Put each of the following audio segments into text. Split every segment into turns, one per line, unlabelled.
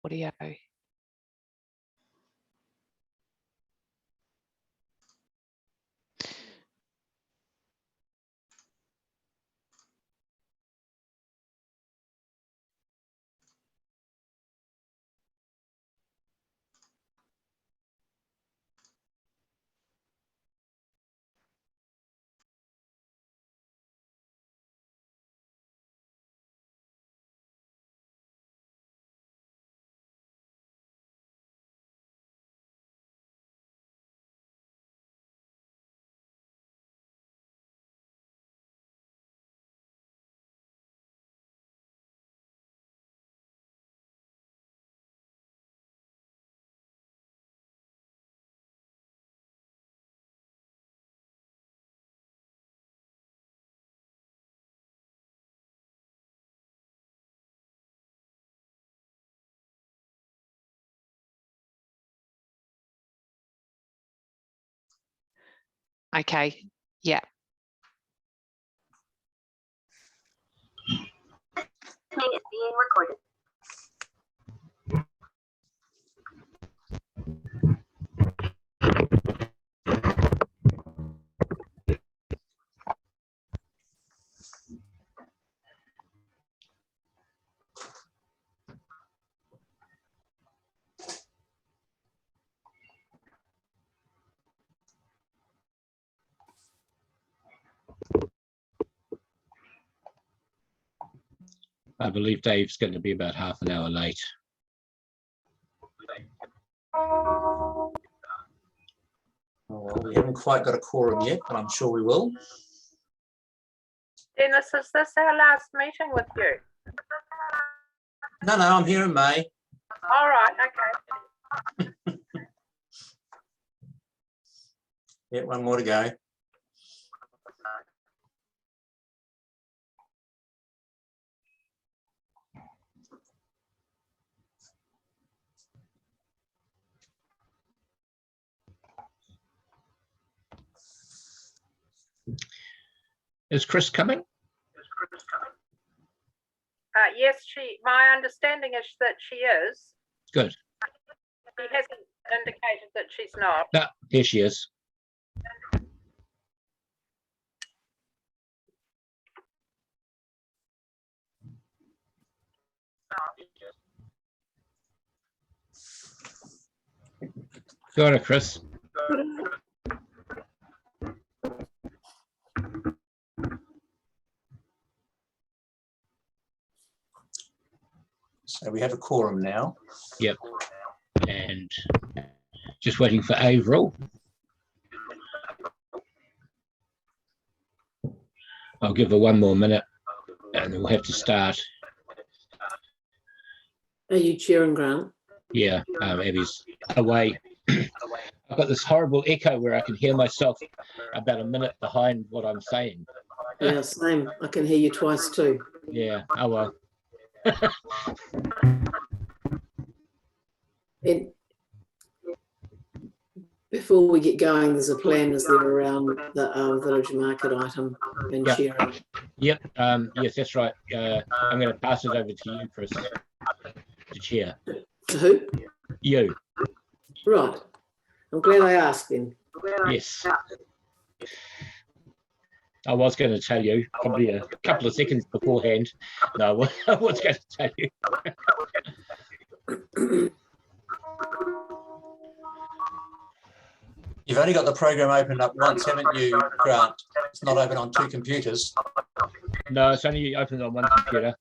audio. Okay, yeah.
Meeting is being recorded.
I believe Dave's going to be about half an hour late.
Oh, well, we haven't quite got a quorum yet, but I'm sure we will.
Dennis, is this our last meeting with you?
No, I'm here in May.
All right, okay.
Yeah, one more to go.
Is Chris coming?
Yes, my understanding is that she is.
Good.
He hasn't indicated that she's not.
No, here she is. Got it, Chris.
So we have a quorum now.
Yep. And just waiting for Avril. I'll give her one more minute and then we'll have to start.
Are you cheering, Grant?
Yeah, Abby's away. I've got this horrible echo where I can hear myself about a minute behind what I'm saying.
Yeah, same. I can hear you twice too.
Yeah, oh well.
Before we get going, there's a plan, is there, around the village market item and
Yep.
sharing?
Yep, yes, that's right. I'm going to pass it over to you, Chris, to chair.
To who?
You,
Right. I'm glad I asked then.
yes. I was going to tell you probably a couple of seconds beforehand. No, I was going to tell you.
You've only got the program opened up once, haven't you, Grant? It's not open on two computers.
No, it's only open on one computer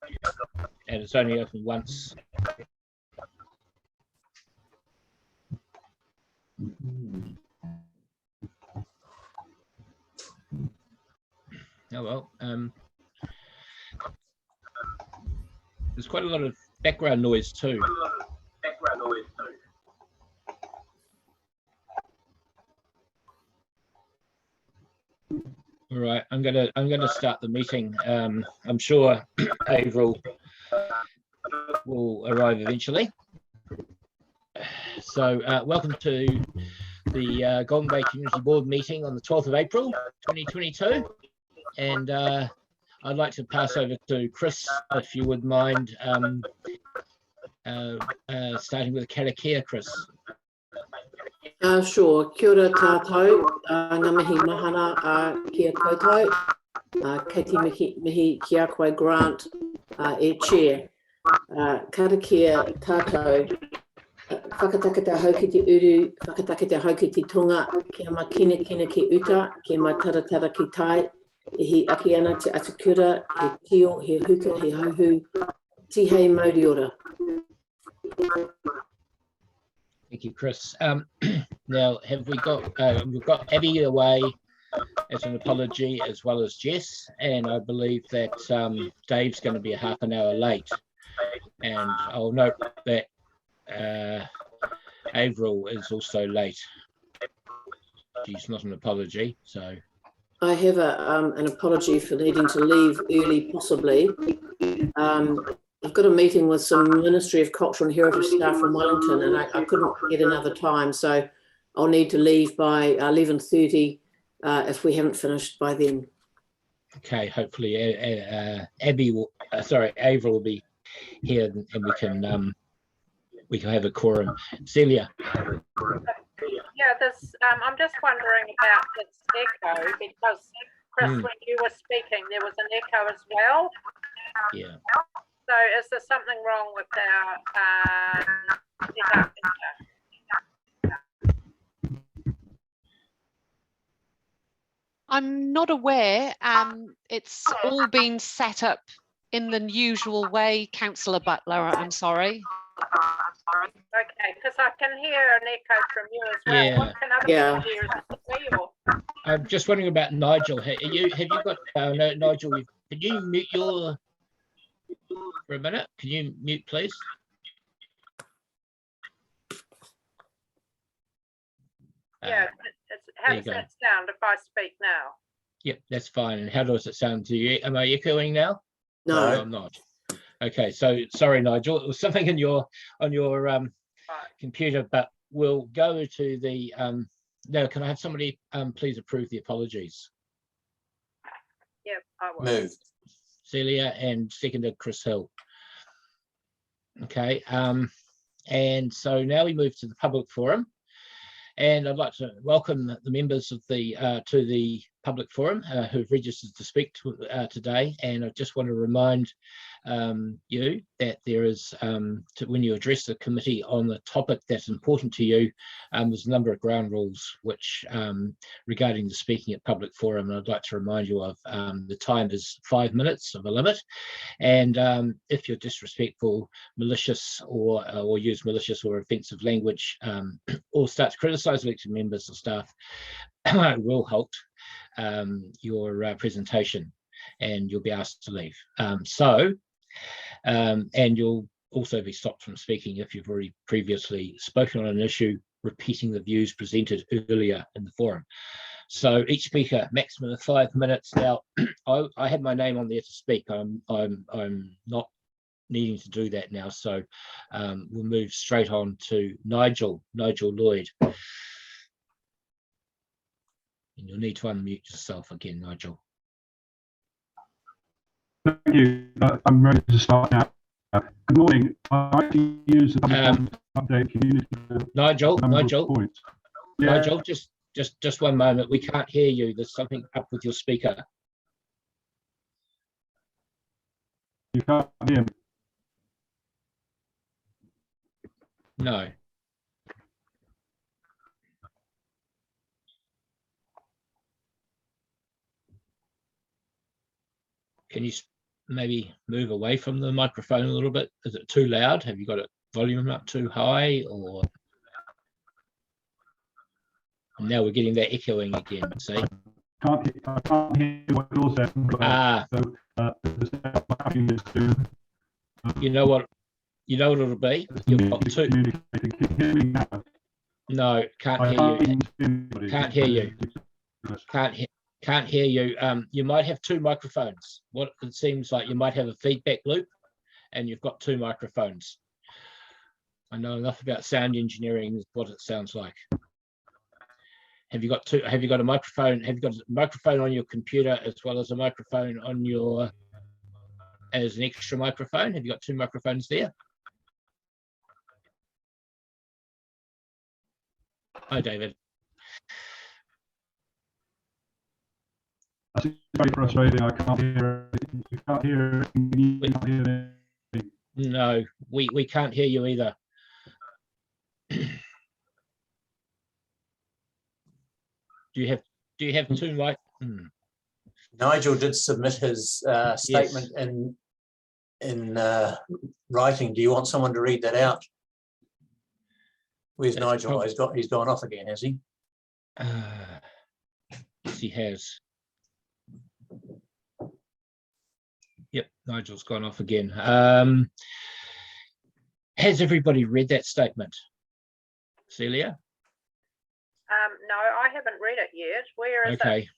and it's only open once. Oh well, there's quite a lot of background noise too. All right, I'm gonna start the meeting. I'm sure Avril will arrive eventually. So welcome to the Golden Bay Community Board meeting on the 12th of April 2022. And I'd like to pass over to Chris, if you would mind starting with Karakia, Chris.
Sure. Kia ora tātou, ngā mihi mahana kia koutou. Kei te mihi ki a koe Grant chair. Karakia tātou, whakatakata hau ki te uru, whakatakata hau ki te tonga, kia ma kina ki uta, kia ma taratara ki tai, he aki ana te atukura, he tio, he huka, he hauhu, ti hei mauri ora.
Thank you, Chris. Now, we've got Abby away as an apology, as well as Jess, and I believe that Dave's going to be a half an hour late. And I'll note that Avril is also late. She's not an apology, so.
I have an apology for needing to leave early, possibly. I've got a meeting with some Ministry of Culture and Heritage staff from Wellington, and I couldn't get another time, so I'll need to leave by 11:30 if we haven't finished by then.
Okay, hopefully Avril will be here, and we can have a quorum. Celia.
Yeah, I'm just wondering about this echo, because Chris, when you were speaking, there was an echo as well.
Yeah.
So is there something wrong with our setup?
I'm not aware. It's all been set up in the usual way, Councillor Butler. I'm sorry.
Okay, because I can hear an echo from you as well.
Yeah.
What can other people hear? Is it me or?
I'm just wondering about Nigel. Have you got no, Nigel? Can you mute your for a minute? Can you mute, please?
Yeah, how does that sound if I speak now?
Yep, that's fine. And how does it sound to you? Am I echoing now?
No.
I'm not. Okay, so sorry, Nigel. It was something on your computer, but we'll go to the. No, can I have somebody please approve the apologies?
Yep, I will.
Move.
Celia, and seconded Chris Hill. Okay, and so now we move to the public forum, and I'd like to welcome the members of the to the public forum who've registered to speak today. And I just want to remind you that there is, when you address the committee on the topic that's important to you, there's a number of ground rules which regarding the speaking at public forum, and I'd like to remind you of the time is 5 minutes of a limit, and if you're disrespectful, malicious, or use malicious or offensive language, or start to criticise elected members or staff, will halt your presentation, and you'll be asked to leave. And you'll also be stopped from speaking if you've already previously spoken on an issue, repeating the views presented earlier in the forum. So each speaker, maximum of 5 minutes. Now, I had my name on there to speak. I'm not needing to do that now, so we'll move straight on to Nigel Lloyd. And you'll need to unmute yourself again, Nigel.
Thank you. I'm ready to start now. Good morning. I'd like to use the update community.
Nigel,
Yeah.
Nigel, just one moment. We can't hear you. There's something up with your speaker.
You can't hear me.
No. Can you maybe move away from the microphone a little bit? Is it too loud? Have you got it volume up too high, or? And now we're getting that echoing again, see?
I can't hear what you're saying.
You know what it'll be? You've got two.
Can you hear me now?
No, can't hear you. Can't hear you. Can't hear you. You might have two microphones. What it seems like you might have a feedback loop, and you've got two microphones. I know enough about sound engineering, what it sounds like. Have you got a microphone? Have you got a microphone on your computer as well as a microphone on your, as an extra microphone? Have you got two microphones there? Hi, David.
That's very frustrating. I can't hear. You can't hear. You can't hear me.
No, we can't hear you either. Do you have two mic?
Nigel did submit his statement in writing. Do you want someone to read that out? Where's
That's
Nigel?
probably-
He's gone off again, has he?
Yes, he has. Yep, Nigel's gone off again. Has everybody read that statement? Celia?
No, I haven't read it yet. Where is it?
Okay.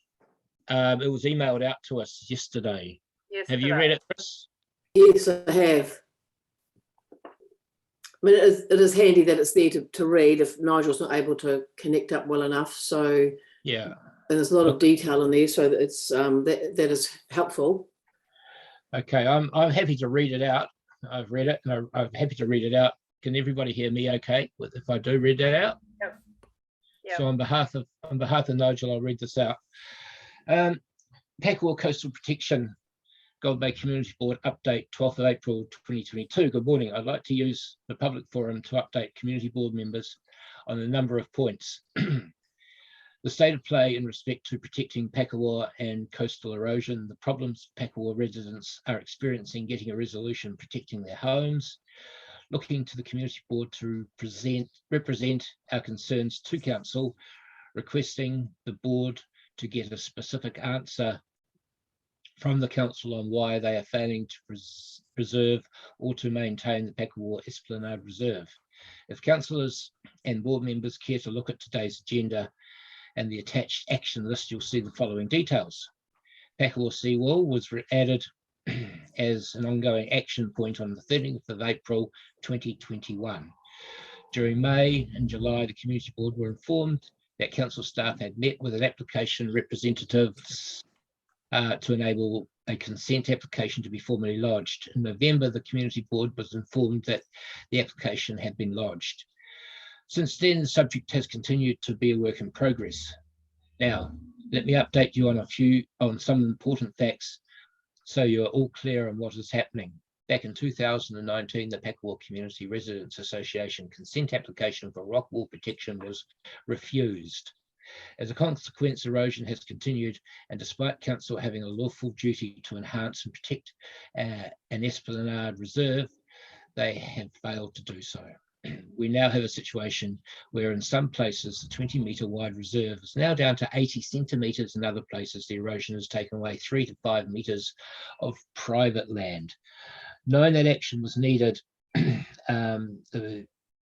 It was emailed out to us yesterday. Have you read it, Chris?
Yes, I have. I mean, it is handy that it's there to read if Nigel's not able to connect up well enough. So
Yeah.
and there's a lot of detail in there, so that it's that is helpful.
Okay, I'm happy to read it out. I've read it, and I'm happy to read it out. Can everybody hear me? Okay, if I do read that out.
Yep. Yep.
So on behalf of Nigel, I'll read this out. Pekawa Coastal Protection Gold Bay Community Board update 12th of April 2022. Good morning. I'd like to use the public forum to update community board members on a number of points. The state of play in respect to protecting Pekawa and coastal erosion, the problems Pekawa residents are experiencing getting a resolution protecting their homes, looking to the community board to represent our concerns to council, requesting the board to get a specific answer from the council on why they are failing to preserve or to maintain the Pekawa Esplanade Reserve. If councillors and board members care to look at today's agenda and the attached action list, you'll see the following details. Pekawa seawall was added as an ongoing action point on the 13th of April 2021. During May and July, the community board were informed that council staff had met with an application representatives to enable a consent application to be formally lodged. In November, the community board was informed that the application had been lodged. Since then, the subject has continued to be a work in progress. Now, let me update you on some important facts so you're all clear on what is happening. Back in 2019, the Pekawa Community Residents Association consent application for rock wall protection was refused. As a consequence, erosion has continued, and despite council having a lawful duty to enhance and protect an Esplanade Reserve, they have failed to do so. We now have a situation where in some places the 20-metre wide reserve is now down to 80 centimetres. In other places, the erosion has taken away 3 to 5 metres of private land. Knowing that action was needed, the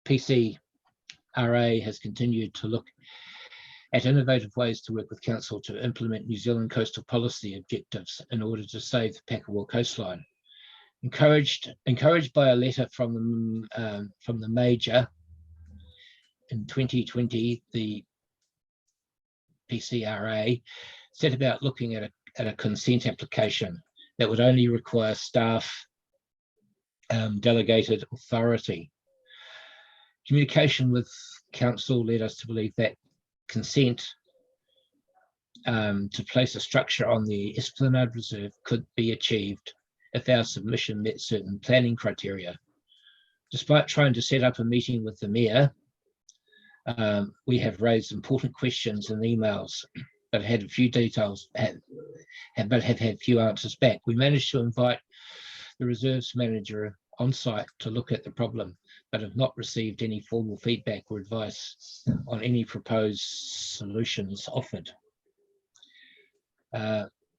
PCRA has continued to look at innovative ways to work with council to implement New Zealand coastal policy objectives in order to save the Pekawa coastline. Encouraged by a letter from the major in 2020, the PCRA set about looking at a consent application that would only require staff delegated authority. Communication with council led us to believe that consent to place a structure on the Esplanade Reserve could be achieved if our submission met certain planning criteria. Despite trying to set up a meeting with the mayor, we have raised important questions in emails, but had a few details, but have had few answers back. We managed to invite the reserves manager on site to look at the problem, but have not received any formal feedback or advice on any proposed solutions offered.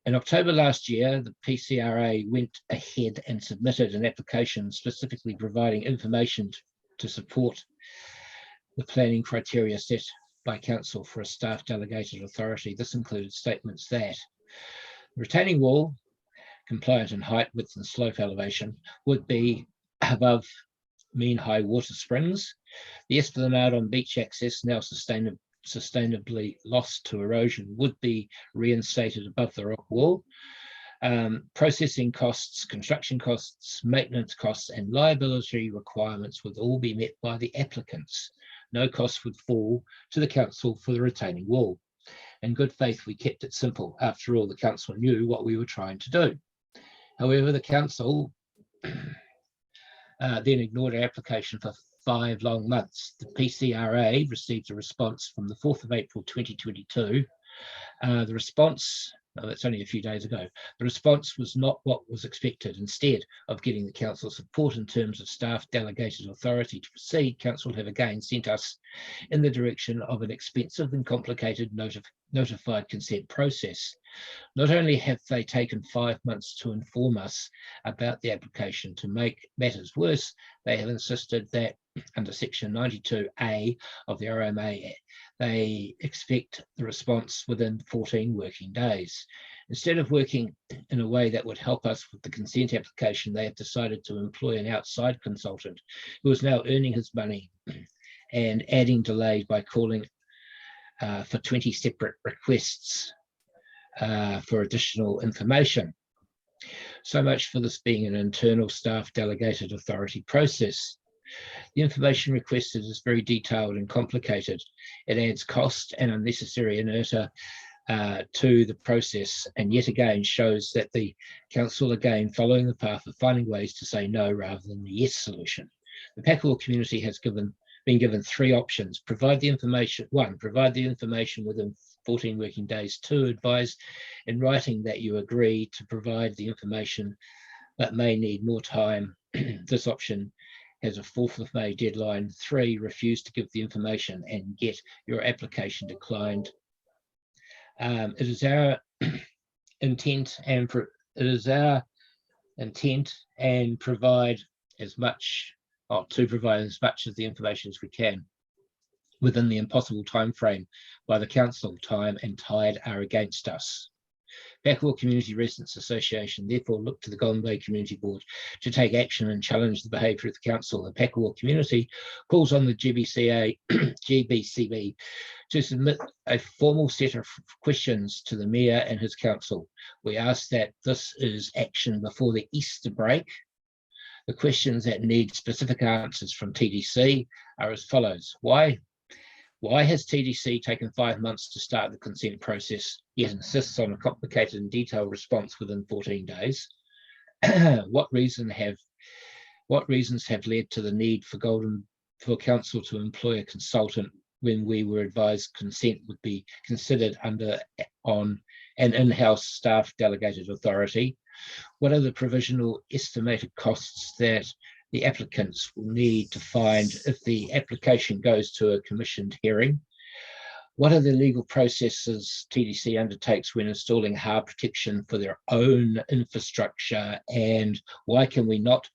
In October last year, the PCRA went ahead and submitted an application specifically providing information to support the planning criteria set by council for a staff delegated authority. This included statements that the retaining wall, compliant in height, width and slope elevation, would be above mean high water springs. The esplanade on beach access, now sustainably lost to erosion, would be reinstated above the rock wall. Processing costs, construction costs, maintenance costs, and liability requirements would all be met by the applicants. No costs would fall to the council for the retaining wall. In good faith, we kept it simple. After all, the council knew what we were trying to do. However, the council then ignored our application for 5 long months. The PCRA received a response from the 4th of April 2022. The response, that's only a few days ago, the response was not what was expected. Instead of getting the council support in terms of staff delegated authority to proceed, council have again sent us in the direction of an expensive and complicated notified consent process. Not only have they taken 5 months to inform us about the application, to make matters worse, they have insisted that under section 92A of the RMA, they expect the response within 14 working days. Instead of working in a way that would help us with the consent application, they have decided to employ an outside consultant who is now earning his money and adding delay by calling for 20 separate requests for additional information. So much for this being an internal staff delegated authority process. The information requested is very detailed and complicated. It adds cost and unnecessary inertia to the process, and yet again shows that the council again following the path of finding ways to say no rather than the yes solution. The Pākehā community has been given 3 options. Provide the information. 1, provide the information within 14 working days. 2, advise in writing that you agree to provide the information but may need more time. This option has a 4th of May deadline. 3, refuse to give the information and get your application declined. It is our intent and provide as much of the information as we can within the impossible time frame by the council. Time and tide are against us. Pākehā Community Residents Association therefore look to the Golden Bay Community Board to take action and challenge the behaviour of the council. The Pākehā community calls on the GBCB to submit a formal set of questions to the Mayor and his council. We ask that this is action before the Easter break. The questions that need specific answers from TDC are as follows. Why has TDC taken 5 months to start the consent process, yet insists on a complicated and detailed response within 14 days? What reasons have led to the need for council to employ a consultant when we were advised consent would be considered on an in-house staff delegated authority? What are the provisional estimated costs that the applicants will need to find if the application goes to a commissioned hearing? What are the legal processes TDC undertakes when installing harm protection for their own infrastructure? And why can we not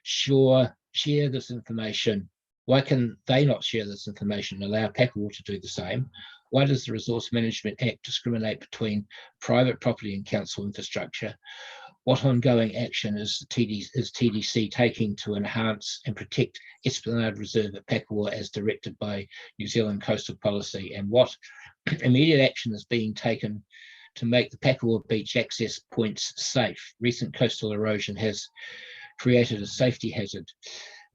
share this information? Why can they not share this information and allow Pākehā to do the same? Why does the Resource Management Act discriminate between private property and council infrastructure? What ongoing action is TDC taking to enhance and protect Esplanade Reserve at Pākehā as directed by New Zealand Coastal Policy? And what immediate action is being taken to make the Pākehā beach access points safe? Recent coastal erosion has created a safety hazard.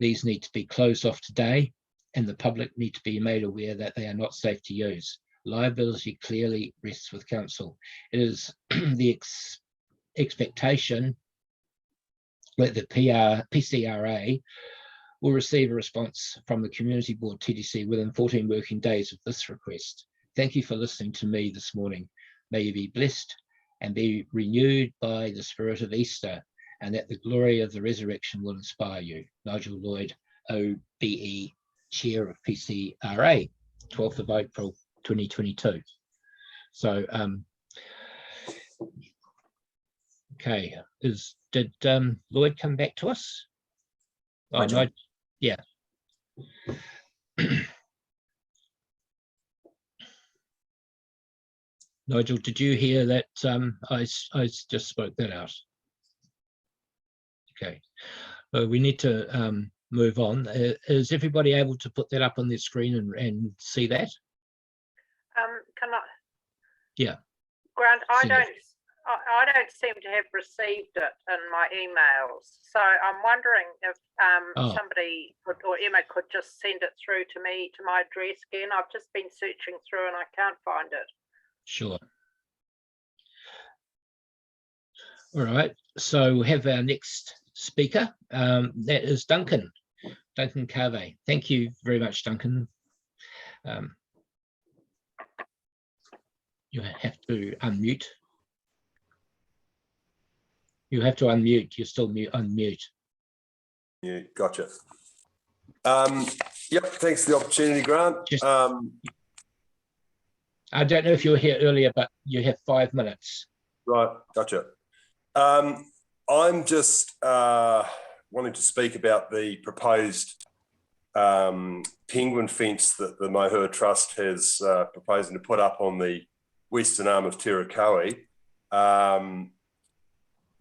These need to be closed off today, and the public need to be made aware that they are not safe to use. Liability clearly rests with council. It is the expectation that the PCRA will receive a response from the Community Board TDC within 14 working days of this request. Thank you for listening to me this morning. May you be blessed and be renewed by the spirit of Easter, and that the glory of the resurrection will inspire you. Nigel Lloyd, OBE, Chair of PCRA, 12th of April 2022. So, okay, did Lloyd come back to us? Oh, no, yeah. Nigel, did you hear that? I just spoke that out. Okay, we need to move on. Is everybody able to put that up on their screen and see that?
Can I?
Yeah.
Grant,
See that.
I don't seem to have received it in my emails. So I'm wondering if
Oh.
somebody could, or Emma could just send it through to me, to my address again. I've just been searching through and I can't find it.
Sure. All right, so we have our next speaker. That is Duncan Carvey. Thank you very much, Duncan. You have to unmute. You have to unmute. You're still unmute.
Yeah, gotcha. Yep, thanks for the opportunity, Grant.
Just- I don't know if you were here earlier, but you have 5 minutes.
Right, gotcha. I'm just wanting to speak about the proposed penguin fence that the Mohua Trust has proposing to put up on the western arm of Te Raukauhi.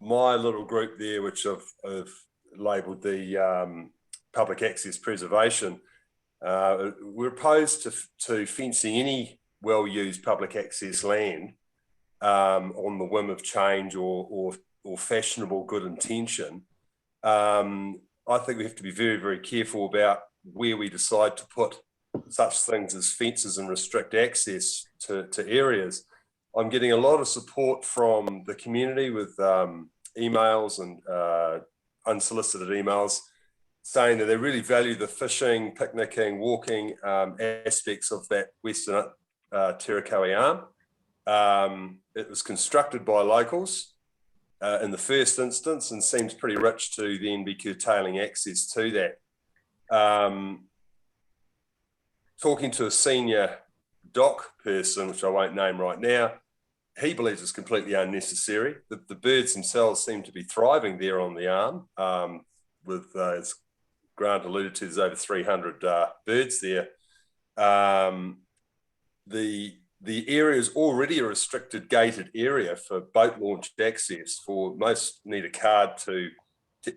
My little group there, which I've labelled the public access preservation, we're opposed to fencing any well-used public access land on the whim of change or fashionable good intention. I think we have to be very, very careful about where we decide to put such things as fences and restrict access to areas. I'm getting a lot of support from the community with emails and unsolicited emails saying that they really value the fishing, picnicking, walking aspects of that western Te Raukauhi arm. It was constructed by locals in the first instance and seems pretty rich to then be curtailing access to that. Talking to a senior dock person, which I won't name right now, he believes it's completely unnecessary. The birds themselves seem to be thriving there on the arm. As Grant alluded to, there's over 300 birds there. The area is already a restricted gated area for boat launched access. For most need a card to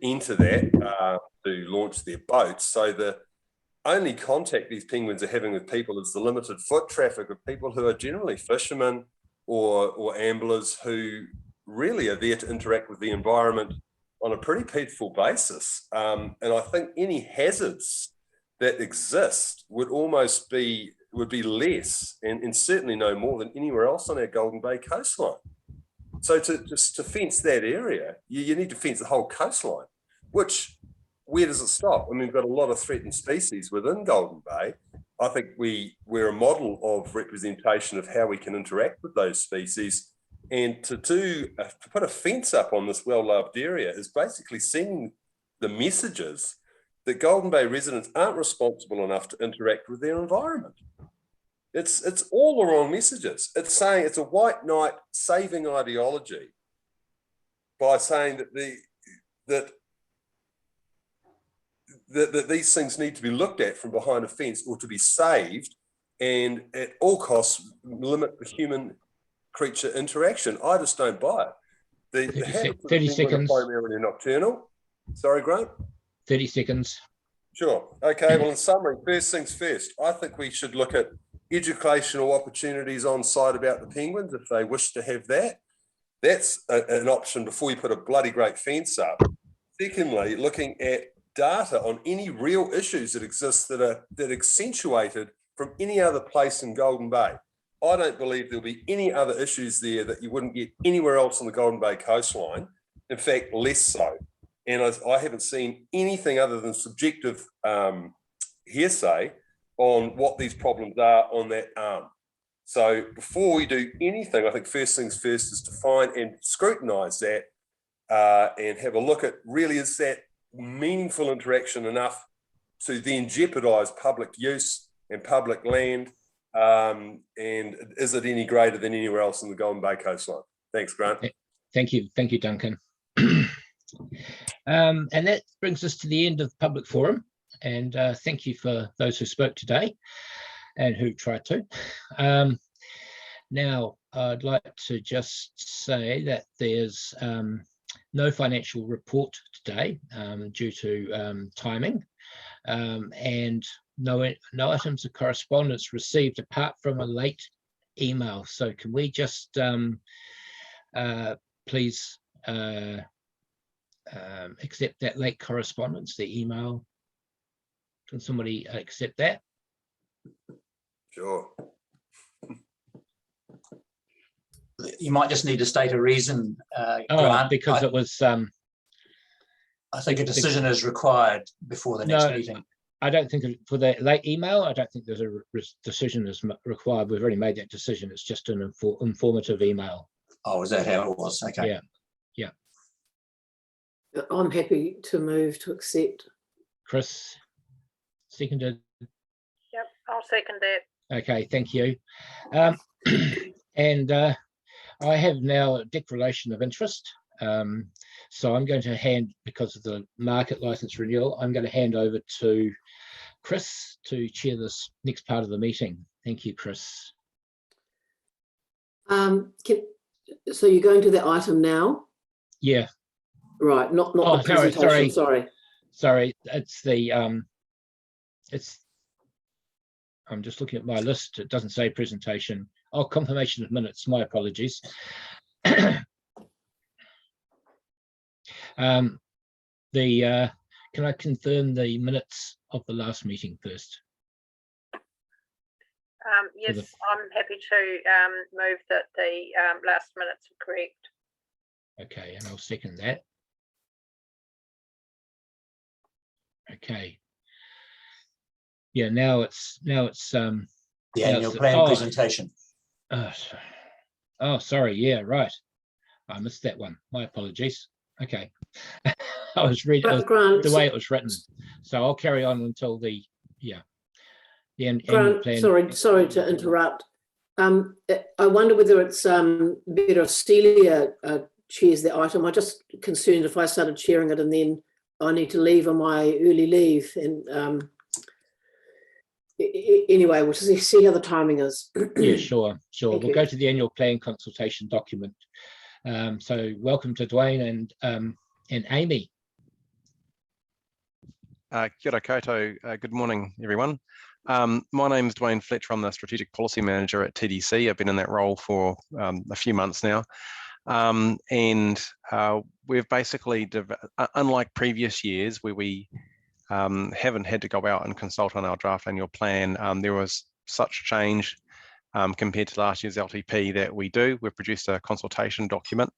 enter that to launch their boats. So the only contact these penguins are having with people is the limited foot traffic of people who are generally fishermen or amblers who really are there to interact with the environment on a pretty peaceful basis. And I think any hazards that exist would be less and certainly no more than anywhere else on our Golden Bay coastline. So to fence that area, you need to fence the whole coastline, which, where does it stop? I mean, we've got a lot of threatened species within Golden Bay. I think we're a model of representation of how we can interact with those species. And to put a fence up on this well-loved area is basically sending the messages that Golden Bay residents aren't responsible enough to interact with their environment. It's all the wrong messages. It's saying it's a white knight saving ideology by saying that these things need to be looked at from behind a fence or to be saved, and at all costs limit the human creature interaction. I just don't buy it. The habits of
30
the penguin
seconds.
are primarily nocturnal. Sorry, Grant?
30 seconds.
Sure. Okay. Well, in summary, first things first, I think we should look at educational opportunities on site about the penguins if they wish to have that. That's an option before you put a bloody great fence up. Secondly, looking at data on any real issues that exist that are accentuated from any other place in Golden Bay. I don't believe there'll be any other issues there that you wouldn't get anywhere else on the Golden Bay coastline. In fact, less so. And I haven't seen anything other than subjective hearsay on what these problems are on that arm. So before we do anything, I think first things first is to find and scrutinise that and have a look at, really, is that meaningful interaction enough to then jeopardise public use and public land, and is it any greater than anywhere else in the Golden Bay coastline? Thanks, Grant.
Thank you, Duncan. And that brings us to the end of the public forum, and thank you for those who spoke today and who tried to. Now, I'd like to just say that there's no financial report today due to timing, and no items of correspondence received apart from a late email. So can we just please accept that late correspondence, the email. Can somebody accept that?
Sure.
You might just need to state a reason,
Oh,
Grant.
because it was,
I think a decision is required before the next
No,
meeting.
I don't think for the late email, I don't think there's a decision is required. We've already made that decision. It's just an informative email.
Oh, is that how it was? Okay.
Yeah.
I'm happy to move to accept.
Chris, seconded.
Yep, I'll second that.
Okay, thank you. And I have now a declaration of interest. So I'm going to hand, because of the market license renewal, I'm going to hand over to Chris to chair this next part of the meeting. Thank you, Chris.
So you're going to the item now?
Yeah.
Right, not
Oh,
the presentation,
sorry. It's the I'm just looking at my list. It doesn't say presentation. Oh, confirmation of minutes. My apologies. Can I confirm the minutes of the last meeting first?
Yes, I'm happy to move that the last minutes are correct.
Okay, and I'll second that. Okay. Yeah, now it's
The
Yeah,
annual
so-
plan presentation.
oh, sorry. Yeah, right. I missed that one. My apologies. Okay. I was reading
Grant,
the way it was written. So I'll carry on until the annual
Grant,
plan.
sorry to interrupt. I wonder whether it's better if Celia chairs the item. I'm just concerned if I started chairing it and then I need to leave on my early leave. And anyway, we'll see how the timing is.
Yeah, sure.
Thank
We'll
you.
go to the annual plan consultation document. So welcome to Dwayne and Amy.
Kia ora koutou. Good morning, everyone. My name is Dwayne Fletcher. I'm the Strategic Policy Manager at TDC. I've been in that role for a few months now. We've basically, unlike previous years where we haven't had to go out and consult on our draft annual plan, there was such change compared to last year's LTP that we do. We've produced a consultation document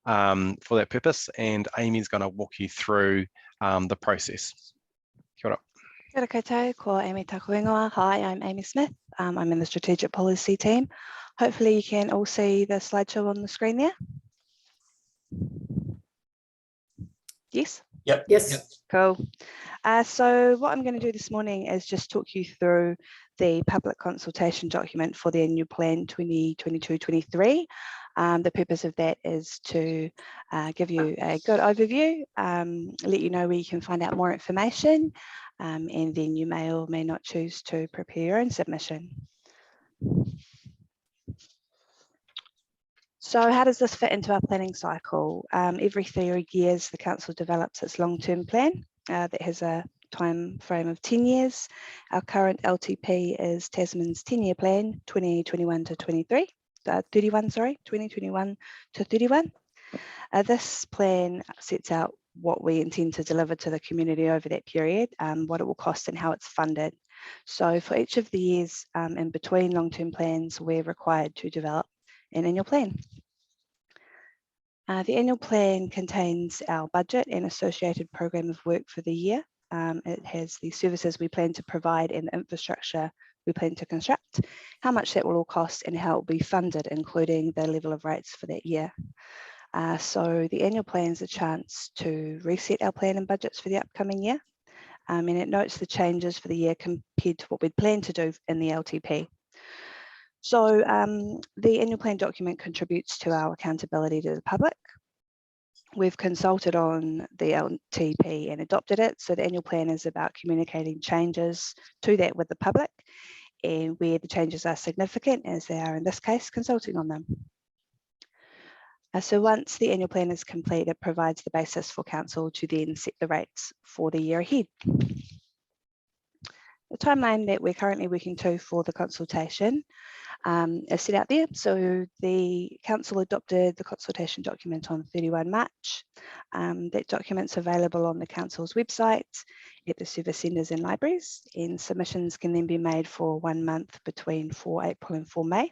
for that purpose, and Amy's going to walk you through the process. Kia ora.
Kia ora koutou, ko Amy Takuingoa. Hi, I'm Amy Smith. I'm in the Strategic Policy team. Hopefully you can all see the slideshow on the screen there. Yes?
Yep.
Yes.
Yep.
Cool. So what I'm going to do this morning is just talk you through the public consultation document for the annual plan 2022-23. The purpose of that is to give you a good overview, let you know where you can find out more information, and then you may or may not choose to prepare your own submission. So how does this fit into our planning cycle? Every 3 years, the council develops its long-term plan that has a time frame of 10 years. Our current LTP is Tasman's 10-year plan, 2021 to 31. This plan sets out what we intend to deliver to the community over that period, what it will cost and how it's funded. So for each of the years in between long-term plans, we're required to develop an annual plan. The annual plan contains our budget and associated program of work for the year. It has the services we plan to provide and the infrastructure we plan to construct, how much that will all cost and how it will be funded, including the level of rates for that year. So the annual plan is a chance to reset our plan and budgets for the upcoming year. And it notes the changes for the year compared to what we'd planned to do in the LTP. So the annual plan document contributes to our accountability to the public. We've consulted on the LTP and adopted it. So the annual plan is about communicating changes to that with the public, and where the changes are significant, as they are in this case, consulting on them. So once the annual plan is complete, it provides the basis for council to then set the rates for the year ahead. The timeline that we're currently working to for the consultation as set out there. So the council adopted the consultation document on 31 March. That document's available on the council's website, at the service centres and libraries, and submissions can then be made for 1 month between 4 April and 4 May.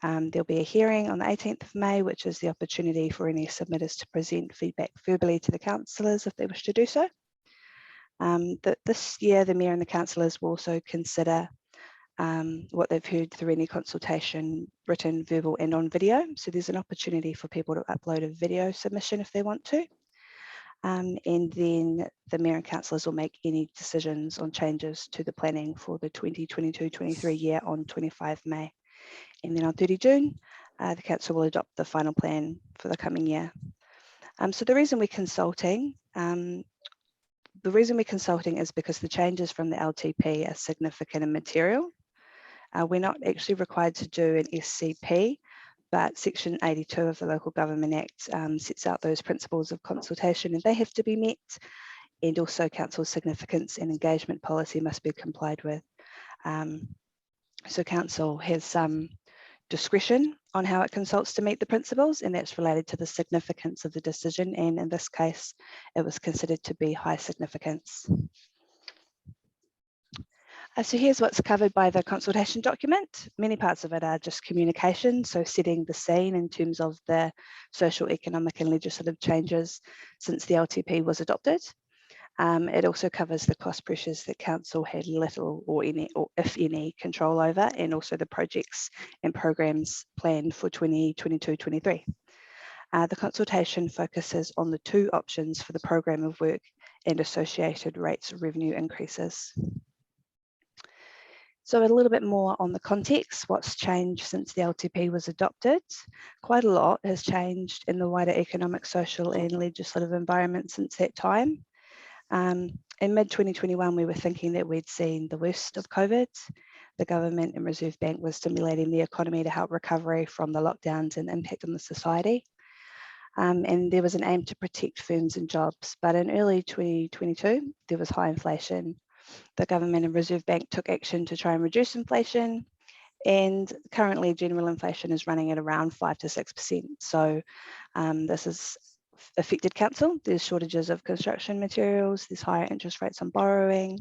There'll be a hearing on the 18th of May, which is the opportunity for any submitters to present feedback verbally to the councillors if they wish to do so. This year, the Mayor and the councillors will also consider what they've heard through any consultation, written, verbal and on video. So there's an opportunity for people to upload a video submission if they want to. And then the Mayor and councillors will make any decisions on changes to the planning for the 2022-23 year on 25 May. And then on 30 June, the council will adopt the final plan for the coming year. So the reason we're consulting is because the changes from the LTP are significant and material. We're not actually required to do an SCP, but Section 82 of the Local Government Act sets out those principles of consultation and they have to be met. And also council significance and engagement policy must be complied with. So council has some discretion on how it consults to meet the principles, and that's related to the significance of the decision. And in this case, it was considered to be high significance. So here's what's covered by the consultation document. Many parts of it are just communication, so setting the scene in terms of the social, economic and legislative changes since the LTP was adopted. It also covers the cost pressures that council had little or if any control over, and also the projects and programs planned for 2022-23. The consultation focuses on the two options for the program of work and associated rates of revenue increases. So a little bit more on the context, what's changed since the LTP was adopted. Quite a lot has changed in the wider economic, social and legislative environment since that time. In mid-2021, we were thinking that we'd seen the worst of COVID. The government and Reserve Bank was stimulating the economy to help recovery from the lockdowns and impact on the society. And there was an aim to protect firms and jobs. But in early 2022, there was high inflation. The government and Reserve Bank took action to try and reduce inflation. And currently general inflation is running at around 5 to 6%. So this has affected council. There's shortages of construction materials, there's higher interest rates on borrowing.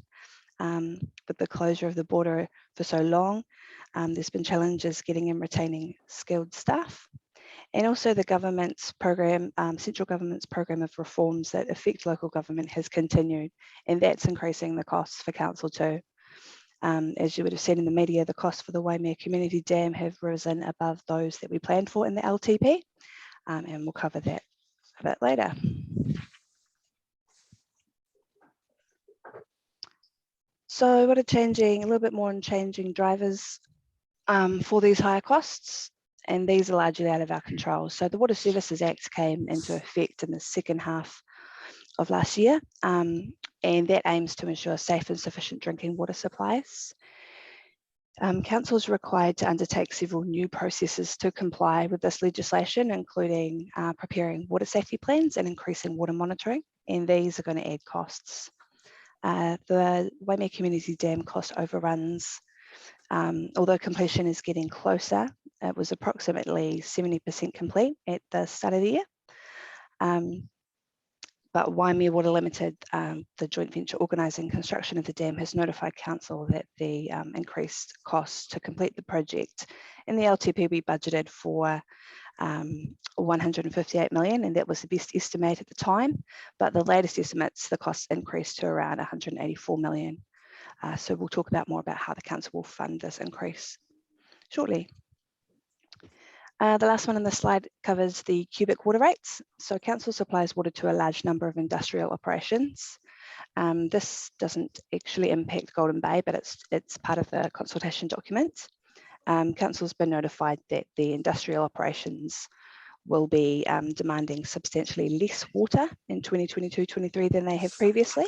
With the closure of the border for so long, there's been challenges getting and retaining skilled staff. And also the government's program, central government's program of reforms that affect local government has continued, and that's increasing the costs for council too. As you would have seen in the media, the costs for the Waimea Community Dam have risen above those that we planned for in the LTP, and we'll cover that a bit later. So what are changing, a little bit more on changing drivers for these higher costs, and these are largely out of our control. So the Water Services Act came into effect in the second half of last year, and that aims to ensure safe and sufficient drinking water supplies. Council is required to undertake several new processes to comply with this legislation, including preparing water safety plans and increasing water monitoring, and these are going to add costs. The Waimea Community Dam cost overruns, although completion is getting closer. It was approximately 70% complete at the start of the year. But Waimea Water Limited, the joint venture organising construction of the dam, has notified council that the increased costs to complete the project in the LTP we budgeted for 158 million, and that was the best estimate at the time. But the latest estimates, the costs increased to around 184 million. So we'll talk about more about how the council will fund this increase shortly. The last one on the slide covers the cubic water rates. So council supplies water to a large number of industrial operations. This doesn't actually impact Golden Bay, but it's part of the consultation document. Council's been notified that the industrial operations will be demanding substantially less water in 2022-23 than they have previously.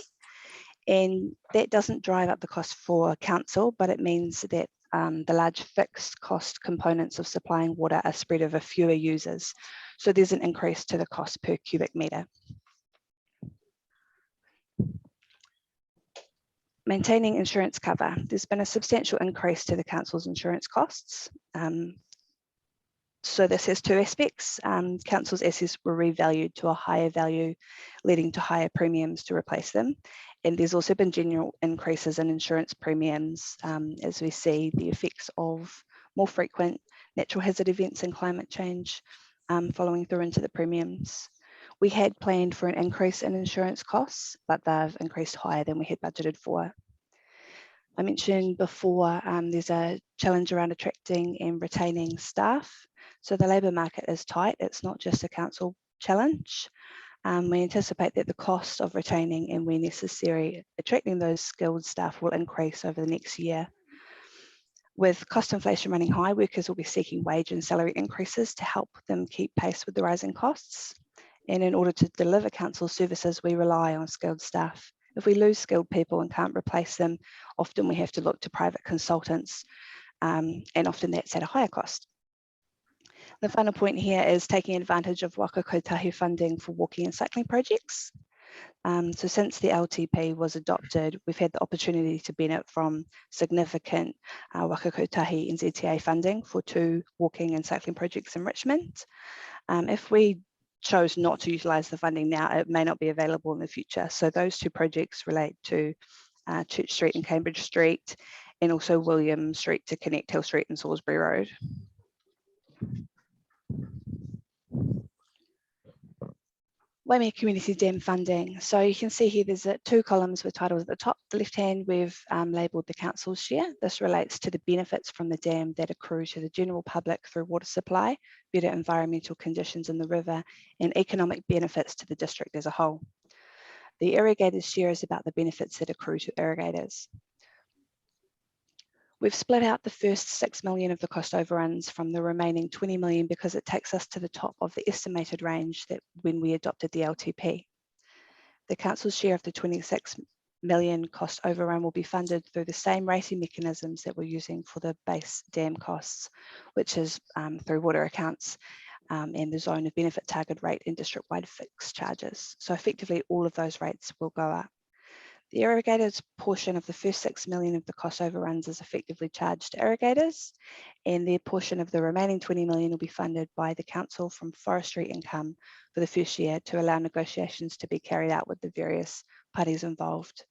And that doesn't drive up the cost for council, but it means that the large fixed cost components of supplying water are spread over fewer users. So there's an increase to the cost per cubic metre. Maintaining insurance cover. There's been a substantial increase to the council's insurance costs. So this has two aspects. Council's assets were revalued to a higher value, leading to higher premiums to replace them. And there's also been general increases in insurance premiums as we see the effects of more frequent natural hazard events and climate change following through into the premiums. We had planned for an increase in insurance costs, but they've increased higher than we had budgeted for. I mentioned before there's a challenge around attracting and retaining staff. So the labour market is tight. It's not just a council challenge. We anticipate that the cost of retaining and, where necessary, attracting those skilled staff will increase over the next year. With cost inflation running high, workers will be seeking wage and salary increases to help them keep pace with the rising costs. And in order to deliver council services, we rely on skilled staff. If we lose skilled people and can't replace them, often we have to look to private consultants, and often that's at a higher cost. The final point here is taking advantage of Waka Kotahi funding for walking and cycling projects. So since the LTP was adopted, we've had the opportunity to benefit from significant Waka Kotahi NZTA funding for 2 walking and cycling projects in Richmond. If we chose not to utilise the funding now, it may not be available in the future. So those 2 projects relate to Church Street and Cambridge Street, and also William Street to connect Hill Street and Salisbury Road. Waimea Community Dam funding. So you can see here there's 2 columns with titles at the top. The left hand we've labelled the council's share. This relates to the benefits from the dam that accrue to the general public through water supply, better environmental conditions in the river, and economic benefits to the district as a whole. The irrigators' share is about the benefits that accrue to irrigators. We've split out the first 6 million of the cost overruns from the remaining 20 million because it takes us to the top of the estimated range that when we adopted the LTP. The council's share of the 26 million cost overrun will be funded through the same rating mechanisms that we're using for the base dam costs, which is through water accounts and the zone of benefit target rate and district-wide fixed charges. So effectively all of those rates will go up. The irrigators portion of the first 6 million of the cost overruns is effectively charged to irrigators, and their portion of the remaining 20 million will be funded by the council from forestry income for the first year to allow negotiations to be carried out with the various parties involved.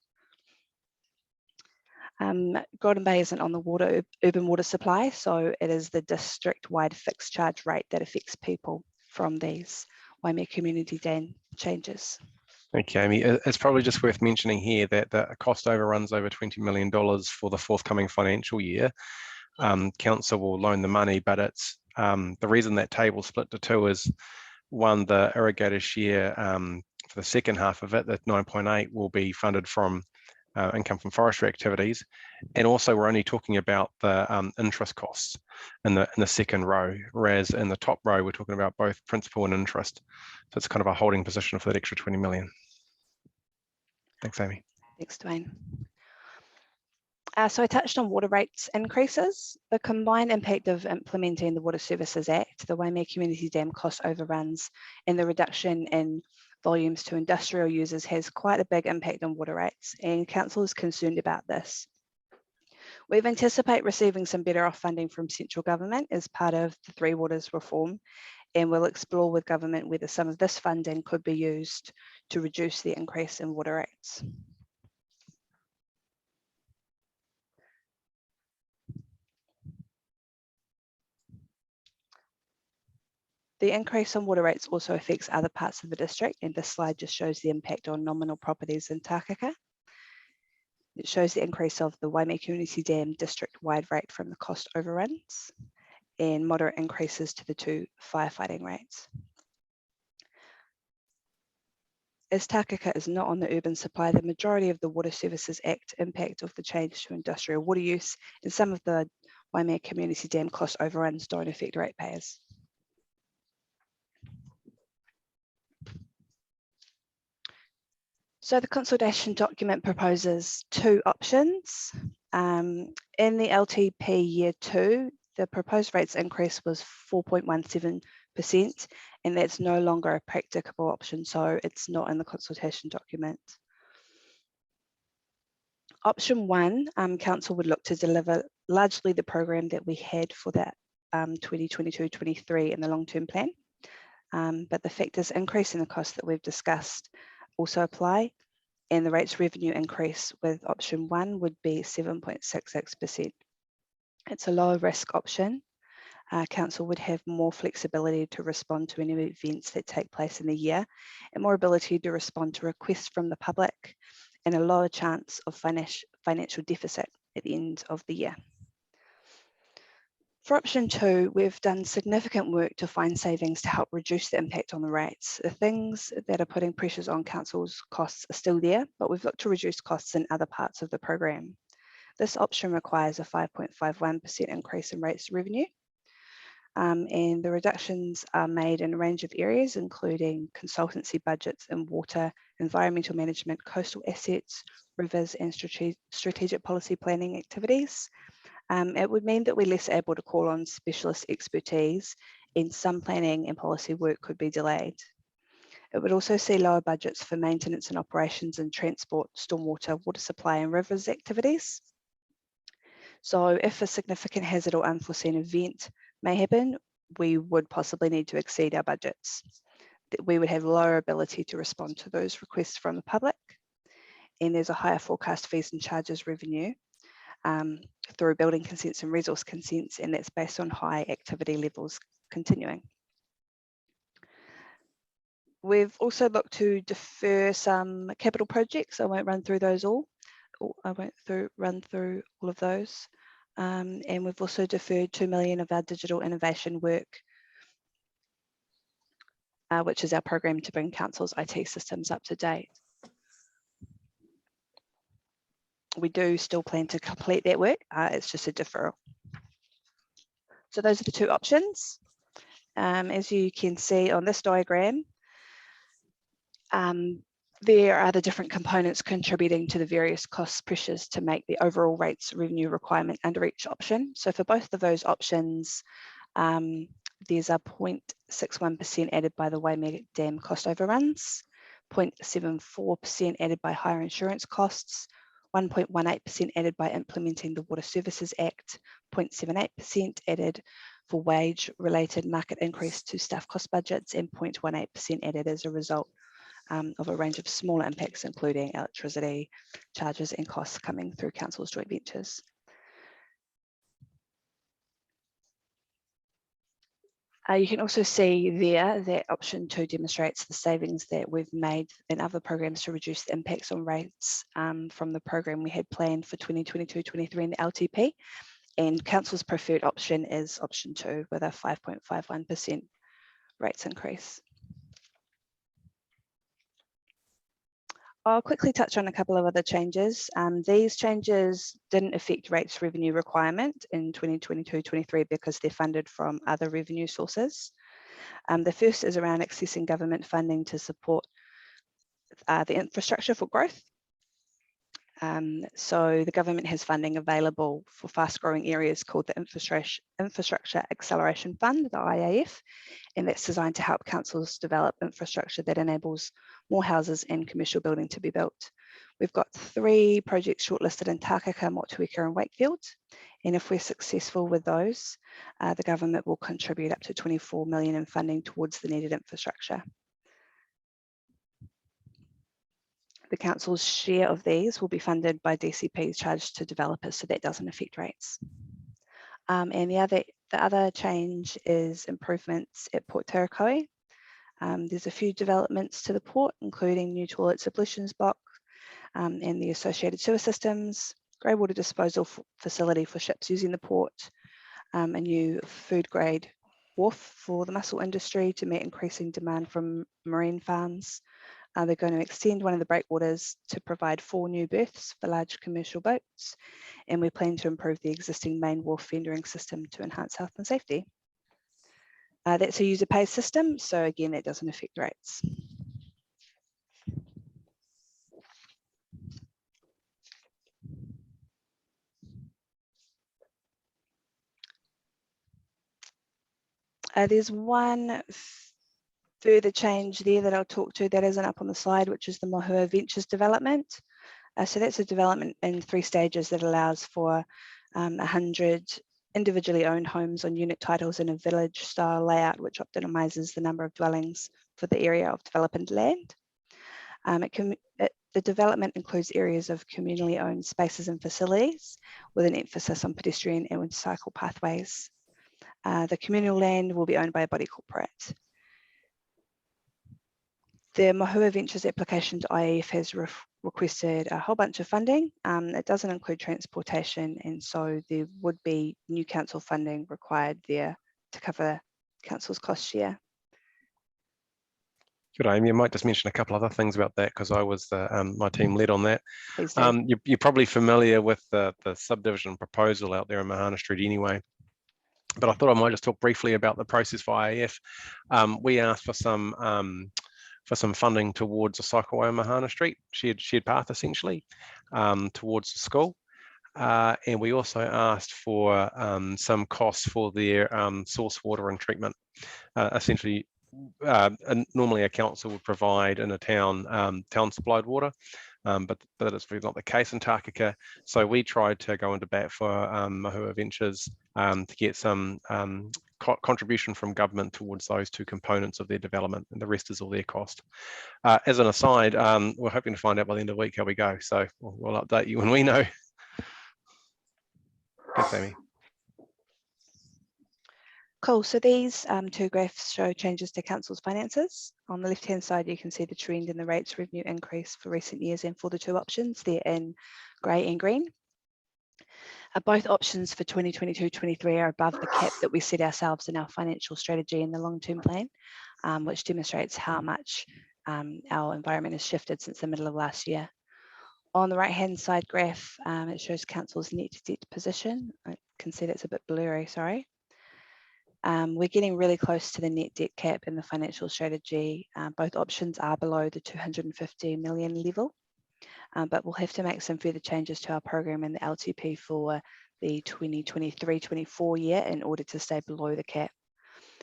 Golden Bay isn't on the urban water supply, so it is the district-wide fixed charge rate that affects people from these Waimea Community Dam changes.
Okay, Amy, it's probably just worth mentioning here that the cost overruns over $20 million for the forthcoming financial year. Council will loan the money, but it's the reason that table split to 2 is, one, the irrigator share for the second half of it, that 9.8 will be funded from income from forestry activities, and also we're only talking about the interest costs in the second row, whereas in the top row we're talking about both principal and interest. So it's kind of a holding position for that extra 20 million. Thanks, Amy.
Thanks, Dwayne. So I touched on water rates increases. The combined impact of implementing the Water Services Act, the Waimea Community Dam cost overruns, and the reduction in volumes to industrial users has quite a big impact on water rates, and council is concerned about this. We anticipate receiving some better off funding from central government as part of the Three Waters reform, and we'll explore with government whether some of this funding could be used to reduce the increase in water rates. The increase in water rates also affects other parts of the district, and this slide just shows the impact on nominal properties in Takaka. It shows the increase of the Waimea Community Dam district-wide rate from the cost overruns and moderate increases to the 2 firefighting rates. As Takaka is not on the urban supply, the majority of the Water Services Act impact of the change to industrial water use and some of the Waimea Community Dam cost overruns don't affect ratepayers. So the consultation document proposes 2 options. In the LTP year 2, the proposed rates increase was 4.17%, and that's no longer a practicable option, so it's not in the consultation document. Option 1, council would look to deliver largely the program that we had for that 2022-23 in the long-term plan. But the factors increasing the cost that we've discussed also apply, and the rates revenue increase with option 1 would be 7.66%. It's a lower risk option. Council would have more flexibility to respond to any events that take place in the year, and more ability to respond to requests from the public, and a lower chance of financial deficit at the end of the year. For option 2, we've done significant work to find savings to help reduce the impact on the rates. The things that are putting pressures on council's costs are still there, but we've looked to reduce costs in other parts of the program. This option requires a 5.51% increase in rates revenue. And the reductions are made in a range of areas, including consultancy budgets in water, environmental management, coastal assets, rivers, and strategic policy planning activities. It would mean that we're less able to call on specialist expertise, and some planning and policy work could be delayed. It would also see lower budgets for maintenance and operations in transport, stormwater, water supply, and rivers activities. So if a significant hazard or unforeseen event may happen, we would possibly need to exceed our budgets. We would have lower ability to respond to those requests from the public, and there's a higher forecast fees and charges revenue through building consents and resource consents, and that's based on high activity levels continuing. We've also looked to defer some capital projects. I won't run through those all. I won't run through all of those. And we've also deferred 2 million of our digital innovation work, which is our program to bring council's IT systems up to date. We do still plan to complete that work. It's just a deferral. So those are the two options. As you can see on this diagram, there are the different components contributing to the various cost pressures to make the overall rates revenue requirement under each option. So for both of those options, there's a 0.61% added by the Waimea Dam cost overruns, 0.74% added by higher insurance costs, 1.18% added by implementing the Water Services Act, 0.78% added for wage-related market increase to staff cost budgets, and 0.18% added as a result of a range of smaller impacts, including electricity charges and costs coming through council's joint ventures. You can also see there that option 2 demonstrates the savings that we've made in other programs to reduce the impacts on rates from the program we had planned for 2022-23 in the LTP. And council's preferred option is option 2 with a 5.51% rates increase. I'll quickly touch on a couple of other changes. These changes didn't affect rates revenue requirement in 2022-23 because they're funded from other revenue sources. The first is around accessing government funding to support the infrastructure for growth. So the government has funding available for fast growing areas called the Infrastructure Acceleration Fund, the IAF, and that's designed to help councils develop infrastructure that enables more houses and commercial building to be built. We've got 3 projects shortlisted in Takaka, Motueka and Wakefield, and if we're successful with those, the government will contribute up to 24 million in funding towards the needed infrastructure. The council's share of these will be funded by DCPs charged to developers, so that doesn't affect rates. And the other change is improvements at Port Tarakoe. There's a few developments to the port, including new toilets ablutions box and the associated sewer systems, grey water disposal facility for ships using the port, a new food grade wharf for the mussel industry to meet increasing demand from marine farms. They're going to extend one of the breakwaters to provide 4 new berths for large commercial boats, and we plan to improve the existing main wharf fendering system to enhance health and safety. That's a user pay system, so again, that doesn't affect rates. There's one further change there that I'll talk to that isn't up on the slide, which is the Mohua Ventures development. So that's a development in 3 stages that allows for 100 individually owned homes on unit titles in a village style layout, which optimizes the number of dwellings for the area of development land. The development includes areas of communally owned spaces and facilities with an emphasis on pedestrian and cycle pathways. The communal land will be owned by a body corporate. The Mahua Ventures application to IEF has requested a whole bunch of funding. It doesn't include transportation, and so there would be new council funding required there to cover council's cost share.
Good, Amy. I might just mention a couple other things about that because I was my team led on that.
Please do.
You're probably familiar with the subdivision proposal out there in Mahana Street anyway, but I thought I might just talk briefly about the process for IEF. We asked for some funding towards a cycleway on Mahana Street, shared path essentially, towards the school. And we also asked for some costs for their source water and treatment. Essentially, normally a council would provide in a town supplied water, but it's really not the case in Takaka. So we tried to go into bat for Mahua Ventures to get some contribution from government towards those 2 components of their development, and the rest is all their cost. As an aside, we're hoping to find out by the end of the week how we go, so we'll update you when we know. Thanks, Amy.
Cool, so these 2 graphs show changes to council's finances. On the left-hand side, you can see the trend in the rates revenue increase for recent years and for the 2 options. They're in grey and green. Both options for 2022-23 are above the cap that we set ourselves in our financial strategy in the long-term plan, which demonstrates how much our environment has shifted since the middle of last year. On the right-hand side graph, it shows council's net debt position. I can see that's a bit blurry, sorry. We're getting really close to the net debt cap in the financial strategy. Both options are below the 250 million level, but we'll have to make some further changes to our program and the LTP for the 2023-24 year in order to stay below the cap.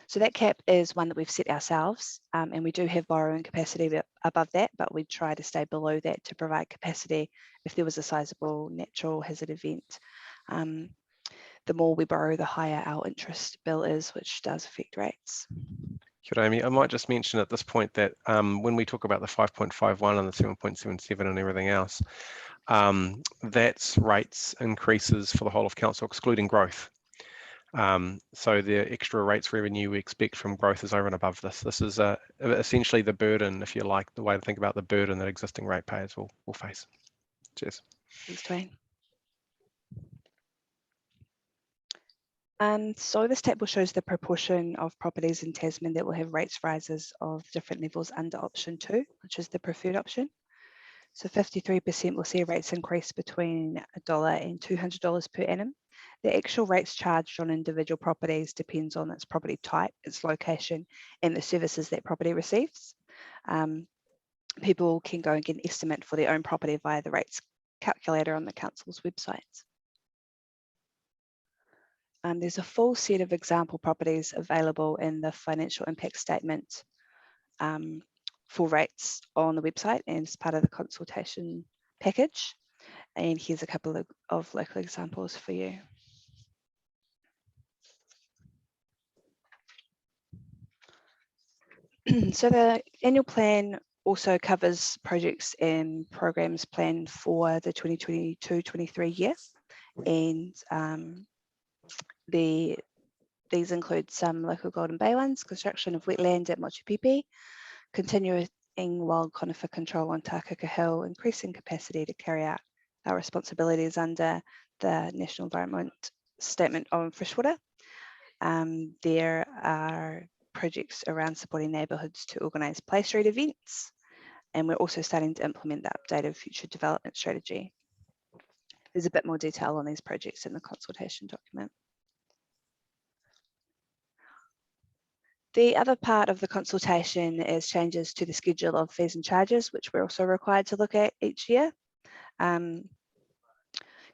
So that cap is one that we've set ourselves, and we do have borrowing capacity above that, but we try to stay below that to provide capacity if there was a sizable natural hazard event. The more we borrow, the higher our interest bill is, which does affect rates.
Sure, Amy. I might just mention at this point that when we talk about the 5.51 and the 7.77 and everything else, that's rates increases for the whole of council, excluding growth. So the extra rates revenue we expect from growth is over and above this. This is essentially the burden, if you like, the way to think about the burden that existing ratepayers will face. Cheers.
Thanks, Dwayne. So this table shows the proportion of properties in Tasman that will have rates rises of different levels under option 2, which is the preferred option. So 53% will see rates increase between $1 and $200 per annum. The actual rates charged on individual properties depends on its property type, its location, and the services that property receives. People can go and get an estimate for their own property via the rates calculator on the council's website. There's a full set of example properties available in the financial impact statement for rates on the website and as part of the consultation package. And here's a couple of local examples for you. So the annual plan also covers projects and programs planned for the 2022-23 year. And these include some local Golden Bay ones, construction of wetland at Motu Pipi, continuing wild conifer control on Takaka Hill, increasing capacity to carry out our responsibilities under the National Environment Statement on Freshwater. There are projects around supporting neighbourhoods to organise play street events, and we're also starting to implement the updated future development strategy. There's a bit more detail on these projects in the consultation document. The other part of the consultation is changes to the schedule of fees and charges, which we're also required to look at each year.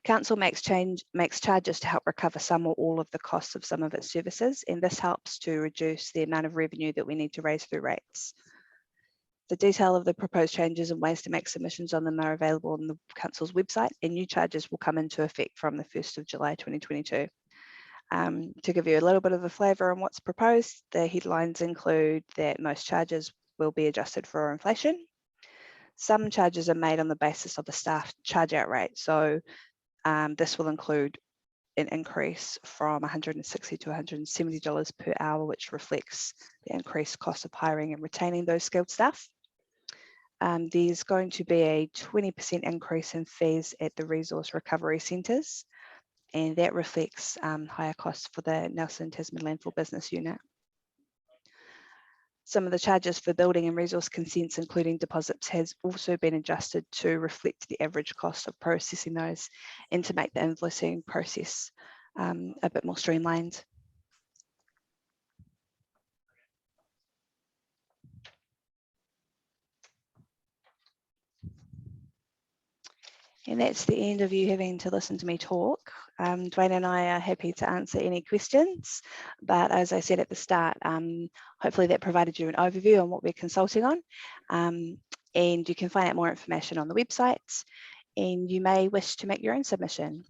Council makes charges to help recover some or all of the costs of some of its services, and this helps to reduce the amount of revenue that we need to raise through rates. The detail of the proposed changes and ways to make submissions on them are available on the Council's website, and new charges will come into effect from the 1st of July 2022. To give you a little bit of a flavour on what's proposed, the headlines include that most charges will be adjusted for inflation. Some charges are made on the basis of the staff charge out rate. So this will include an increase from $160 to $170 per hour, which reflects the increased cost of hiring and retaining those skilled staff. There's going to be a 20% increase in fees at the resource recovery centres, and that reflects higher costs for the Nelson Tasman Landfill Business Unit. Some of the charges for building and resource consents, including deposits, has also been adjusted to reflect the average cost of processing those and to make the invoicing process a bit more streamlined. And that's the end of you having to listen to me talk. Dwayne and I are happy to answer any questions, but as I said at the start, hopefully that provided you an overview on what we're consulting on. And you can find out more information on the website, and you may wish to make your own submission.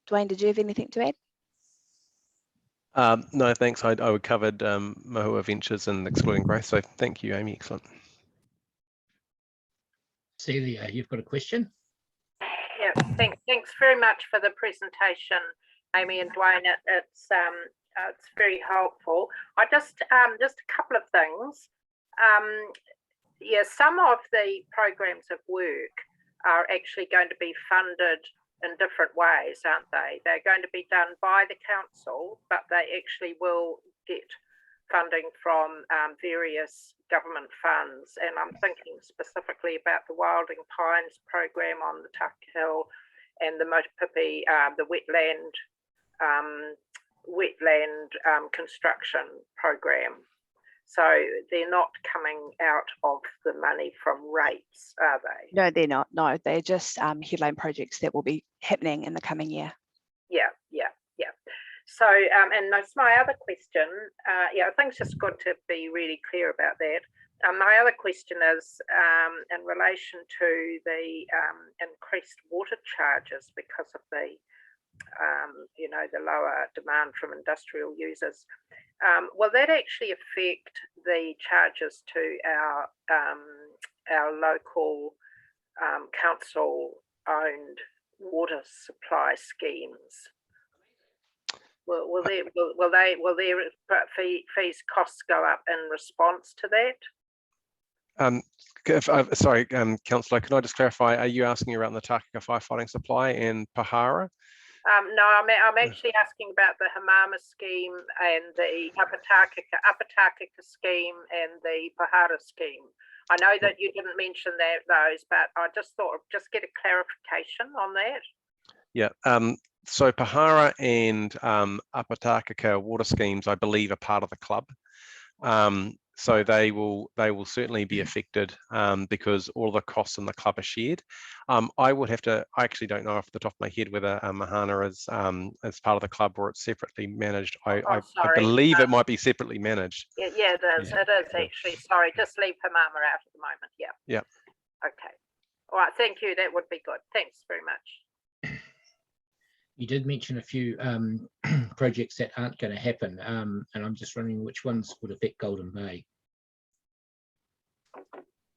Dwayne, did you have anything to add?
No, thanks. I covered Mahua Ventures and Exploiting Growth, so thank you, Amy. Excellent.
Celia, you've got a question?
Yeah, thanks very much for the presentation, Amy and Dwayne. It's very helpful. I just a couple of things. Yeah, some of the programs of work are actually going to be funded in different ways, aren't they? They're going to be done by the council, but they actually will get funding from various government funds. And I'm thinking specifically about the Wilding Pines program on the Takahil and the Motupipi, the wetland construction program. So they're not coming out of the money from rates, are they?
No, they're not. No, they're just headline projects that will be happening in the coming year.
Yeah. So, and that's my other question. Yeah, I think it's just good to be really clear about that. My other question is in relation to the increased water charges because of the, the lower demand from industrial users. Will that actually affect the charges to our local council-owned water supply schemes? Will their fees costs go up in response to that?
Sorry, Councillor, can I just clarify? Are you asking around the Takaka firefighting supply in Pahara?
No, I'm actually asking about the Hamama scheme and the Upper Takaka scheme and the Pahara scheme. I know that you didn't mention those, but I just thought I'd just get a clarification on that.
Yeah. So Pahara and Upper Takaka water schemes, I believe, are part of the club. So they will certainly be affected because all the costs in the club are shared. I actually don't know off the top of my head whether Mahana is part of the club or it's separately managed. I believe it might be separately managed.
Yeah, it is. Yeah. It is actually. Sorry, just leave Hamama out at the moment. Yeah.
Yeah.
Okay. All right. Thank you. That would be good. Thanks very much.
You did mention a few projects that aren't going to happen, and I'm just wondering which ones would affect Golden Bay.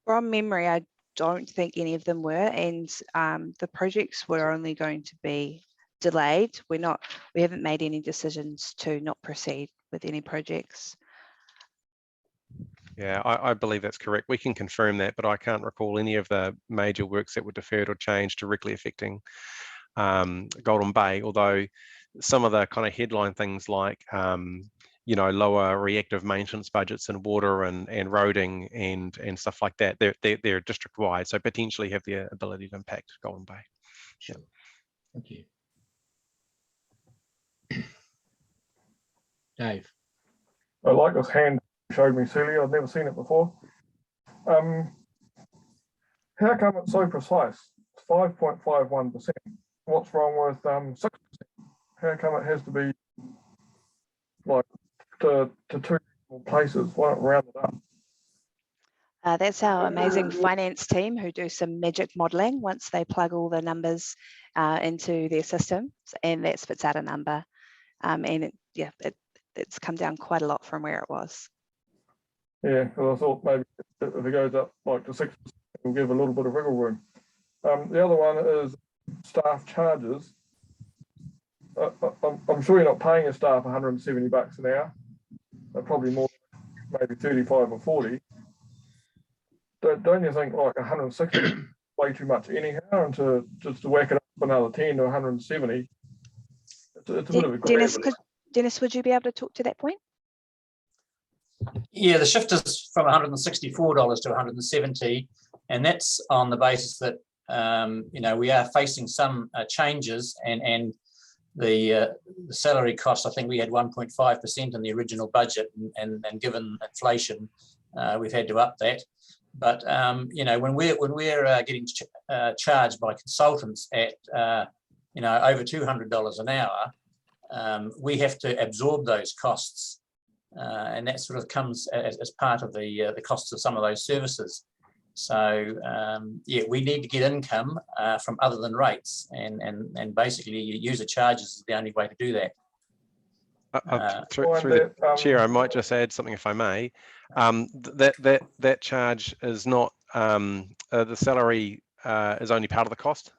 From memory, I don't think any of them were, and the projects were only going to be delayed. We haven't made any decisions to not proceed with any projects.
Yeah, I believe that's correct. We can confirm that, but I can't recall any of the major works that were deferred or changed directly affecting Golden Bay, although some of the kind of headline things like lower reactive maintenance budgets in water and roading and stuff like that, they're district wide, so potentially have the ability to impact Golden Bay.
Sure. Thank you. Dave.
I like this hand showed me, Celia. I've never seen it before. How come it's so precise? It's 5.51%. What's wrong with 6%? How come it has to be like to two places? Why not round it up?
That's our amazing finance team who do some magic modelling once they plug all the numbers into their systems, and that spits out a number. It's come down quite a lot from where it was.
Yeah, because I thought maybe if it goes up like to 6%, we'll give a little bit of wiggle room. The other one is staff charges. I'm sure you're not paying your staff $170 an hour. They're probably more, maybe 35 or 40. Don't you think like 160 is way too much anyhow, and to whack it up another 10 to 170? It's a bit of a
Dennis, would you be able to talk to that point?
Yeah, the shift is from $164 to 170, and that's on the basis that we are facing some changes, and the salary cost. I think we had 1.5% in the original budget, and given inflation, we've had to up that. But when we're getting charged by consultants at over $200 an hour, we have to absorb those costs. And that sort of comes as part of the costs of some of those services. So we need to get income from other than rates, and basically user charges is the only way to do that.
Through the chair, I might just add something if I may. That charge is not the salary is only part of the cost.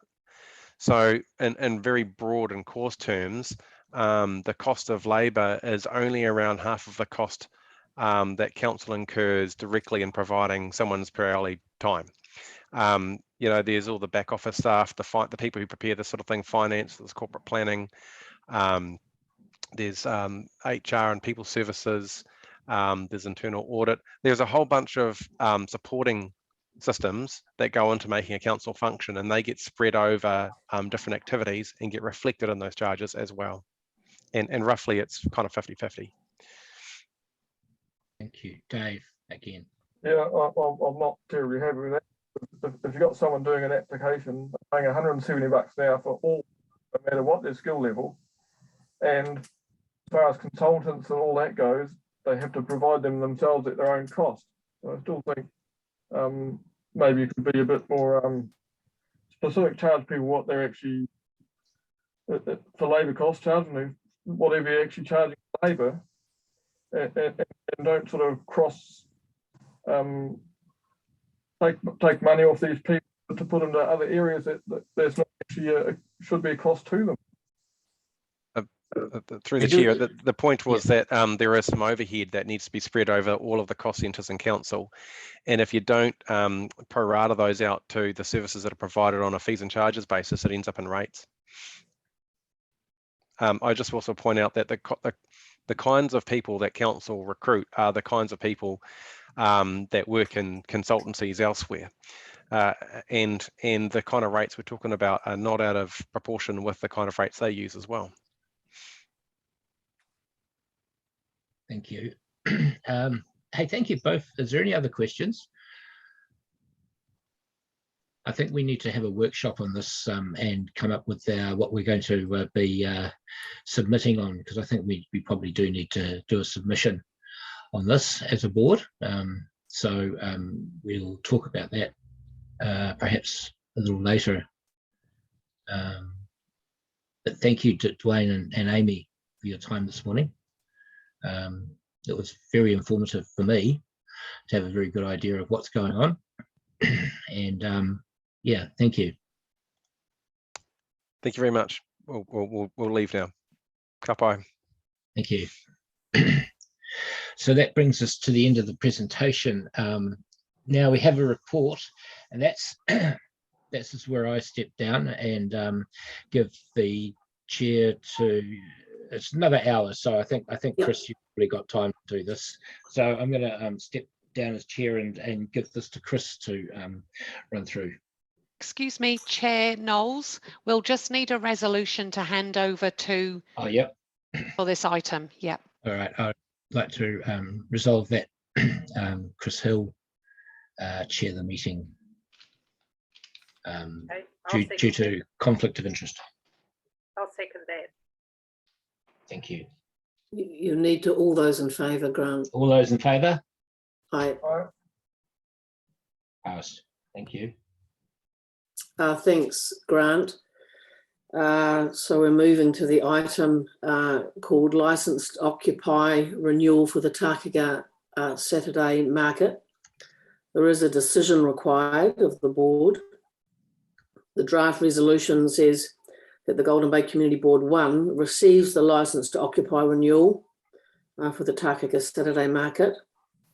So in very broad and coarse terms, the cost of labour is only around half of the cost that council incurs directly in providing someone's per hourly time. There's all the back office staff, the people who prepare this sort of thing, finance, there's corporate planning, there's HR and people services, there's internal audit. There's a whole bunch of supporting systems that go into making a council function, and they get spread over different activities and get reflected in those charges as well. And roughly it's kind of 50-50.
Thank you. Dave, again.
Yeah, I'm not terribly happy with that. If you've got someone doing an application, paying $170 now for all, no matter what their skill level, and as far as consultants and all that goes, they have to provide them themselves at their own cost. So I still think maybe you could be a bit more specific, charge people what they're actually, for labour cost, charging them whatever you're actually charging for labour, and don't sort of take money off these people to put them to other areas that there's not actually should be a cost to them.
Through the chair, the point was that there is some overhead that needs to be spread over all of the cost centres in council, and if you don't pro rata those out to the services that are provided on a fees and charges basis, it ends up in rates. I just also point out that the kinds of people that council recruit are the kinds of people that work in consultancies elsewhere, and the kind of rates we're talking about are not out of proportion with the kind of rates they use as well.
Thank you. Hey, thank you both. Is there any other questions? I think we need to have a workshop on this and come up with what we're going to be submitting on, because I think we probably do need to do a submission on this as a board. So we'll talk about that perhaps a little later. But thank you to Dwayne and Amy for your time this morning. It was very informative for me to have a very good idea of what's going on. And yeah, thank you.
Thank you very much. We'll leave now. Ka pai.
Thank you. So that brings us to the end of the presentation. Now we have a report, and that's is where I step down and give the chair to. It's another hour, so I think Chris, you've probably got time to do this. So I'm going to step down as chair and give this to Chris to run through.
Excuse me, Chair Knowles, we'll just need a resolution to hand over to for this item. Yep. All
right, I'd like to resolve that Chris Hill chair the meeting due to conflict of interest.
I'll second that.
Thank you.
You need to all those in favour, Grant.
All those in favour?
Aye.
Passed. Thank you.
Thanks, Grant. So we're moving to the item called Licensed Occupy Renewal for the Tākega Saturday Market. There is a decision required of the board. The draft resolution says that the Golden Bay Community Board 1 receives the license to occupy renewal for the Tākega Saturday Market,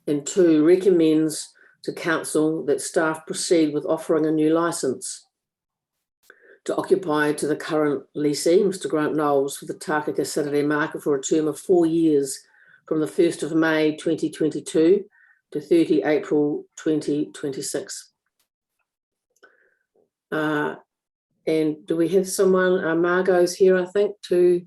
and 2 recommends to council that staff proceed with offering a new license to occupy to the current lessee, Mr. Grant Knowles, for the Tākega Saturday Market for a term of 4 years from the 1st of May 2022 to 30 April 2026. And do we have someone, Margot's here, I think, to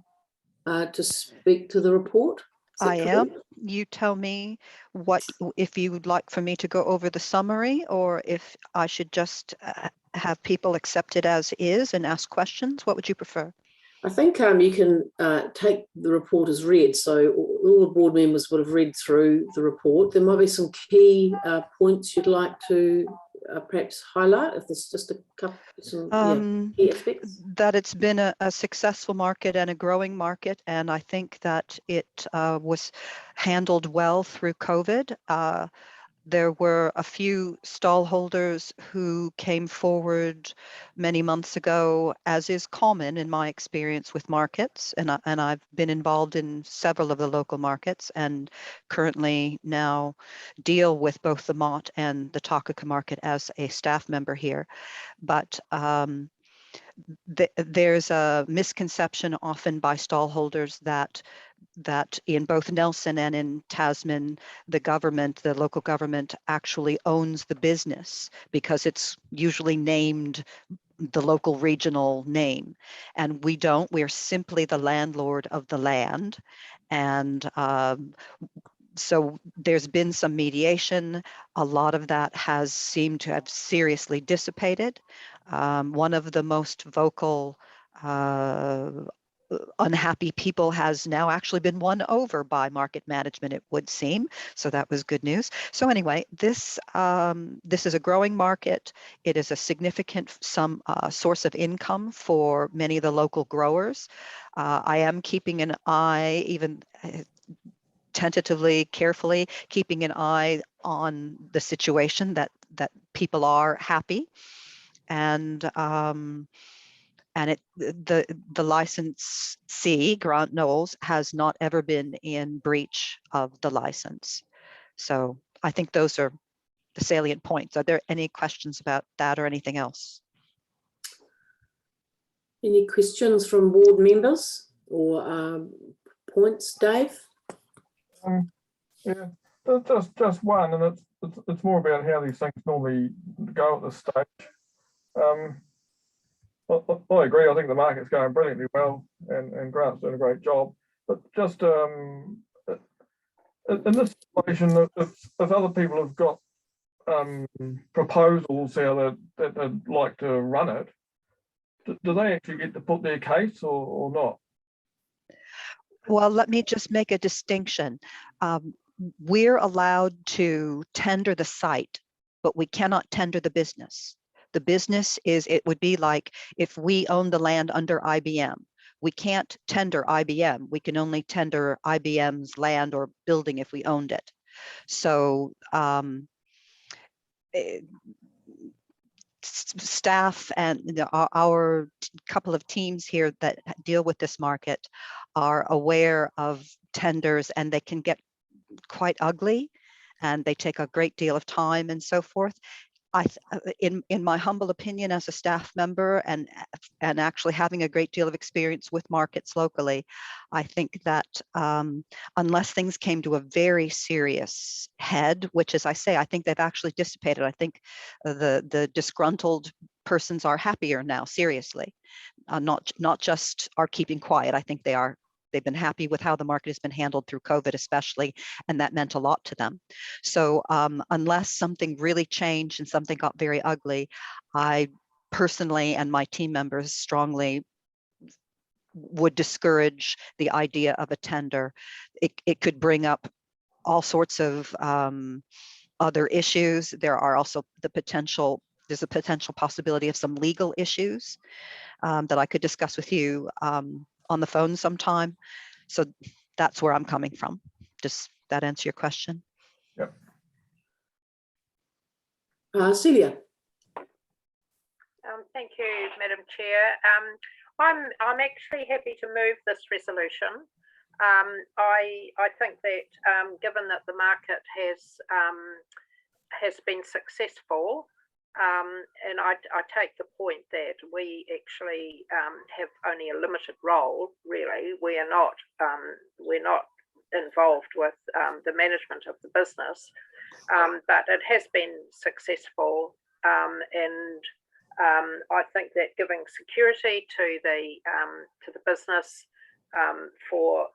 speak to the report?
I am. You tell me what, if you would like for me to go over the summary, or if I should just have people accept it as is and ask questions. What would you prefer?
I think you can take the report as read. So all the board members would have read through the report. There might be some key points you'd like to perhaps highlight, if there's just a couple key aspects.
That it's been a successful market and a growing market, and I think that it was handled well through COVID. There were a few stallholders who came forward many months ago, as is common in my experience with markets, and I've been involved in several of the local markets, and currently now deal with both the Mott and the Tākega market as a staff member here. But there's a misconception often by stallholders that in both Nelson and in Tasman, the local government actually owns the business because it's usually named the local regional name. And we don't, we're simply the landlord of the land. And so there's been some mediation. A lot of that has seemed to have seriously dissipated. One of the most vocal unhappy people has now actually been won over by market management, it would seem. So that was good news. So anyway, this is a growing market. It is a significant source of income for many of the local growers. I am keeping an eye, even tentatively, carefully, keeping an eye on the situation that people are happy. And the licensee, Grant Knowles, has not ever been in breach of the license. So I think those are the salient points. Are there any questions about that or anything else?
Any questions from board members or points, Dave?
Yeah, just one, and it's more about how these things normally go at this stage. I agree. I think the market's going brilliantly well, and Grant's doing a great job. But just in this situation, if other people have got proposals here that they'd like to run it, do they actually get to put their case or not?
Well, let me just make a distinction. We're allowed to tender the site, but we cannot tender the business. The business is, it would be like if we own the land under IBM. We can't tender IBM. We can only tender IBM's land or building if we owned it. So staff and our couple of teams here that deal with this market are aware of tenders, and they can get quite ugly and they take a great deal of time and so forth. In my humble opinion, as a staff member and actually having a great deal of experience with markets locally, I think that unless things came to a very serious head, which, as I say, I think they've actually dissipated. I think the disgruntled persons are happier now, seriously, not just are keeping quiet. I think they've been happy with how the market has been handled through COVID, especially, and that meant a lot to them. So unless something really changed and something got very ugly, I personally and my team members strongly would discourage the idea of a tender. It could bring up all sorts of other issues. There are also there's a potential possibility of some legal issues that I could discuss with you on the phone sometime. So that's where I'm coming from. Does that answer your question?
Yep.
Celia.
Thank you, Madam Chair. I'm actually happy to move this resolution. I think that given that the market has been successful, and I take the point that we actually have only a limited role. Really, we're not involved with the management of the business, but it has been successful, and I think that giving security to the business for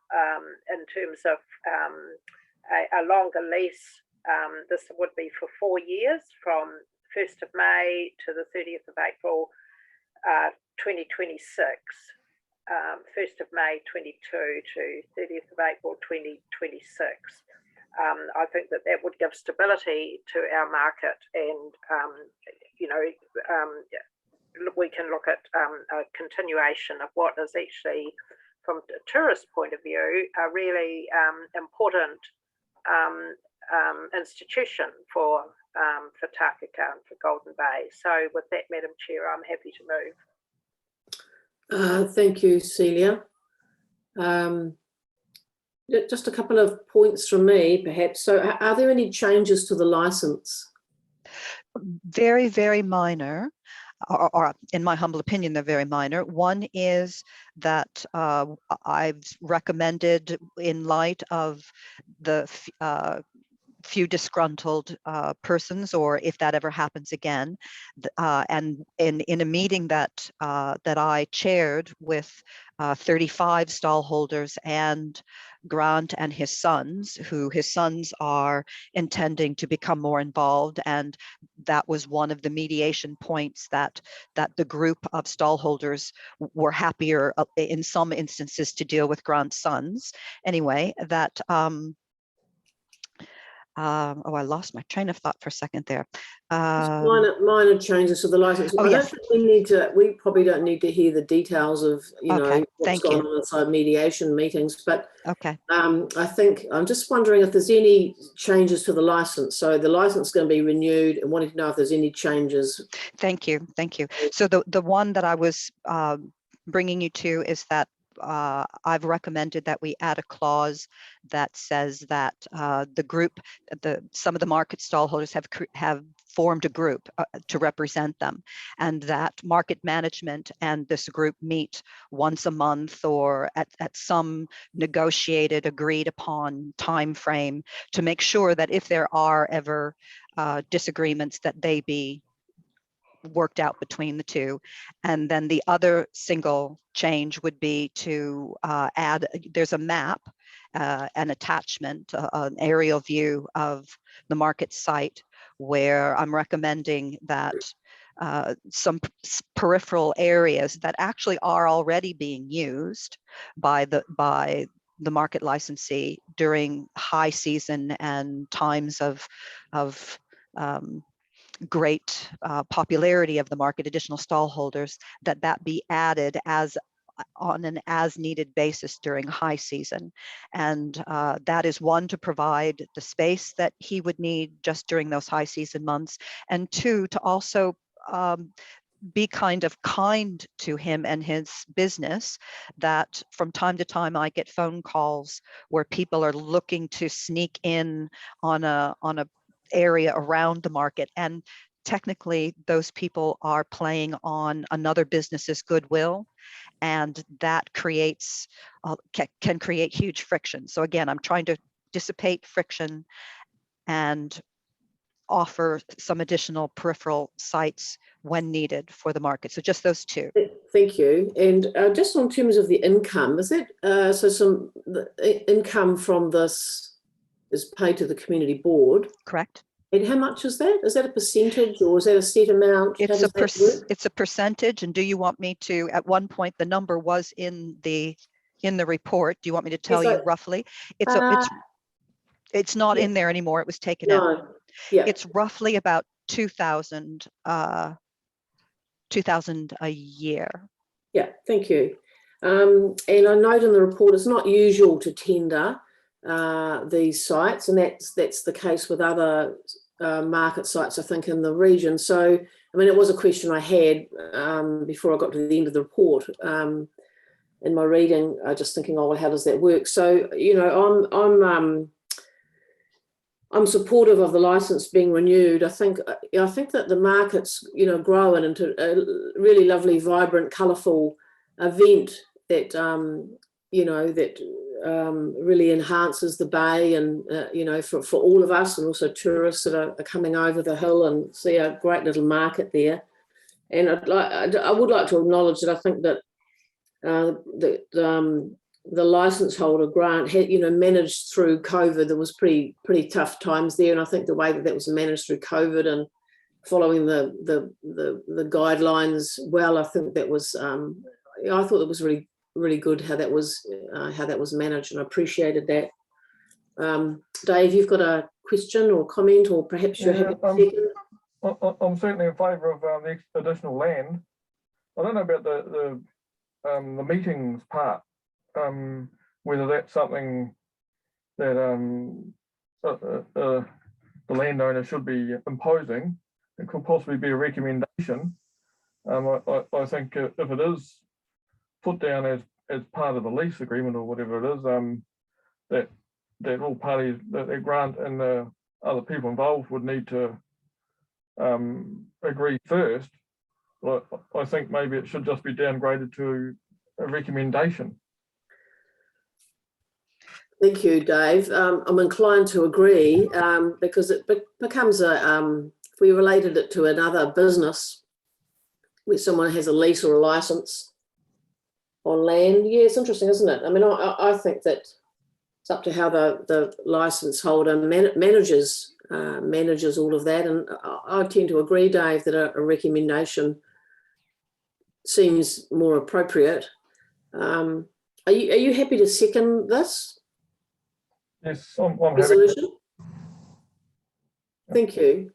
in terms of a longer lease, this would be for 4 years from 1st of May to the 30th of April 2026, 1st of May 22 to 30th of April 2026. I think that would give stability to our market, and we can look at a continuation of what is actually, from a tourist point of view, a really important institution for Takaka and for Golden Bay. So with that, Madam Chair, I'm happy to move.
Thank you, Celia. Just a couple of points from me, perhaps. So are there any changes to the licence?
Very, very minor, or in my humble opinion, they're very minor. One is that I've recommended, in light of the few disgruntled persons, or if that ever happens again, and in a meeting that I chaired with 35 stallholders and Grant and his sons, his sons are intending to become more involved, and that was one of the mediation points that the group of stallholders were happier in some instances to deal with Grant's sons. Anyway, that I lost my train of thought for a second there.
Minor changes to the license.
Oh,
I
yes.
don't think we probably don't need to hear the details of, what's gone on inside mediation meetings, but
okay.
I think I'm just wondering if there's any changes to the license. So the license is going to be renewed, and wanting to know if there's any changes.
Thank you. So the one that I was bringing you to is that I've recommended that we add a clause that says that the group, some of the market stallholders have formed a group to represent them, and that market management and this group meet once a month or at some negotiated, agreed upon time frame to make sure that if there are ever disagreements, that they be worked out between the two. And then the other single change would be to add, there's a map, an attachment, an aerial view of the market site, where I'm recommending that some peripheral areas that actually are already being used by the market licensee during high season and times of great popularity of the market, additional stallholders, that be added on an as needed basis during high season. And that is, one, to provide the space that he would need just during those high season months, and two, to also be kind to him and his business, that from time to time I get phone calls where people are looking to sneak in on a area around the market, and technically those people are playing on another business's goodwill, and that creates can create huge friction. So again, I'm trying to dissipate friction and offer some additional peripheral sites when needed for the market. So just those two.
Thank you. And just in terms of the income, is it the income from this is paid to the community board?
Correct.
And how much is that? Is that a percentage, or is that a set amount?
It's a percentage. And do you want me to, at one point the number was in the report, do you want me to tell you roughly? It's not in there anymore, it was taken out.
Yeah.
It's roughly about 2,000 a year.
Yeah, thank you. And I note in the report it's not usual to tender these sites, and that's the case with other market sites, I think, in the region. So, I mean, it was a question I had before I got to the end of the report. In my reading, just thinking, oh, well, how does that work? So, you know, I'm supportive of the license being renewed. I think that the market's, you know, growing into a really lovely, vibrant, colourful event that you know, that really enhances the bay, and you know, for all of us, and also tourists that are coming over the hill and see a great little market there. And I would like to acknowledge that I think that the license holder Grant had, you know, managed through COVID. There was pretty tough times there, and I think the way that was managed through COVID and following the guidelines well, I think that was I thought it was really good how that was managed, and I appreciated that. Dave, you've got a question or comment, or perhaps you're happy to second?
I'm certainly in favour of the additional land. I don't know about the meetings part, whether that's something that the landowner should be imposing. It could possibly be a recommendation. I think if it is put down as part of the lease agreement or whatever it is, that all parties, that Grant and the other people involved would need to agree first. But I think maybe it should just be downgraded to a recommendation.
Thank you, Dave. I'm inclined to agree because it becomes if we related it to another business where someone has a lease or a license on land. Yeah, it's interesting, isn't it? I mean, I think that it's up to how the license holder manages all of that. And I tend to agree, Dave, that a recommendation seems more appropriate. Are you happy to second this?
Yes, I'm
resolution?
happy.
Thank you.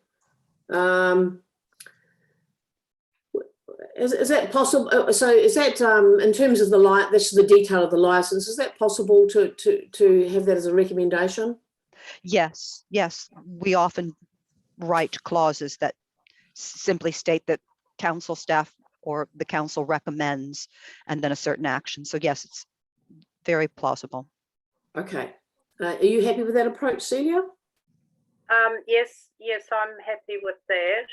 Is that possible? So is that in terms of this is the detail of the license, is that possible to have that as a recommendation?
Yes, we often write clauses that simply state that council staff or the council recommends, and then a certain action. So yes, it's very plausible.
Okay. Are you happy with that approach, Celia?
Yes, I'm happy with that.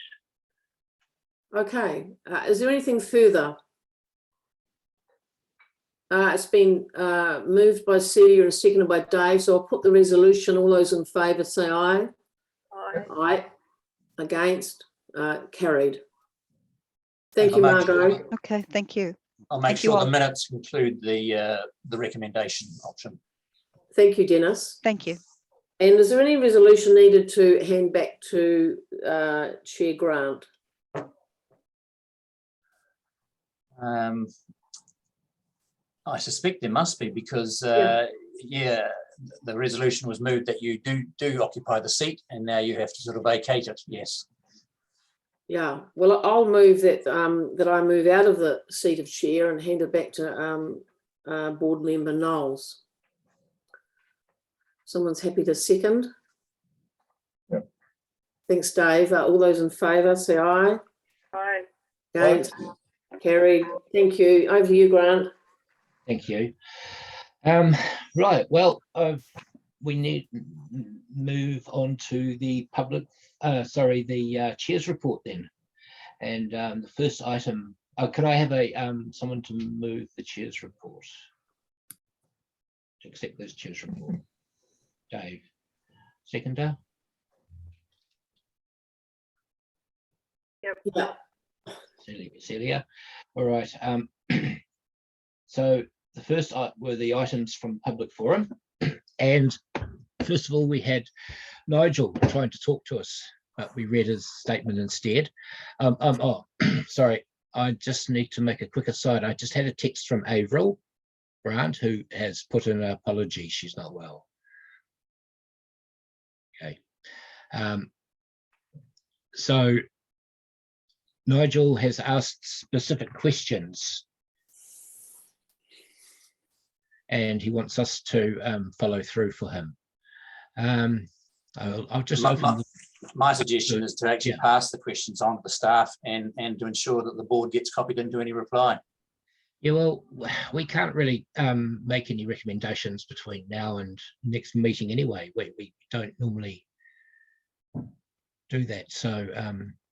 Okay. Is there anything further? It's been moved by Celia and seconded by Dave. So I'll put the resolution. All those in favour say aye.
Aye.
Aye. Against? Carried. Thank you, Margot.
Okay, thank you.
I'll make sure the minutes include the recommendation option.
Thank you, Dennis.
Thank you.
And is there any resolution needed to hand back to Chair Grant?
I suspect there must be, because the resolution was moved that you do occupy the seat, and now you have to sort of vacate it. Yes.
Yeah. Well, I'll move that that I move out of the seat of chair and hand it back to board member Knowles. Someone's happy to second.
Yep.
Thanks, Dave. All those in favour say aye.
Aye.
Against? Carried. Thank you. Over to you, Grant.
Thank you. Right. Well, we need move on to the public. The chair's report then. And the first item. Could I have someone to move the chair's report? To accept this chair's report. Dave. Seconder.
Yep.
Yeah.
Celia. All right. So the first were the items from public forum, and first of all we had Nigel trying to talk to us, but we read his statement instead. Sorry, I just need to make a quick aside. I just had a text from Avril Grant, who has put in an apology. She's not well. Okay. So Nigel has asked specific questions, and he wants us to follow through for him. I'll just open.
My suggestion is to actually pass the questions on to the staff and to ensure that the board gets copied into any reply.
Yeah, well, we can't really make any recommendations between now and next meeting anyway. We don't normally do that. So,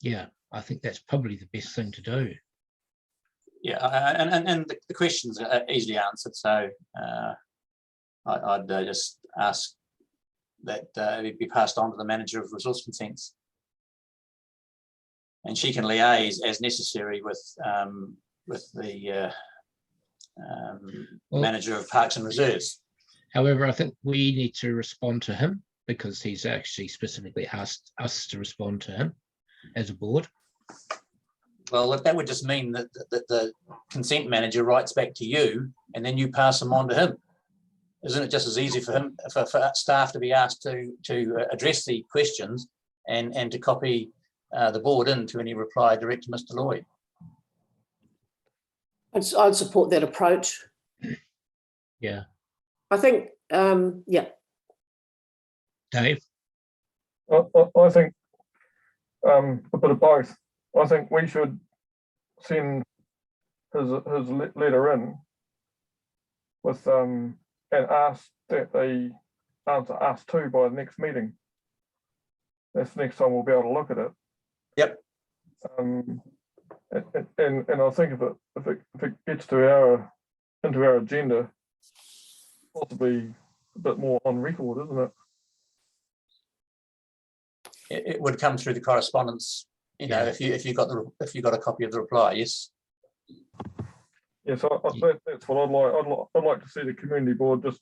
yeah, I think that's probably the best thing to do.
Yeah, and the questions are easily answered. So I'd just ask that it be passed on to the manager of resource consents, and she can liaise as necessary with the manager of parks and reserves.
However, I think we need to respond to him because he's actually specifically asked us to respond to him as a board.
Well, that would just mean that the consent manager writes back to you, and then you pass them on to him. Isn't it just as easy for him, for staff to be asked to address the questions and to copy the board into any reply direct to Mr. Lloyd?
I'd support that approach.
Yeah.
I think, yeah.
Dave?
I think a bit of both. I think we should send his letter in with and ask that they answer us too by the next meeting. That's the next time we'll be able to look at it.
Yep.
And I think if it gets to into our agenda, possibly a bit more on record, isn't it?
It would come through the correspondence, you know, if you got a copy of the reply. Yes.
Yes, that's what I'd like. I'd like to see the community board just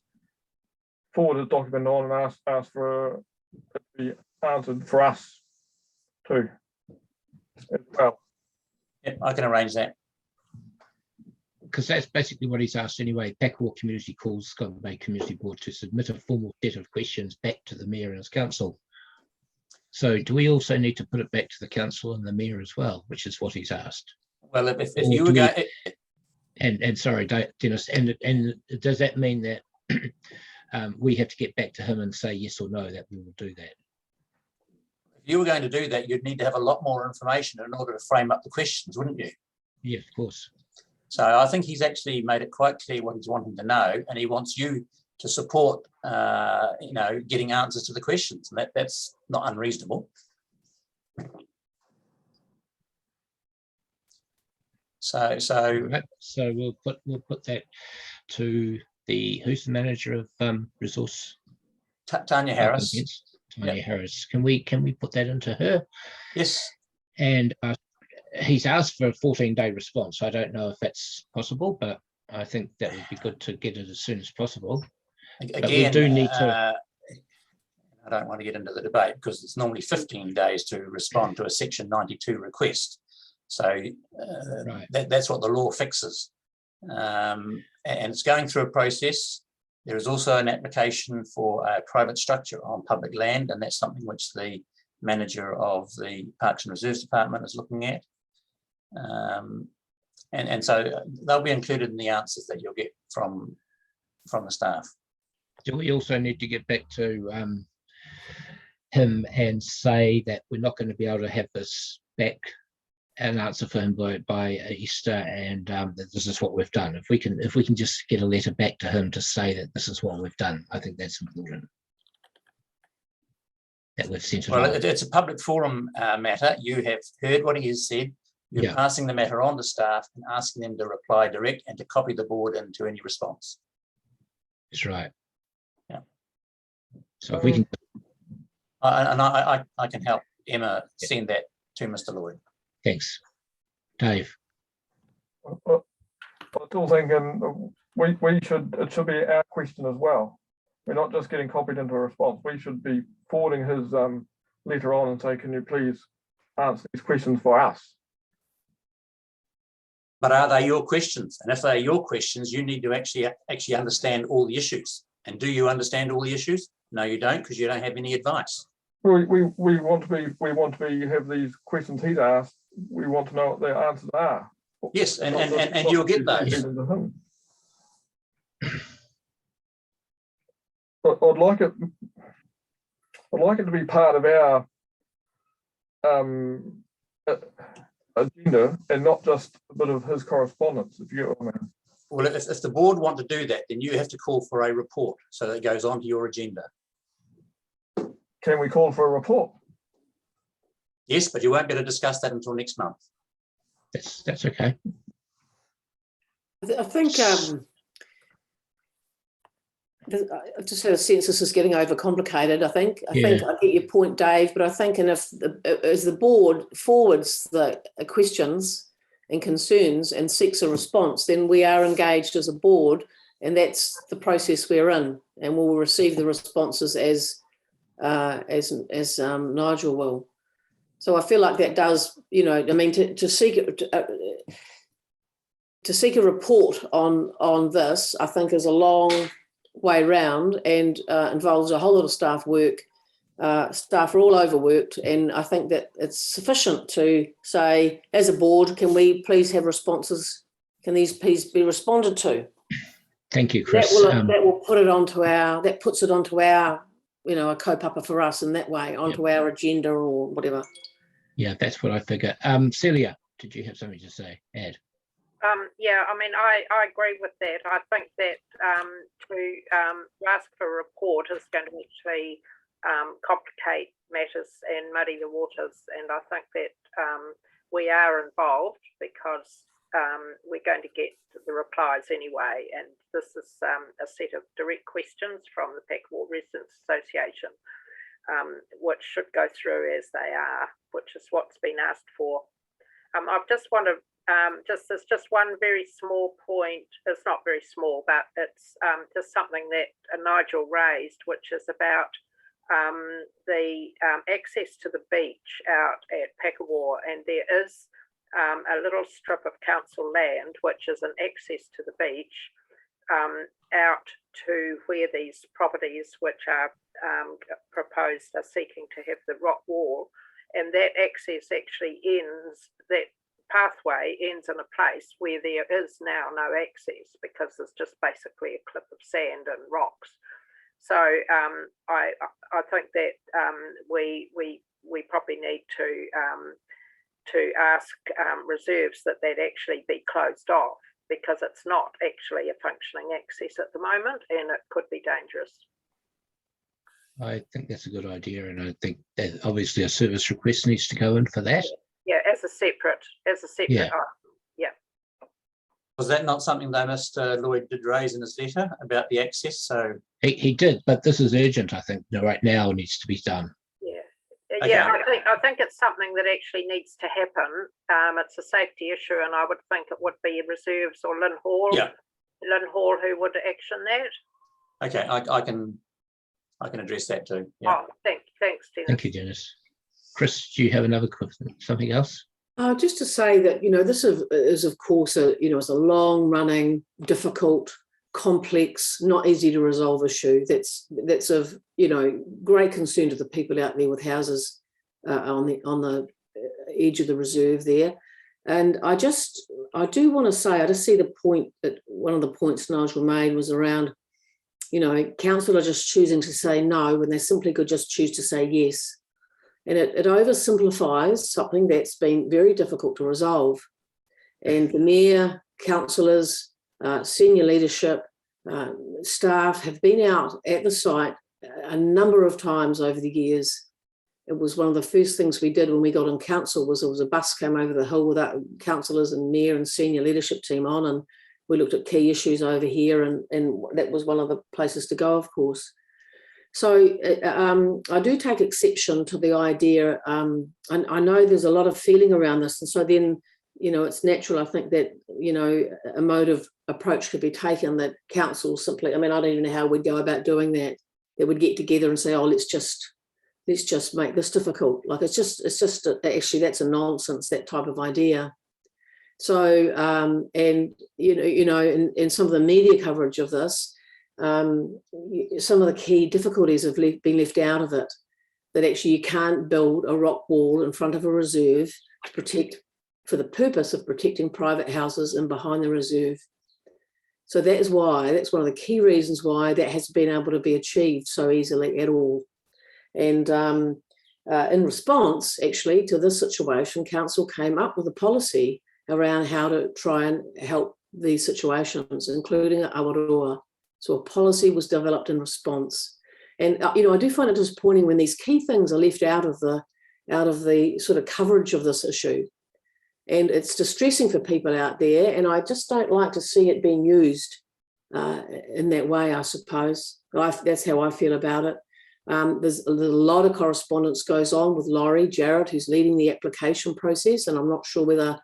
forward a document on and ask for it to be answered for us too as well.
Yeah, I can arrange that.
Because that's basically what he's asked anyway. Pākehā Community calls Scotland Bay Community Board to submit a formal set of questions back to the Mayor and his council. So do we also need to put it back to the council and the Mayor as well, which is what he's asked?
Well, if you were going...
And sorry, Dennis, and does that mean that we have to get back to him and say yes or no that we will do that?
If you were going to do that, you'd need to have a lot more information in order to frame up the questions, wouldn't you?
Yeah, of course.
So I think he's actually made it quite clear what he's wanting to know, and he wants you to support, you know, getting answers to the questions, and that's not unreasonable. So
we'll put that to who's the manager of resource?
Tanya Harris.
Tanya Harris. Can we put that into her?
Yes.
And he's asked for a 14-day response. I don't know if that's possible, but I think that would be good to get it as soon as possible.
Again,
but we do need to.
I don't want to get into the debate because it's normally 15 days to respond to a Section 92 request. So
right.
That's what the law fixes. And it's going through a process. There is also an application for a private structure on public land, and that's something which the manager of the Parks and Reserves Department is looking at. And so they'll be included in the answers that you'll get from the staff.
Do we also need to get back to him and say that we're not going to be able to have this back, an answer for him by Easter, and that this is what we've done? If we can just get a letter back to him to say that this is what we've done, I think that's important. That we've sent it.
Well, it's a public forum matter. You have heard what he has said. You're passing the matter on to staff and asking them to reply direct and to copy the board into any response.
That's right.
Yeah.
So if we can.
I can help Emma send that to Mr. Lloyd.
Thanks. Dave.
I'm still thinking it should be our question as well. We're not just getting copied into a response. We should be forwarding his letter on and say, can you please answer these questions for us?
But are they your questions? And if they are your questions, you need to actually understand all the issues. And do you understand all the issues? No, you don't, because you don't have any advice.
We want to be have these questions he's asked. We want to know what their answers are.
Yes, and you'll get those.
But I'd like it to be part of our agenda and not just a bit of his correspondence, if you get what I mean.
Well, if the board want to do that, then you have to call for a report so that it goes onto your agenda.
Can we call for a report?
Yes, but you won't be able to discuss that until next month.
That's okay.
I think I just had a sense this is getting overcomplicated. I think I get your point, Dave, but I think as the board forwards the questions and concerns and seeks a response, then we are engaged as a board, and that's the process we're in, and we'll receive the responses as Nigel will. So I feel like that does, to seek a report on this, I think is a long way round and involves a whole lot of staff work. Staff are all overworked, and I think that it's sufficient to say, as a board, can we please have responses? Can these please be responded to?
Thank you, Chris.
That will put it onto that puts it onto our, a kaupapa for us in that way, onto our agenda or whatever.
Yeah, that's what I figure. Celia, did you have something to say? Add.
Yeah, I mean, I agree with that. I think that to ask for a report is going to actually complicate matters and muddy the waters. And I think that we are involved because we're going to get the replies anyway. And this is a set of direct questions from the Pākehā Residents Association, which should go through as they are, which is what's been asked for. I just want to there's just one very small point. It's not very small, but it's just something that Nigel raised, which is about the access to the beach out at Pākehā, and there is a little strip of council land which is an access to the beach out to where these properties which are proposed are seeking to have the rock wall, and that access actually ends, that pathway ends in a place where there is now no access because there's just basically a cliff of sand and rocks. So I think that we probably need to ask reserves that actually be closed off, because it's not actually a functioning access at the moment, and it could be dangerous.
I think that's a good idea, and I think that obviously a service request needs to go in for that.
Yeah, as a separate item. Yeah.
Was that not something that Mr. Lloyd did raise in his letter about the access? So
he did, but this is urgent. I think right now needs to be done.
Yeah,
okay.
Yeah. I think it's something that actually needs to happen. It's a safety issue, and I would think it would be reserves or Lynn Hall.
Yeah.
Lynn Hall who would action that.
Okay, I can address that too. Yeah.
Oh, thanks, Dennis.
Thank you, Dennis. Chris, do you have another question? Something else?
Just to say that, this is of course, it's a long-running, difficult, complex, not easy to resolve issue. That's of, great concern to the people out there with houses on the edge of the reserve there. And I do want to say, I just see the point that one of the points Nigel made was around, council are just choosing to say no when they simply could just choose to say yes. And it oversimplifies something that's been very difficult to resolve. And the mayor, councillors, senior leadership, staff have been out at the site a number of times over the years. It was one of the first things we did when we got on council was there was a bus came over the hill with our councillors and mayor and senior leadership team on, and we looked at key issues over here, and that was one of the places to go, of course. So I do take exception to the idea, and I know there's a lot of feeling around this, and so then, it's natural, I think, that, a motive approach could be taken that council simply, I don't even know how we'd go about doing that. They would get together and say, oh, let's just make this difficult. Like, it's just actually, that's a nonsense, that type of idea. So, and, in some of the media coverage of this, some of the key difficulties have been left out of it. that actually you can't build a rock wall in front of a reserve to protect, for the purpose of protecting private houses in behind the reserve. So that is why, that's one of the key reasons why that has been able to be achieved so easily at all. And in response, actually, to this situation, Council came up with a policy around how to try and help these situations, including at Awaroa. So a policy was developed in response. And I do find it disappointing when these key things are left out of the sort of coverage of this issue. And it's distressing for people out there, and I just don't like to see it being used in that way, I suppose. That's how I feel about it. There's a lot of correspondence goes on with Laurie Jarrett, who's leading the application process, and I'm not sure whether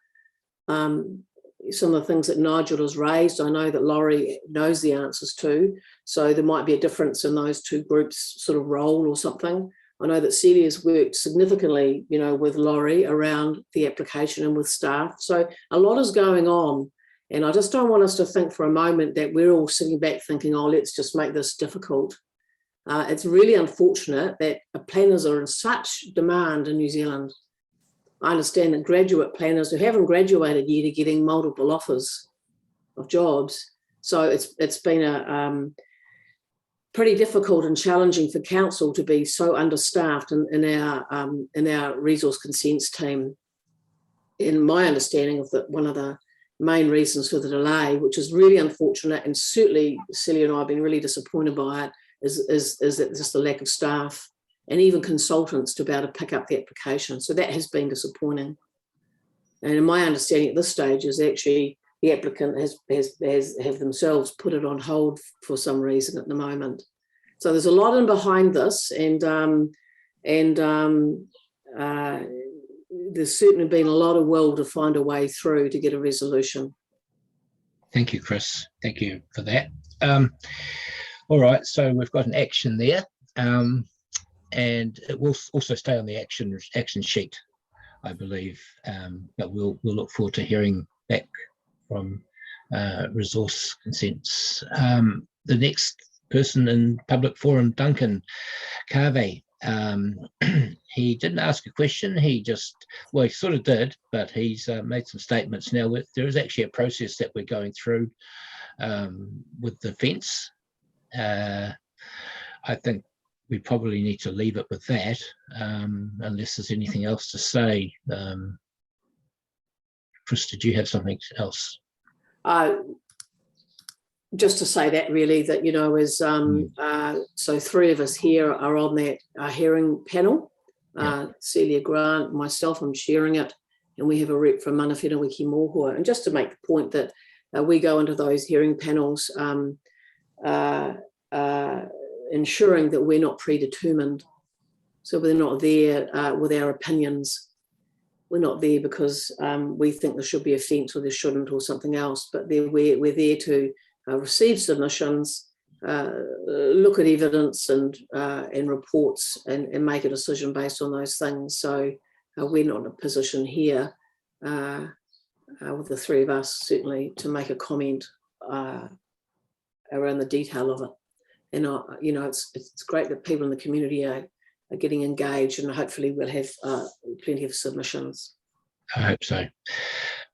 some of the things that Nigel has raised, I know that Laurie knows the answers to, so there might be a difference in those two groups' sort of role or something. I know that Celia's worked significantly, with Laurie around the application and with staff. So a lot is going on. And I just don't want us to think for a moment that we're all sitting back thinking, oh, let's just make this difficult. It's really unfortunate that planners are in such demand in New Zealand. I understand that graduate planners who haven't graduated yet are getting multiple offers of jobs. So it's been a pretty difficult and challenging for council to be so understaffed in our resource consents team. In my understanding of one of the main reasons for the delay, which is really unfortunate, and certainly Celia and I have been really disappointed by it, is that just the lack of staff and even consultants to be able to pick up the application. So that has been disappointing. And in my understanding at this stage is actually the applicant have themselves put it on hold for some reason at the moment. So there's a lot in behind this, and there's certainly been a lot of will to find a way through to get a resolution.
Thank you, Chris. Thank you for that. All right, so we've got an action there, and it will also stay on the action sheet, I believe. But we'll look forward to hearing back from resource consents. The next person in public forum, Duncan Carvey, he didn't ask a question. He sort of did, but he's made some statements. Now, there is actually a process that we're going through with the fence. I think we probably need to leave it with that, unless there's anything else to say. Chris, did you have something else?
Just to say that really, that, so three of us here are on that hearing panel. Celia Grant, myself, I'm chairing it, and we have a rep from Mana Whenua Mohua. And just to make the point that we go into those hearing panels ensuring that we're not predetermined. So we're not there with our opinions. We're not there because we think there should be a fence or there shouldn't or something else, but we're there to receive submissions, look at evidence and reports and make a decision based on those things. So we're not in a position here with the three of us certainly to make a comment around the detail of it. And it's great that people in the community are getting engaged, and hopefully we'll have plenty of submissions.
I hope so.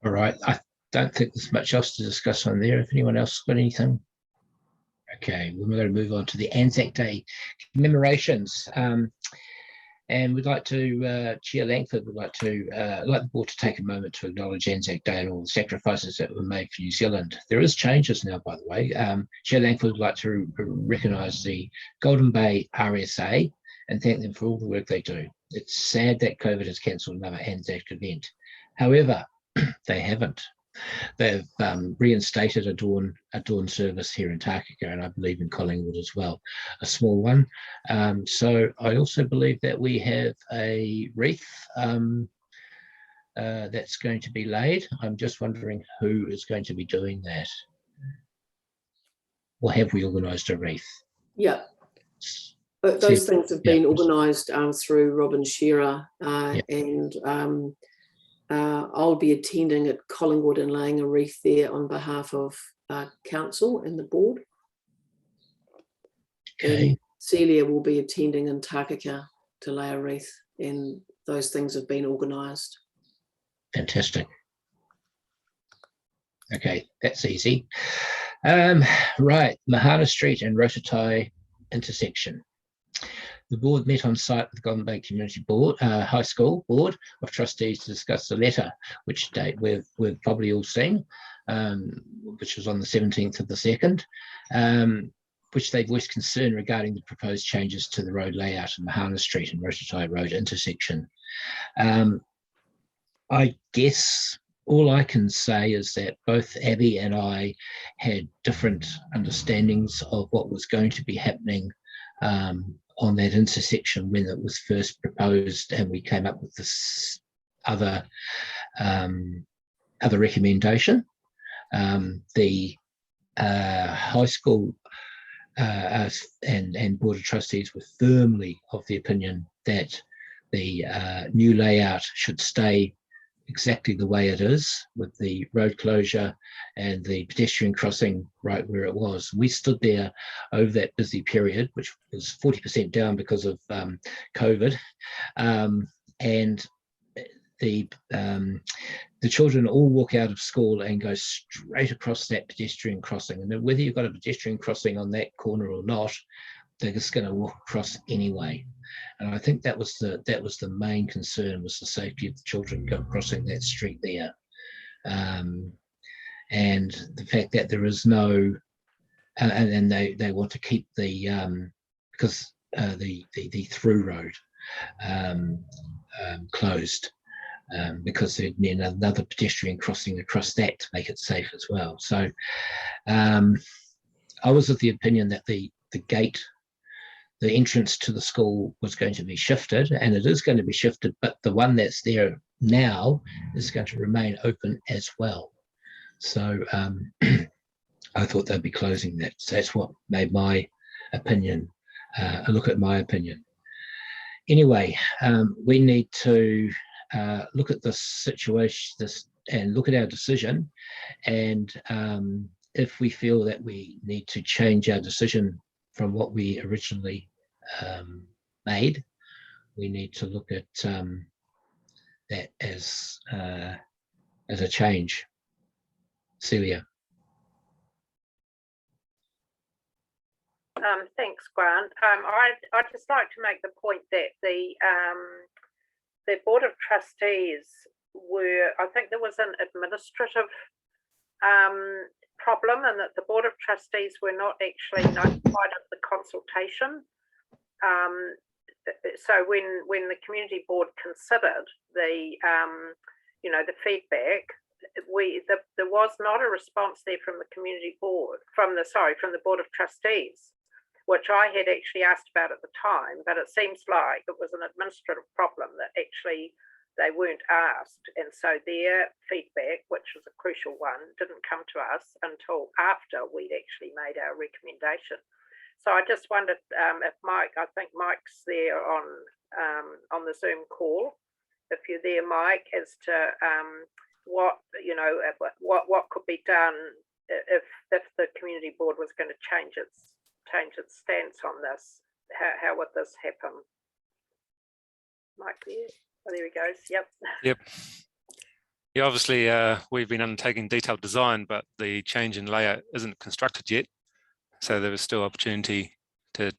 All right. I don't think there's much else to discuss on there. If anyone else got anything. Okay, we're going to move on to the Anzac Day commemorations. And we'd like to, Chair Langford would like the board to take a moment to acknowledge Anzac Day and all the sacrifices that were made for New Zealand. There is changes now, by the way. Chair Langford would like to recognise the Golden Bay RSA and thank them for all the work they do. It's sad that COVID has cancelled another Anzac event. However, they haven't. They've reinstated a dawn service here in Takaka, and I believe in Collingwood as well, a small one. So I also believe that we have a wreath that's going to be laid. I'm just wondering who is going to be doing that. Or have we organised a wreath?
Yeah. But those things have been organised through Robin Shearer, and I'll be attending at Collingwood and laying a wreath there on behalf of council and the board.
Okay.
And Celia will be attending in Takaka lay a wreath, and those things have been organised.
Fantastic. Okay, that's easy. Right, Mahana Street and Rotatai intersection. The board met on site with the Golden Bay Community Board, High School Board of Trustees to discuss the letter, which date we've probably all seen, which was on the 17th of the 2nd, which they voiced concern regarding the proposed changes to the road layout of Mahana Street and Rotatai Road intersection. I guess all I can say is that both Abby and I had different understandings of what was going to be happening on that intersection when it was first proposed, and we came up with this other recommendation. The high school and Board of Trustees were firmly of the opinion that the new layout should stay exactly the way it is, with the road closure and the pedestrian crossing right where it was. We stood there over that busy period, which was 40% down because of COVID, and the children all walk out of school and go straight across that pedestrian crossing. And whether you've got a pedestrian crossing on that corner or not, they're just going to walk across anyway. And I think that was the main concern, was the safety of the children crossing that street there, and the fact that there is no, and they want to keep the because the through road closed, because they need another pedestrian crossing across that to make it safe as well. So I was of the opinion that the gate, the entrance to the school, was going to be shifted, and it is going to be shifted, but the one that's there now is going to remain open as well. So I thought they'd be closing that. So that's what made my opinion, a look at my opinion. Anyway, we need to look at this situation, and look at our decision, and if we feel that we need to change our decision from what we originally made, we need to look at that as a change. Celia.
Thanks, Grant. I'd just like to make the point that the Board of Trustees were, I think there was an administrative problem, and that the Board of Trustees were not actually notified of the consultation. So when the Community Board considered the the feedback, there was not a response there from the Community Board, from the Board of Trustees, which I had actually asked about at the time, but it seems like it was an administrative problem that actually they weren't asked, and so their feedback, which was a crucial one, didn't come to us until after we'd actually made our recommendation. So I just wondered if Mike, I think Mike's there on the Zoom call, if you're there, Mike, as to what could be done if the Community Board was going to change its stance on this. How would this happen? Mike, there. Oh, there he goes. Yep.
Yeah, obviously we've been undertaking detailed design, but the change in layout isn't constructed yet. So there is still opportunity to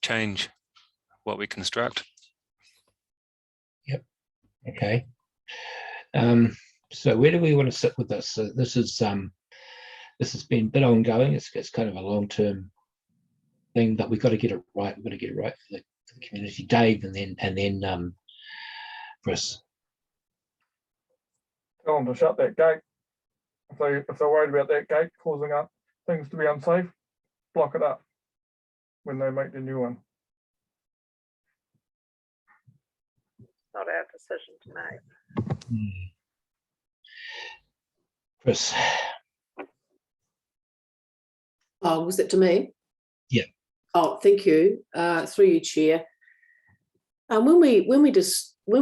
change what we construct.
Yep. Okay. So where do we want to sit with this? So this has been a bit ongoing. It's kind of a long-term thing, but we've got to get it right. We've got to get it right for the community. Dave, and then Chris.
Tell them to shut that gate. If they're worried about that gate causing up things to be unsafe, block it up when they make the new one.
Not our decision to make.
Chris.
Oh, was it to me?
Yeah.
Oh, thank you. Through you, Chair. When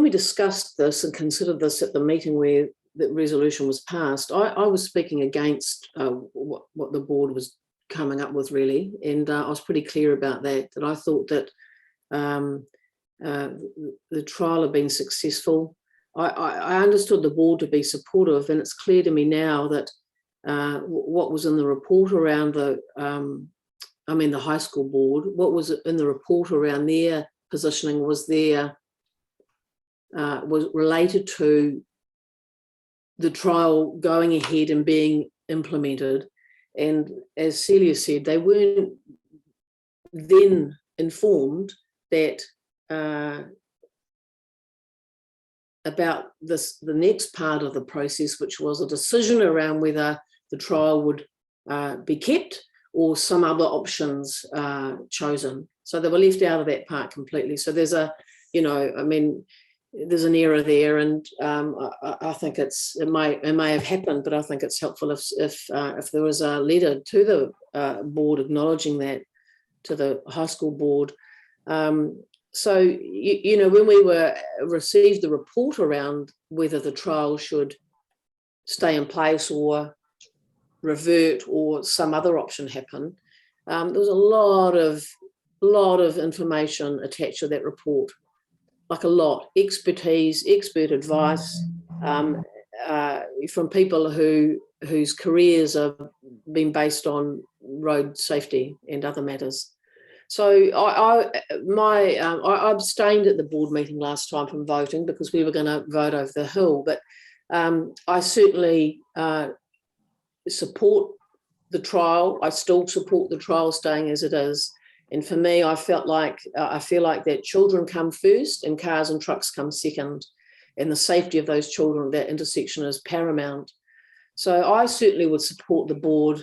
we discussed this and considered this at the meeting where the resolution was passed, I was speaking against what the board was coming up with, really, and I was pretty clear about that. That I thought that the trial had been successful. I understood the board to be supportive, and it's clear to me now that what was in the report around the high school board, what was in the report around their positioning was related to the trial going ahead and being implemented. And as Celia said, they weren't then informed that about the next part of the process, which was a decision around whether the trial would be kept or some other options chosen. So they were left out of that part completely. So there's there's an error there, and I think it may have happened, but I think it's helpful if there was a letter to the board acknowledging that to the high school board. So when we received the report around whether the trial should stay in place or revert or some other option happen, there was a lot of information attached to that report. Like a lot, expertise, expert advice from people whose careers have been based on road safety and other matters. So I abstained at the board meeting last time from voting because we were going to vote over the hill, but I certainly support the trial. I still support the trial staying as it is. And for me, I feel like that children come first and cars and trucks come second, and the safety of those children at that intersection is paramount. So I certainly would support the board.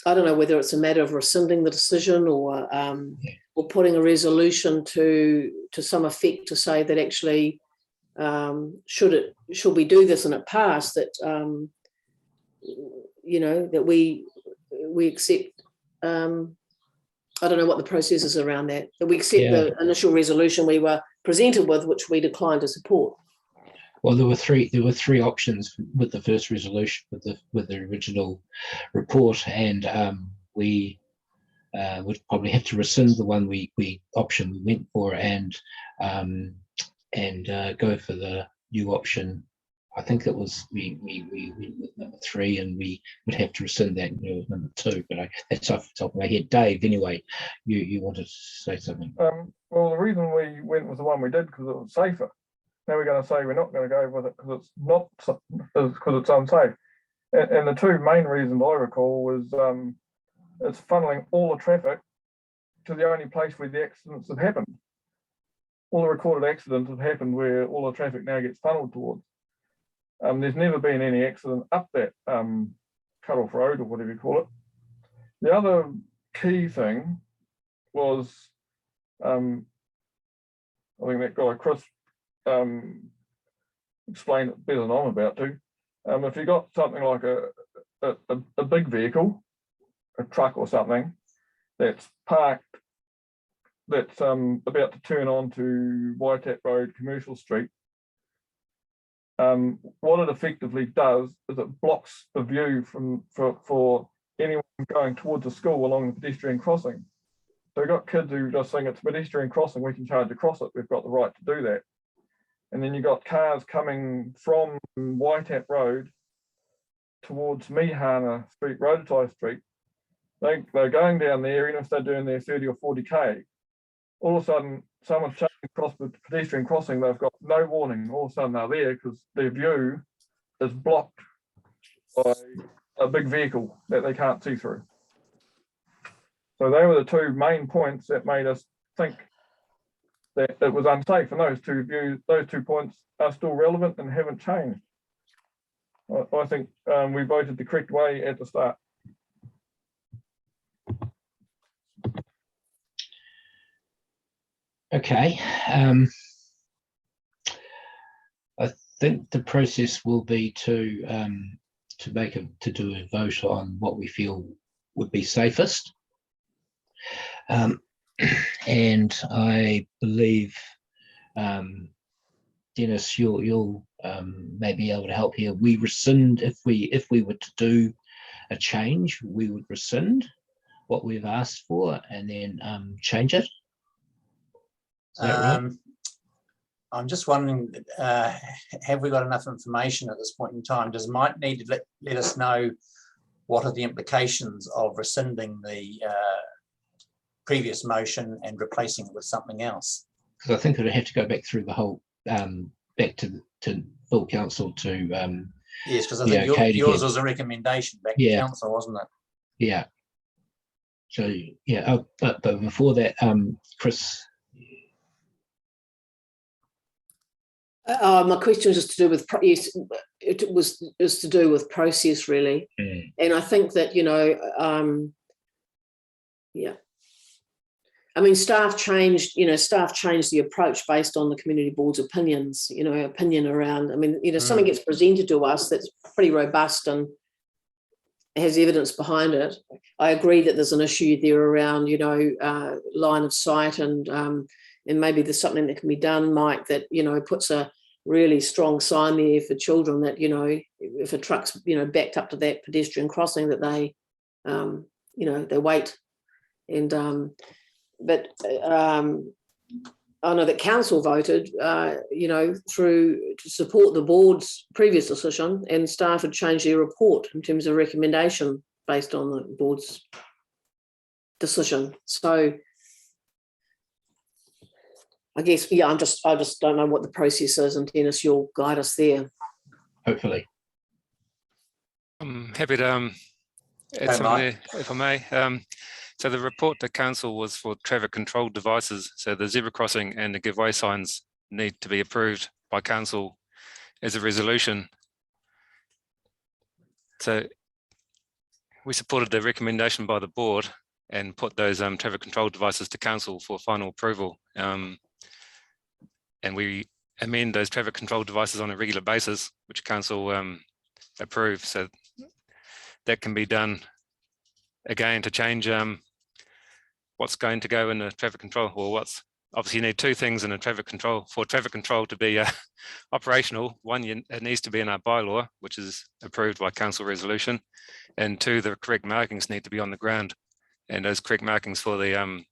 I don't know whether it's a matter of rescinding the decision or putting a resolution to some effect to say that actually should we do this and it pass, that that we accept. I don't know what the process is around that we accept the initial resolution we were presented with, which we declined to support.
Well, there were three options with the first resolution, with the original report, and we would probably have to rescind the one option we went for and go for the new option. I think it was we went with number 3, and we would have to rescind that and go with number 2. But that's off the top of my head. Dave, anyway, you wanted to say something?
Well, the reason we went with the one we did because it was safer. Now we're going to say we're not going to go with it because it's unsafe. And the two main reasons I recall was it's funneling all the traffic to the only place where the accidents have happened. All the recorded accidents have happened where all the traffic now gets funneled towards. There's never been any accident up that cut-off road or whatever you call it. The other key thing was, I think that guy Chris explained it better than I'm about to. If you got something like a big vehicle, a truck or something, that's parked, that's about to turn onto Waitat Road, Commercial Street, what it effectively does is it blocks the view for anyone going towards a school along the pedestrian crossing. So we've got kids who just think it's a pedestrian crossing, we can charge across it, we've got the right to do that. And then you've got cars coming from Waitat towards Mihana Street, Rototai Street. They're going down there, even if they're doing their 30 or 40k. All of a sudden, someone's chucking across the pedestrian crossing, they've got no warning. All of a sudden they're there because their view is blocked by a big vehicle that they can't see through. So they were the two main points that made us think that it was unsafe, and those two points are still relevant and haven't changed. I think we voted the correct way at the start.
Okay. I think the process will be to do a vote on what we feel would be safest. And I believe, Dennis, you'll may be able to help here. We rescind if we were to do a change, we would rescind what we've asked for and then change it. Right?
I'm just wondering, have we got enough information at this point in time? Does Mike need to let us know what are the implications of rescinding the previous motion and replacing it with something else?
Because I think it would have to go back through the whole, back to full council to.
Yes, because I think yours was a recommendation back to council, wasn't it?
Yeah. So yeah, but before that, Chris.
My question was just to do with yes, it was to do with process really, and I think that yeah. I mean, staff changed the approach based on the community board's opinions, opinion around, I mean, something gets presented to us that's pretty robust and has evidence behind it. I agree that there's an issue there around, line of sight and maybe there's something that can be done, Mike, that, puts a really strong sign there for children that, if a truck's, backed up to that pedestrian crossing that they, they wait. And, but I know that council voted, through to support the board's previous decision, and staff had changed their report in terms of recommendation based on the board's decision. So I guess, I just don't know what the process is, and Dennis, you'll guide us there.
Hopefully.
I'm happy to add something there, if I may. So the report to council was for traffic control devices. So the zebra crossing and the give way signs need to be approved by council as a resolution. So we supported the recommendation by the board and put those traffic control devices to council for final approval. And we amend those traffic control devices on a regular basis, which council approves. So that can be done again to change what's going to go in the traffic control, or what's obviously you need two things in a traffic control for traffic control to be operational. One, it needs to be in our bylaw, which is approved by council resolution, and two, the correct markings need to be on the ground, and those correct markings for the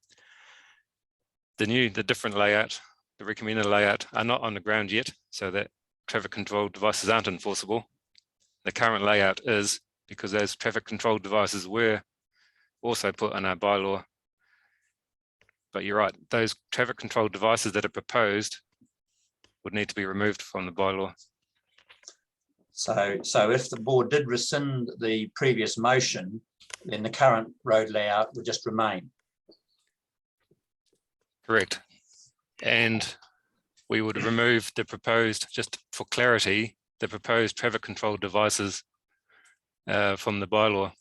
different layout, the recommended layout, are not on the ground yet, so that traffic control devices aren't enforceable. The current layout is, because those traffic control devices were also put in our bylaw. But you're right, those traffic control devices that are proposed would need to be removed from the bylaw.
So if the board did rescind the previous motion, then the current road layout would just remain.
Correct. And we would remove the proposed, just for clarity, the proposed traffic control devices from the bylaw,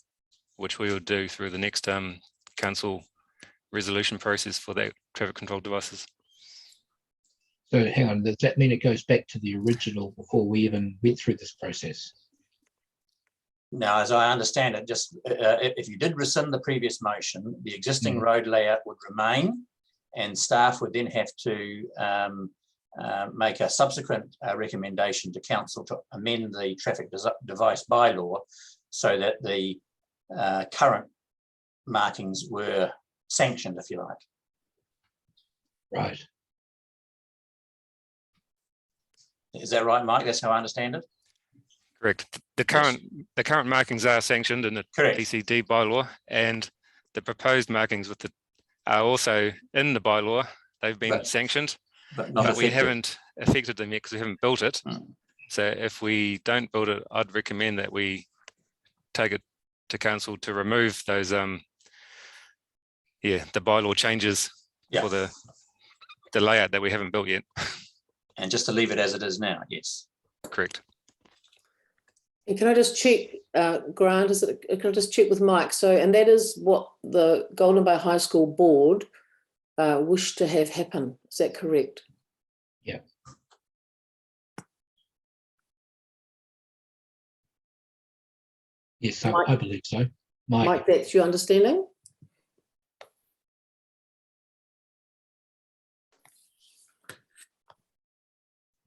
which we would do through the next council resolution process for that traffic control devices.
So hang on, does that mean it goes back to the original before we even went through this process?
Now, as I understand it, just if you did rescind the previous motion, the existing road layout would remain, and staff would then have to make a subsequent recommendation to council to amend the traffic device bylaw so that the current markings were sanctioned, if you like.
Right.
Is that right, Mike? That's how I understand it.
Correct. The current markings are sanctioned in the PCD bylaw, and the proposed markings are also in the bylaw. They've been sanctioned, but we haven't affected them yet because we haven't built it. So if we don't build it, I'd recommend that we take it to council to remove those the bylaw changes for the layout that we haven't built yet.
And just to leave it as it is now, yes.
Correct.
And can I just check, Grant, can I just check with Mike? So, and that is what the Golden Bay High School board wished to have happen. Is that correct?
Yeah. Yes, I believe so.
Mike, that's your understanding?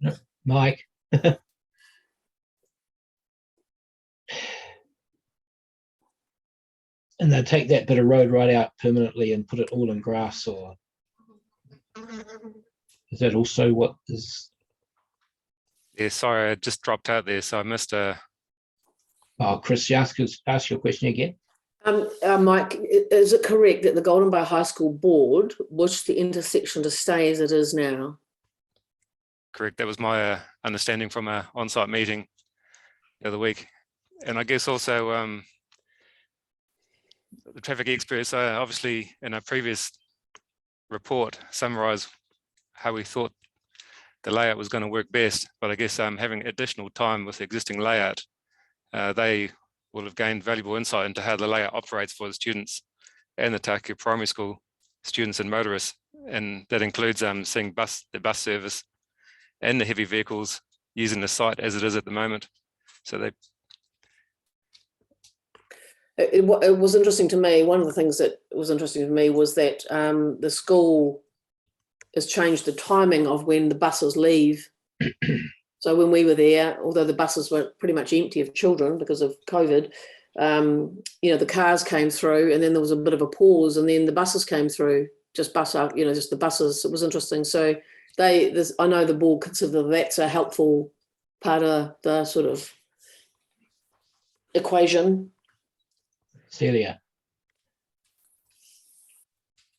No, Mike. And they take that bit of road right out permanently and put it all in grass, or Is that also what is?
Yeah, sorry, I just dropped out there, so I missed a.
Oh, Chris, ask your question again.
Mike, is it correct that the Golden Bay High School board wished the intersection to stay as it is now?
Correct. That was my understanding from an on-site meeting the other week. And I guess also the traffic experts obviously in our previous report summarised how we thought the layout was going to work best. But I guess having additional time with the existing layout, they will have gained valuable insight into how the layout operates for the students and the Tākeu Primary School students and motorists. And that includes seeing the bus service and the heavy vehicles using the site as it is at the moment. So they.
It was interesting to me. One of the things that was interesting to me was that the school has changed the timing of when the buses leave. So when we were there, although the buses were pretty much empty of children because of COVID, the cars came through and then there was a bit of a pause and then the buses came through, just the buses. It was interesting. So I know the board consider that's a helpful part of the sort of equation.
Celia.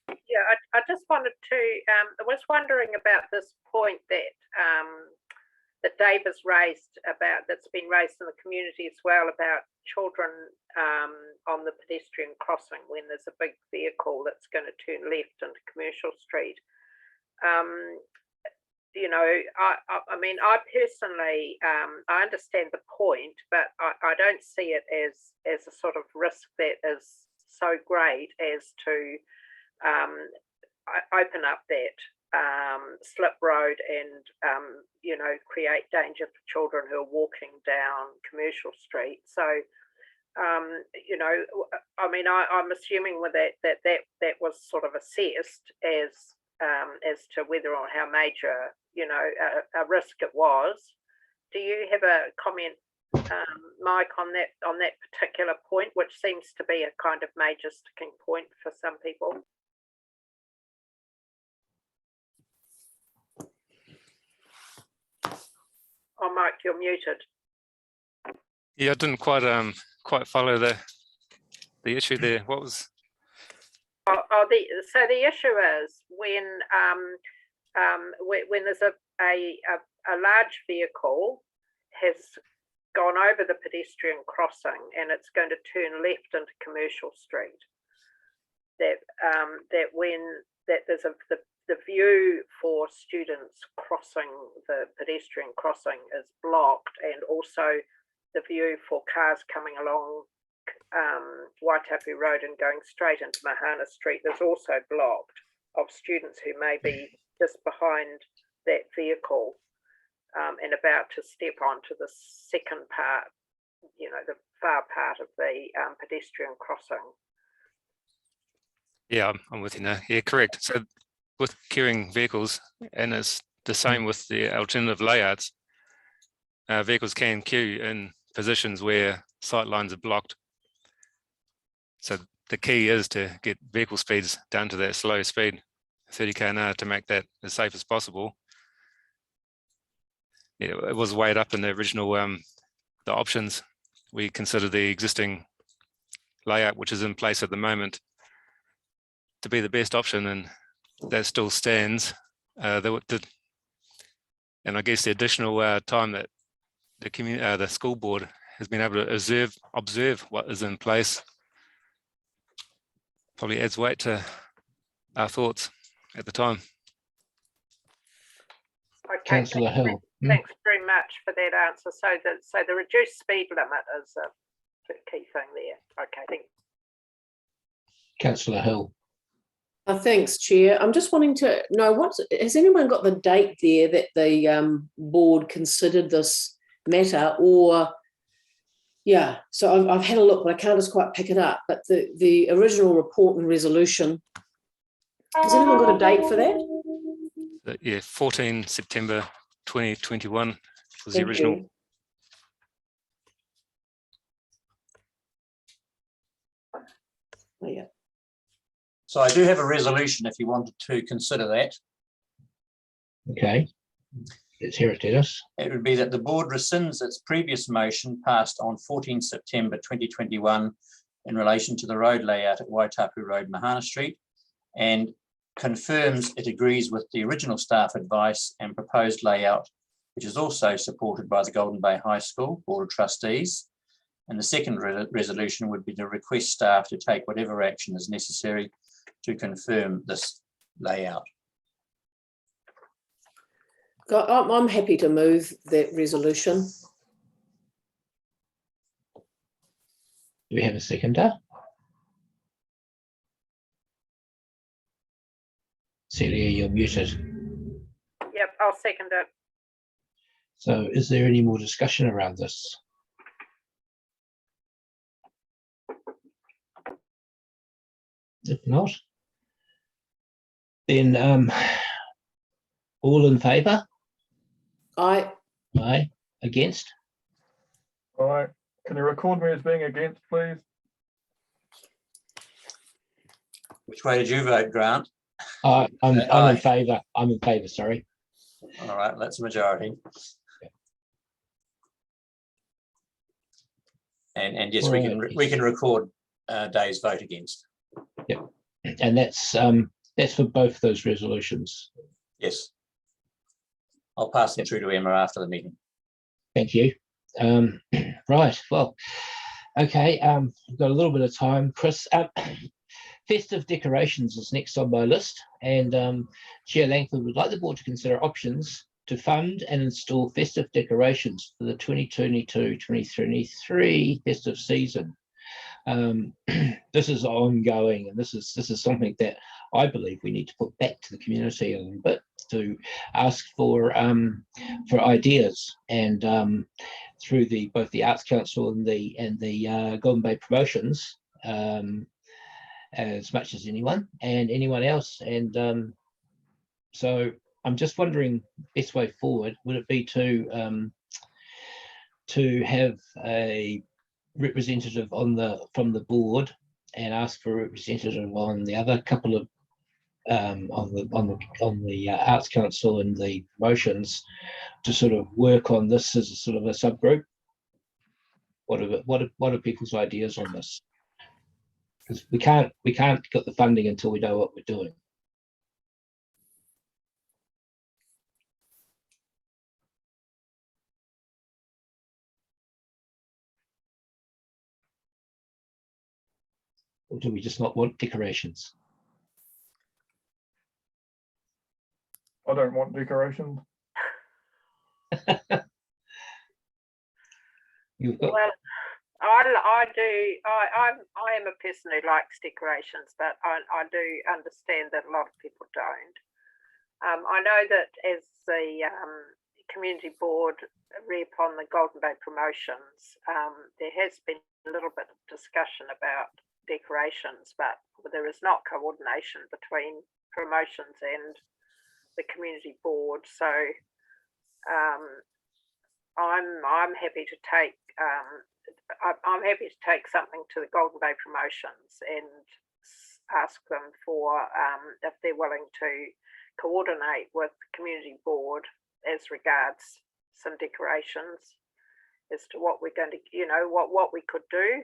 Yeah, I just wanted to, I was wondering about this point that that Dave has raised that's been raised in the community as well about children on the pedestrian crossing when there's a big vehicle that's going to turn left into Commercial Street. I mean, I personally, I understand the point, but I don't see it as a sort of risk that is so great as to open up that slip road and create danger for children who are walking down Commercial Street. So I mean, I'm assuming with that was sort of assessed as to whether or how major a risk it was. Do you have a comment, Mike, on that particular point, which seems to be a kind of major sticking point for some people? Oh, Mike, you're muted.
Yeah, I didn't quite follow the issue there. What was?
So the issue is when there's a large vehicle has gone over the pedestrian crossing and it's going to turn left into Commercial Street. That there's the view for students crossing the pedestrian crossing is blocked, and also the view for cars coming along Waitapu Road and going straight into Mahana Street is also blocked of students who may be just behind that vehicle and about to step onto the second part, the far part of the pedestrian crossing.
Yeah, I'm with you now. Yeah, correct. So with queuing vehicles, and it's the same with the alternative layouts, vehicles can queue in positions where sight lines are blocked. So the key is to get vehicle speeds down to that slow speed, 30 km an hour, to make that as safe as possible. Yeah, it was weighed up in the original the options. We considered the existing layout, which is in place at the moment, to be the best option, and that still stands. And I guess the additional time that the school board has been able to observe what is in place probably adds weight to our thoughts at the time.
Okay,
Councillor Hill.
Thanks very much for that answer. So the reduced speed limit is a key thing there. Okay, thank you.
Councillor Hill.
Thanks, Chair. I'm just wanting to know, has anyone got the date there that the board considered this matter? Or, yeah, so I've had a look, but I can't just quite pick it up. But the original report and resolution, has anyone got a date for that?
Yeah, 14 September 2021 was the original.
You. Oh, yeah.
So I do have a resolution if you wanted to consider that.
Okay. Let's hear it, Dennis.
It would be that the board rescinds its previous motion passed on 14 September 2021 in relation to the road layout at Waitapu Road, Mahana Street, and confirms it agrees with the original staff advice and proposed layout, which is also supported by the Golden Bay High School Board of Trustees. And the second resolution would be to request staff to take whatever action is necessary to confirm this layout.
I'm happy to move that resolution.
Do we have a seconder? Celia, you're muted.
Yep, I'll second it.
So is there any more discussion around this? If not, then all in favour?
Aye.
Aye. Against?
Aye. Can you record me as being against, please?
Which way did you vote, Grant?
I'm
Aye.
in favour. I'm in favour, sorry.
All right, that's a majority. And yes,
Right.
we can record Dave's vote against.
Yep. And that's for both those resolutions.
Yes. I'll pass them through to Emma after the meeting.
Thank you. Right, well, okay, we've got a little bit of time. Chris, festive decorations is next on my list, and Chair Langford would like the board to consider options to fund and install festive decorations for the 2022-2023 festive season. This is ongoing, and this is something that I believe we need to put back to the community a little bit to ask for ideas, and through both the Arts Council and the Golden Bay Promotions, as much as anyone else, and so I'm just wondering, best way forward would it be to have a representative from the board and ask for a representative on the other couple of on the Arts Council and the promotions to sort of work on this as a sort of a subgroup. What are people's ideas on this? Because we can't get the funding until we know what we're doing. Or do we just not want decorations?
I don't want decorations.
You've got...
Well, I do. I am a person who likes decorations, but I do understand that a lot of people don't. I know that as the community board rep on the Golden Bay Promotions, there has been a little bit of discussion about decorations, but there is not coordination between promotions and the community board. So I'm happy to take I'm happy to take something to the Golden Bay Promotions and ask them for if they're willing to coordinate with the community board as regards some decorations as to what we're going to, what we could do.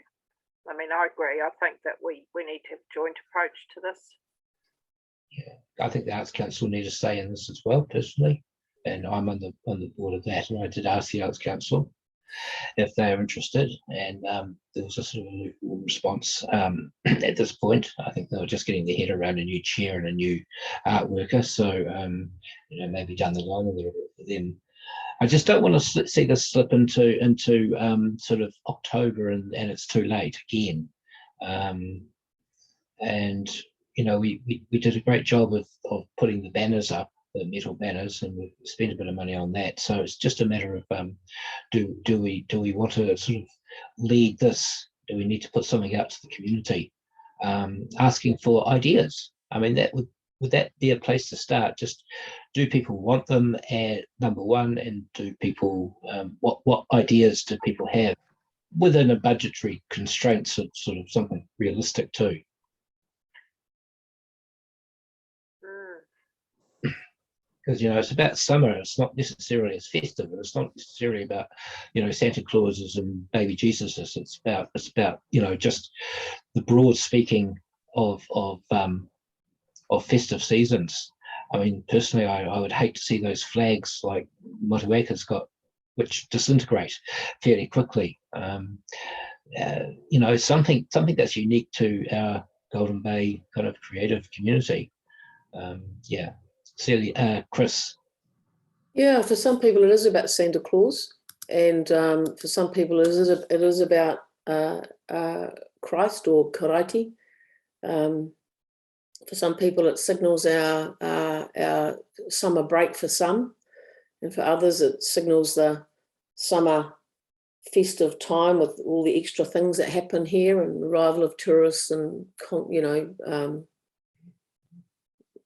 I mean, I agree. I think that we need to have a joint approach to this.
Yeah, I think the Arts Council need to say in this as well, personally, and I'm on the board of that. And I did ask the Arts Council if they are interested, and there was a sort of a lukewarm response at this point. I think they were just getting their head around a new chair and a new art worker. So maybe down the line a little bit for them. I just don't want to see this slip into sort of October and it's too late again. And we did a great job of putting the banners up, the metal banners, and we spent a bit of money on that. So it's just a matter of do we want to sort of lead this? Do we need to put something out to the community, asking for ideas? I mean, would that be a place to start? Just, do people want them? And number one, and do people what ideas do people have within a budgetary constraints of sort of something realistic too? because it's about summer. It's not necessarily as festive, and it's not necessarily about Santa Clauses and baby Jesuses. It's about just the broad speaking of festive seasons. I mean, personally, I would hate to see those flags like Motueka's got, which disintegrate fairly quickly. Something that's unique to our Golden Bay kind of creative community. Celia, Chris.
Yeah, for some people it is about Santa Claus, and for some people it is about Christ or Karaiti. For some people it signals our summer break for some, and for others it signals the summer festive time with all the extra things that happen here and arrival of tourists and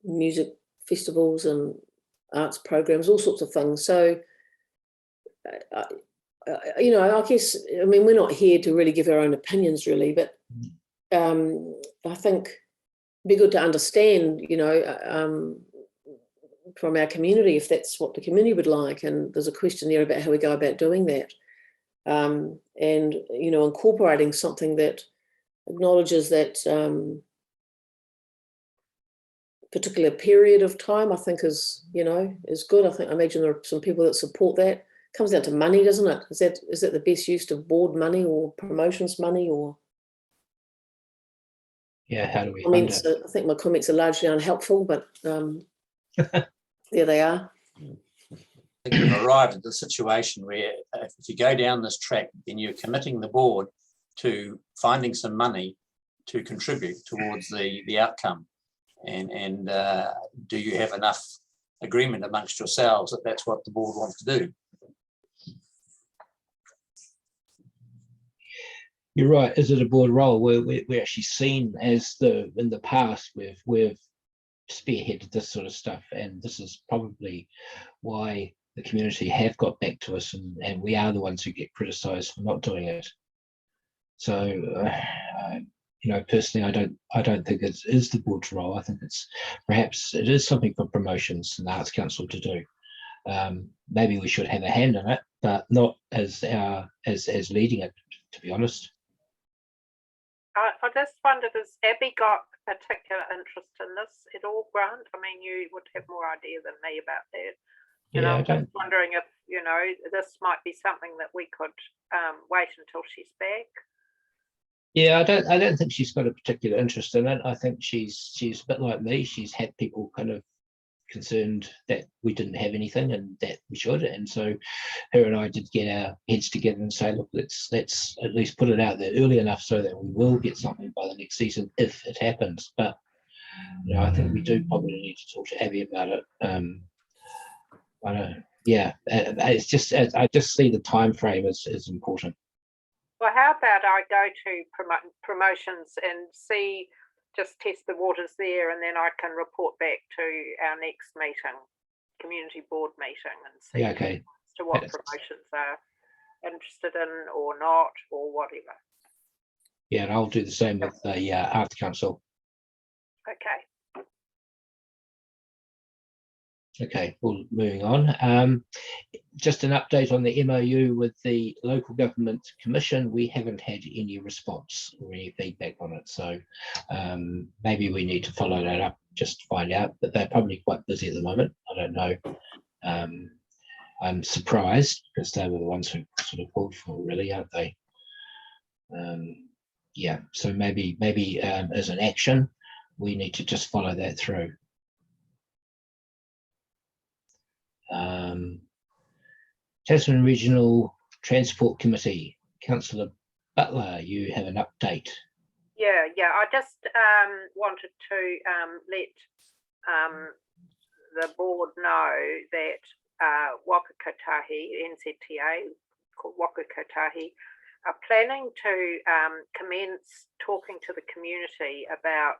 music festivals and arts programs, all sorts of things. So I guess, I mean, we're not here to really give our own opinions really, but I think it'd be good to understand from our community if that's what the community would like, and there's a question there about how we go about doing that. And incorporating something that acknowledges that particular period of time, I think is good. I imagine there are some people that support that. It comes down to money, doesn't it? Is that the best use of board money or promotions money, or?
Yeah, how do we fund it?
I think my comments are largely unhelpful, but there they are.
I think we've arrived at the situation where if you go down this track, then you're committing the board to finding some money to contribute towards the outcome. And do you have enough agreement amongst yourselves that that's what the board wants to do?
You're right. Is it a board role? We're actually seen as in the past we've spearheaded this sort of stuff, and this is probably why the community have got back to us, and we are the ones who get criticised for not doing it. So, personally, I don't think it is the board's role. I think perhaps it is something for promotions and the Arts Council to do. Maybe we should have a hand in it, but not as leading it, to be honest.
I just wondered, has Abby got particular interest in this at all, Grant? I mean, you would have more idea than me about that. I'm just wondering if, this might be something that we could wait until she's back.
Yeah, I don't think she's got a particular interest in it. I think she's a bit like me. She's had people kind of concerned that we didn't have anything and that we should. And so her and I did get our heads together and say, look, let's at least put it out there early enough so that we will get something by the next season if it happens. But I think we do probably need to talk to Abby about it. I know. Yeah, it's just I just see the time frame as important.
Well, how about I go to promotions and just test the waters there, and then I can report back to our next meeting, community board meeting, and see as to what promotions are interested in or not, or whatever.
Yeah, and I'll do the same with the Arts Council.
Okay.
Okay, well, moving on. Just an update on the MOU with the Local Government Commission. We haven't had any response or any feedback on it. So maybe we need to follow that up just to find out, but they're probably quite busy at the moment. I don't know. I'm surprised because they were the ones who sort of pulled for, really, aren't they? Yeah, so maybe as an action, we need to just follow that through. Tasman Regional Transport Committee, Councillor Butler, you have an update.
Yeah, I just wanted to let the board know that Waka Kotahi, NZTA, called Waka Kotahi, are planning to commence talking to the community about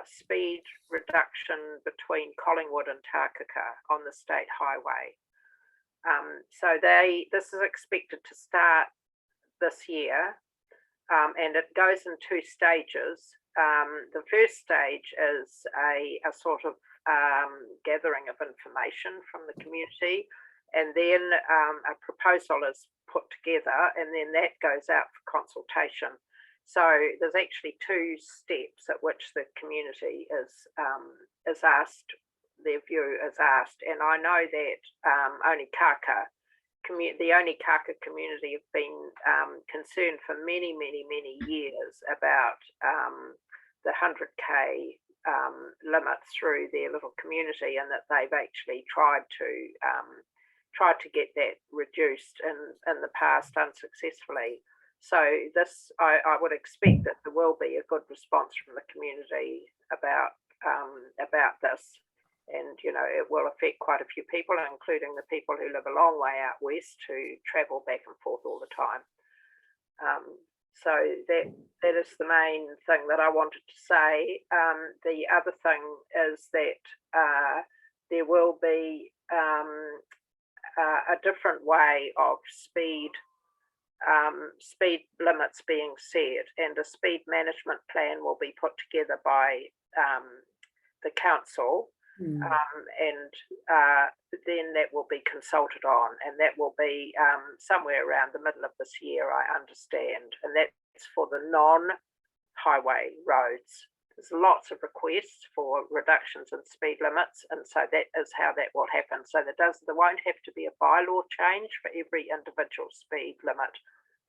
speed reduction between Collingwood and Tākuka on the state highway. So this is expected to start this year, and it goes in 2 stages. the first stage is a sort of gathering of information from the community, and then a proposal is put together, and then that goes out for consultation. So there's actually 2 steps at which the community is asked, their view is asked. And I know that the Oni Kaka community have been concerned for many years about the 100k limit through their little community, and that they've actually tried to get that reduced in the past unsuccessfully. So this, I would expect that there will be a good response from the community about this, and it will affect quite a few people, including the people who live a long way out west who travel back and forth all the time. So that is the main thing that I wanted to say. The other thing is that there will be a different way of speed limits being set, and a speed management plan will be put together by the council, and then that will be consulted on, and that will be somewhere around the middle of this year, I understand, and that's for the non-highway roads. There's lots of requests for reductions in speed limits, and so that is how that will happen. So there won't have to be a bylaw change for every individual speed limit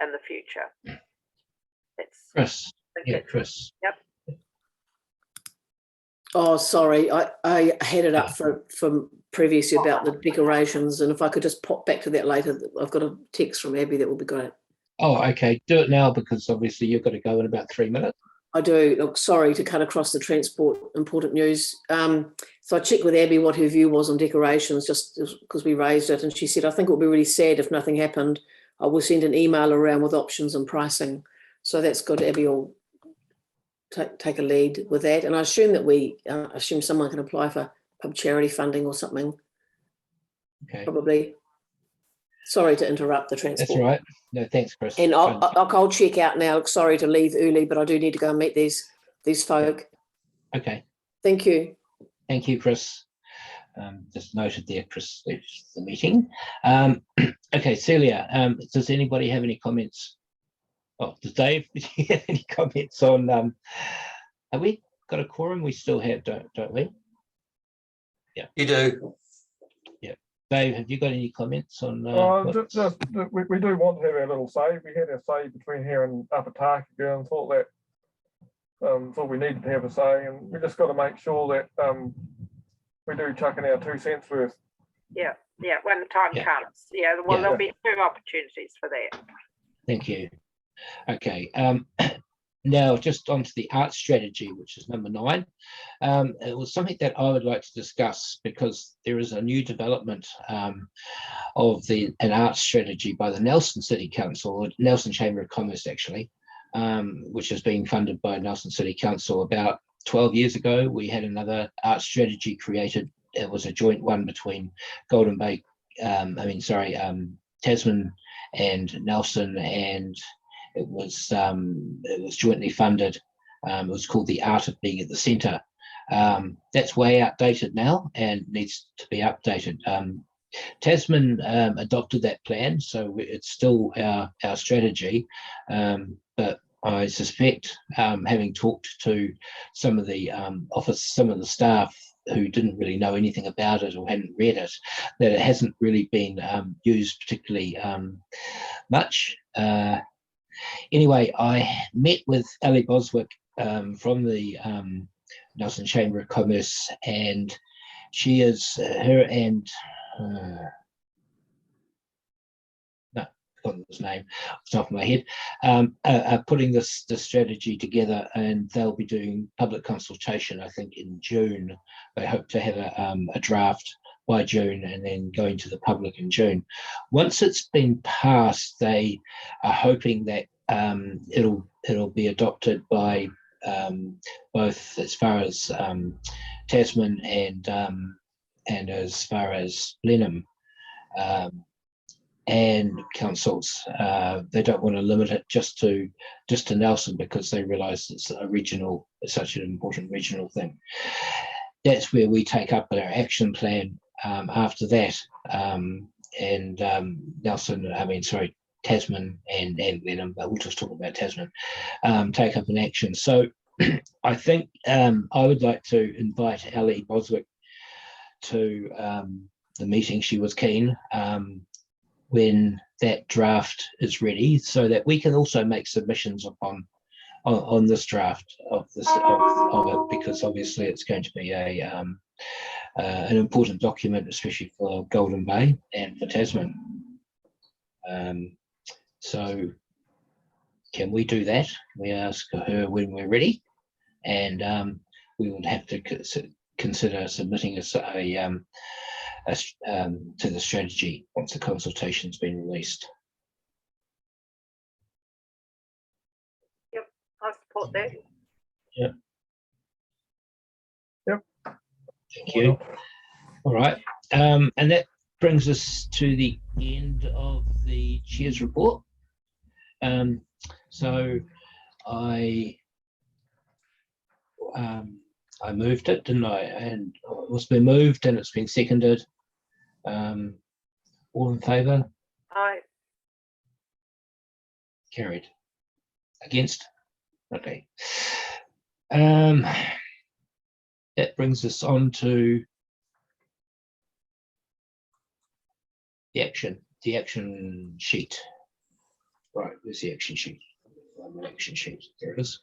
in the future. That's
Chris. Yeah, Chris.
Yep.
Oh, sorry, I had it up from previously about the decorations, and if I could just pop back to that later. I've got a text from Abby that will be great.
Oh, okay. Do it now, because obviously you've got to go in about 3 minutes.
I do. Look, sorry to cut across the transport, important news. So I checked with Abby what her view was on decorations, just because we raised it, and she said, I think it would be really sad if nothing happened. I will send an email around with options and pricing. So that's good. Abby will take a lead with that. And I assume that assume someone can apply for pub charity funding or something.
Okay.
Probably. Sorry to interrupt the transport.
That's all right. No, thanks, Chris.
And I'll check out now. Look, sorry to leave early, but I do need to go and meet these folk.
Okay.
Thank you.
Thank you, Chris. Just noted there, Chris, there's the meeting. Okay, Celia, does anybody have any comments? Oh, does Dave have any comments on, have we got a quorum? We still have, don't we? Yeah.
You do.
Yeah. Dave, have you got any comments on?
We do want to have our little say. We had our say between here and Upper Tarka and thought we needed to have a say, and we just got to make sure that we do chuck in our 2 cents worth.
Yeah, when the time comes. Yeah, well, there'll be 2 opportunities for that.
Thank you. Okay. Now, just onto the art strategy, which is number 9. It was something that I would like to discuss, because there is a new development of an art strategy by the Nelson City Council, or Nelson Chamber of Commerce, actually, which is being funded by Nelson City Council. About 12 years ago, we had another art strategy created. It was a joint one between Golden Bay, Tasman and Nelson, and it was jointly funded. It was called The Art of Being at the Centre. That's way outdated now and needs to be updated. Tasman adopted that plan, so it's still our strategy, but I suspect, having talked to some of the some of the staff who didn't really know anything about it or hadn't read it, that it hasn't really been used particularly much. Anyway, I met with Ellie Boswick from the Nelson Chamber of Commerce, and she is her and forgotten his name off the top of my head, are putting this strategy together, and they'll be doing public consultation, I think, in June. They hope to have a draft by June and then going to the public in June. Once it's been passed, they are hoping that it'll be adopted by both as far as Tasman and as far as Blenheim. and councils. They don't want to limit it just to Nelson because they realise it's such an important regional thing. That's where we take up our action plan after that. Tasman and Venom, but we'll just talk about Tasman, take up an action. So I think I would like to invite Ellie Boswick to the meeting. She was keen when that draft is ready, so that we can also make submissions on this draft of it, because obviously it's going to be an important document, especially for Golden Bay and for Tasman. So can we do that? We ask her when we're ready, and we would have to consider submitting to the strategy once the consultation's been released.
Yep, I support that.
Yep.
Yep.
Thank you. All right, and that brings us to the end of the chair's report. So I moved it, didn't I? And it's been moved and it's been seconded. All in favour?
Aye.
Carried. Against? Okay. That brings us on to the action sheet. Right, there's the action sheet. Action sheet. There it is.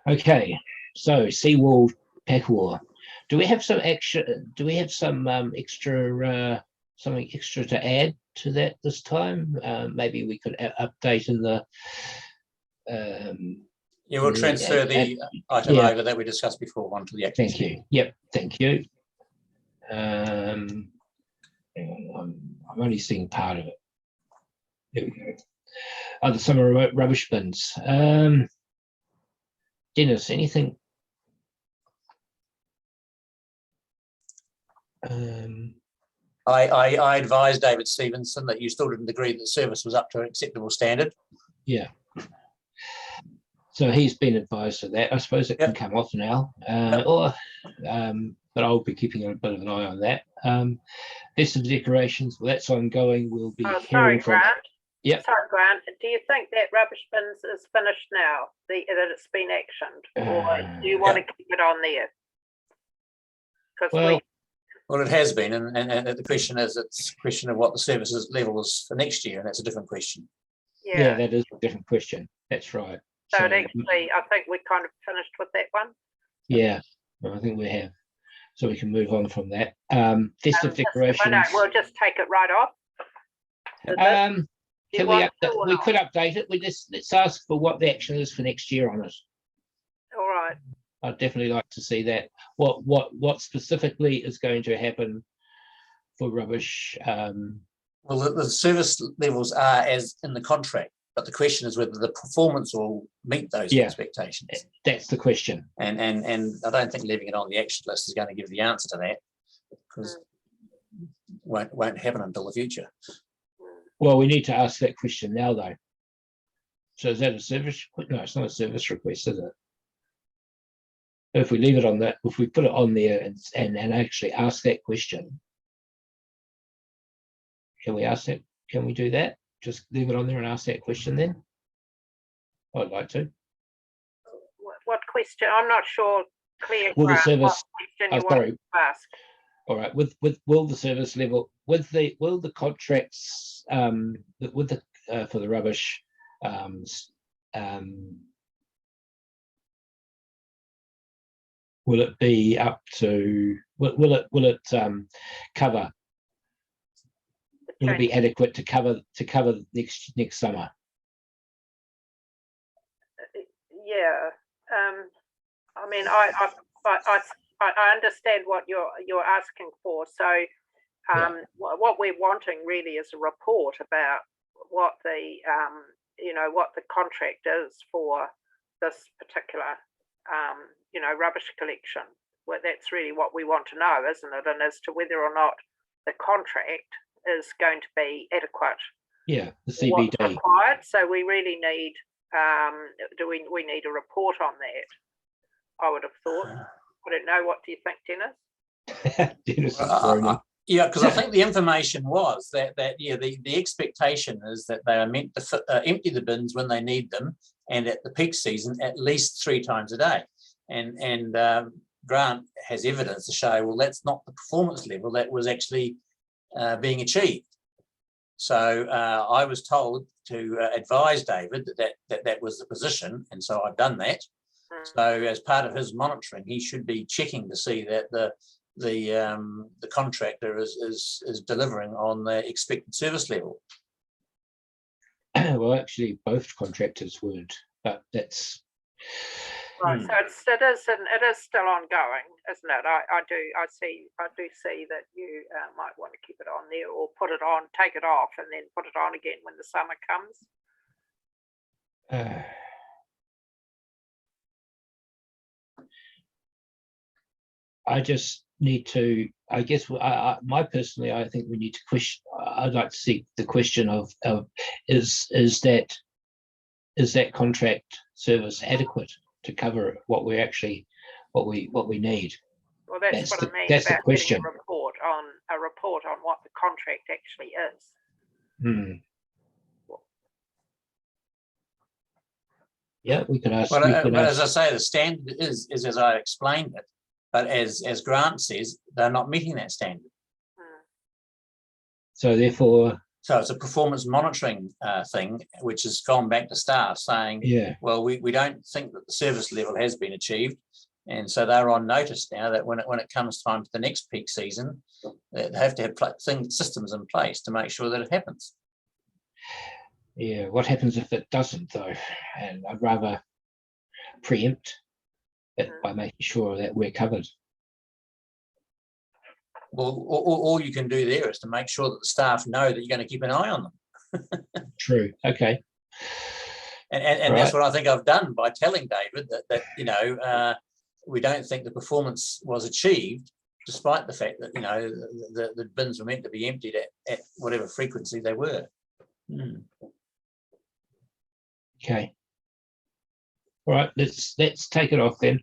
Okay, so seawall Pakua. Do we have some extra? Do we have some extra? Something extra to add to that this time? Maybe we could update in the.
Yeah, we'll transfer the item over that we discussed before onto the action sheet.
Thank you. Yep, thank you. Hang on, I'm only seeing part of it. There we go. Other summer remote rubbish bins. Dennis, anything?
I advised David Stevenson that you still didn't agree that the service was up to an acceptable standard.
Yeah. So he's been advised of that. I suppose it can come off now, but I'll be keeping a bit of an eye on that. Festive decorations, well, that's ongoing. We'll be hearing from.
Grant.
Yep.
Sorry, Grant. Do you think that rubbish bins is finished now? That it's been actioned, or do you want to keep it on there?
Well,
it has been, and the question is, it's a question of what the services level is for next year, and that's a different question.
Yeah, that is a different question. That's right.
So actually, I think we're kind of finished with that one.
Yeah, I think we have. So we can move on from that. Festive decorations.
No, we'll just take it right off.
Can we could update it. Let's ask for what the action is for next year on it.
All right.
I'd definitely like to see that. What specifically is going to happen for rubbish?
Well, the service levels are as in the contract, but the question is whether the performance will meet those expectations.
That's the question.
And I don't think leaving it on the action list is going to give the answer to that, because it won't happen until the future.
Well, we need to ask that question now, though. So is that a service? No, it's not a service request, is it? If we leave it on that, if we put it on there and actually ask that question, can we ask that? Can we do that? Just leave it on there and ask that question then? I'd like to.
What question? I'm not sure. Clear.
Will the service?
Sorry. Ask.
All right. Will the service level? Will the contracts? With the for the rubbish. Will it be up to? Will it cover? Will it be adequate to cover next summer?
Yeah. I mean, I understand what you're asking for. So, what we're wanting really is a report about what the what the contract is for this particular rubbish collection. Well, that's really what we want to know, isn't it? And as to whether or not the contract is going to be adequate
Yeah, the
what's
CBD.
required. So we really need, we need a report on that, I would have thought. I don't know, what do you think, Dennis?
Dennis is groaning.
Yeah, because I think the information was that yeah, the expectation is that they are meant to empty the bins when they need them, and at the peak season at least 3 times a day. And Grant has evidence to show, well, that's not the performance level that was actually being achieved. So I was told to advise David that was the position, and so I've done that. So as part of his monitoring, he should be checking to see that the contractor is delivering on the expected service level.
Well, actually, both contractors would, but that's
right. So it is still ongoing, isn't it? I do see that you might want to keep it on there, or put it on, take it off, and then put it on again when the summer comes.
I just need to, I guess, my personally, I think we need to question, I'd like to see the question of is that contract service adequate to cover what we actually, what we need?
Well, that's what I mean.
That's the question.
A report on what the contract actually is.
Yeah, we could ask.
Well, as I say, the standard is as I explained it. But as Grant says, they're not meeting that standard.
So therefore...
So it's a performance monitoring thing, which has gone back to staff saying,
yeah,
well, we don't think that the service level has been achieved. And so they're on notice now that when it comes time for the next peak season, they have to have systems in place to make sure that it happens.
Yeah, what happens if it doesn't, though? And I'd rather preempt it by making sure that we're covered.
Well, all you can do there is to make sure that the staff know that you're going to keep an eye on them.
True. Okay.
And right. That's what I think I've done by telling David that you know, we don't think the performance was achieved, despite the fact that, you know, the bins were meant to be emptied at whatever frequency they were.
Okay. All right, let's take it off then.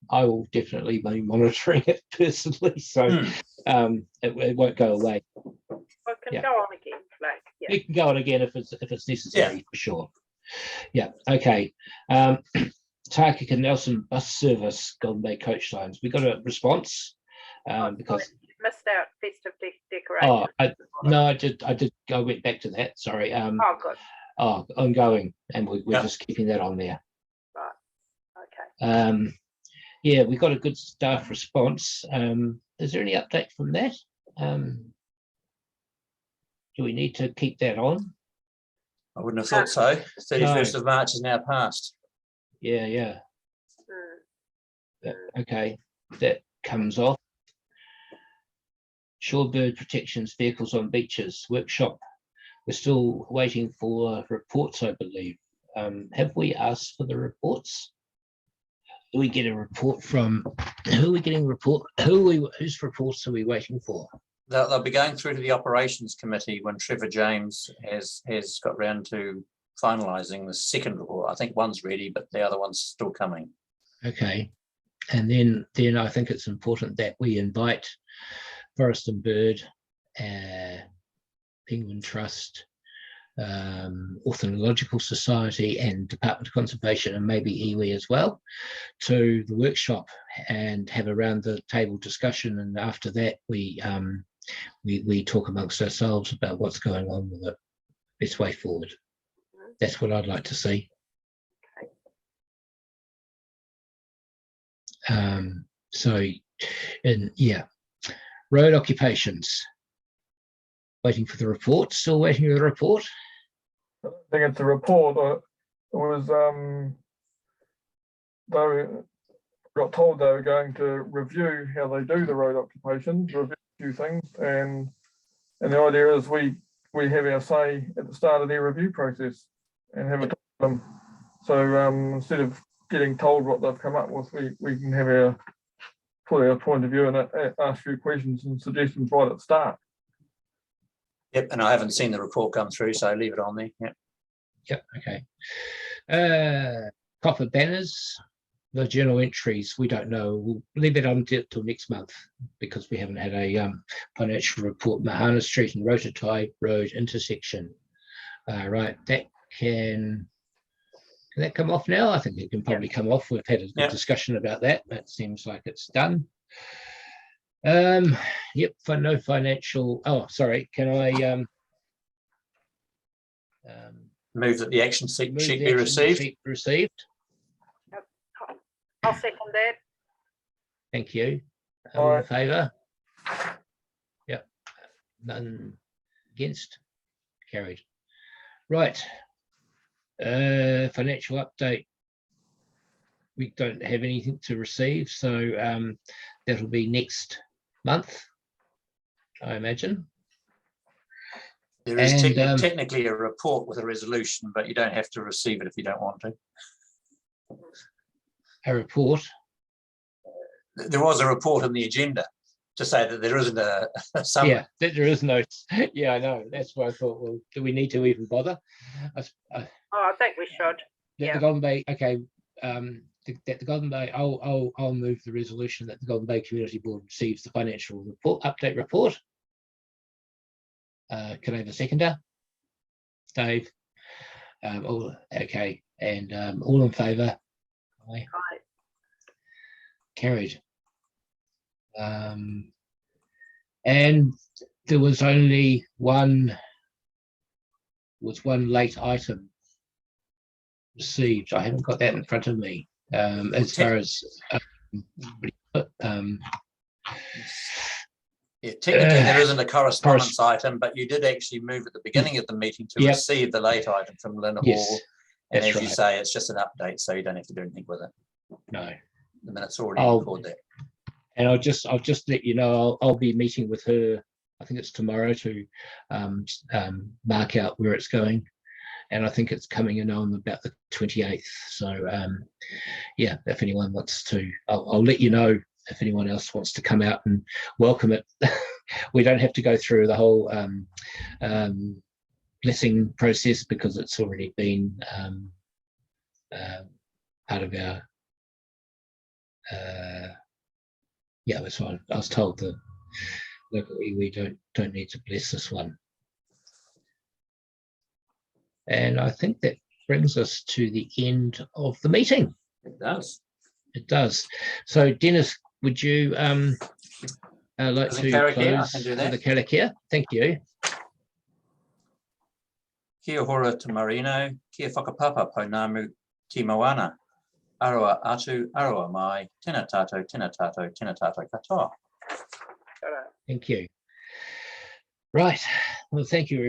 I will definitely be monitoring it personally, so it won't go away.
Well, it can go on again, like, yeah.
It can go on again if it's necessary, for sure. Yeah. Okay. Takaka Nelson bus service Golden Bay coach lines. We got a response because
missed out festive decoration.
I went back to that. Sorry.
Good.
Ongoing, and we're just keeping that on there.
Right. Okay.
Yeah, we got a good staff response. Is there any update from that? Do we need to keep that on?
I wouldn't have thought so. 31st of March is now passed.
Yeah. Okay, that comes off. Shorebird protections vehicles on beaches workshop. We're still waiting for reports, I believe. Have we asked for the reports? Do we get a report from who are we getting whose reports are we waiting for?
They'll be going through to the operations committee when Trevor James has got round to finalising the second report. I think one's ready, but the other one's still coming.
Okay, and then I think it's important that we invite Forest and Bird, Penguin Trust, Ornithological Society and Department of Conservation, and maybe iwi as well, to the workshop and have a round the table discussion. And after that, we talk amongst ourselves about what's going on with it, best way forward. That's what I'd like to see. Road occupations. Waiting for the report. Still waiting for the report.
I think it's a report. It was they got told they were going to review how they do the road occupations, review a few things, and the idea is we have our say at the start of their review process and have a talk to them. So instead of getting told what they've come up with, we can put our point of view and ask a few questions and suggestions right at the start.
Yep, and I haven't seen the report come through, so leave it on there. Yep.
Yep, okay. Copper banners, the journal entries, we don't know. We'll leave it on till next month because we haven't had a financial report. Mahana Street and Rotatai Road intersection. Right, that can that come off now? I think it can probably come off. We've had a good discussion about that. That seems like it's done. Yep, for no financial. Oh, sorry. Can I
move that the action sheet be received?
I'll second that.
Thank you. All in favour? Yep. None against? Carried. Right. Financial update. We don't have anything to receive, so that'll be next month, I imagine.
There is technically a report with a resolution, but you don't have to receive it if you don't want to.
A report?
There was a report on the agenda to say that there isn't a summary.
Yeah, that there is no. Yeah, I know. That's why I thought, well, do we need to even bother?
I think we should.
The Golden Bay, okay. That the Golden Bay, I'll move the resolution that the Golden Bay Community Board receives the financial report update report. Can I have a seconder? Dave. Okay, and all in favour? Aye.
Aye.
Carried. And there was only one late item received. I haven't got that in front of me. As far as
technically there isn't a correspondence item, but you did actually move at the beginning of the meeting to receive the late item from Lynn Hall. And as you say, it's just an update, so you don't have to do anything with it.
No.
The minutes already record that.
And I'll just let you know, I'll be meeting with her, I think it's tomorrow, to mark out where it's going. And I think it's coming in on about the 28th. So yeah, if anyone wants to, I'll let you know if anyone else wants to come out and welcome it. We don't have to go through the whole blessing process because it's already been part of our yeah, that's fine. I was told that we don't need to bless this one. And I think that brings us to the end of the meeting.
It does.
It does. So Dennis, would you like to close with the karakia? Thank you.
Kia hora te marino, kia whakapapa po namu ti moana. Aroa atu, aroa mai, tēnā tātou, tēnā tātou, tēnā tātou katoa.
Thank you. Right. Well, thank you.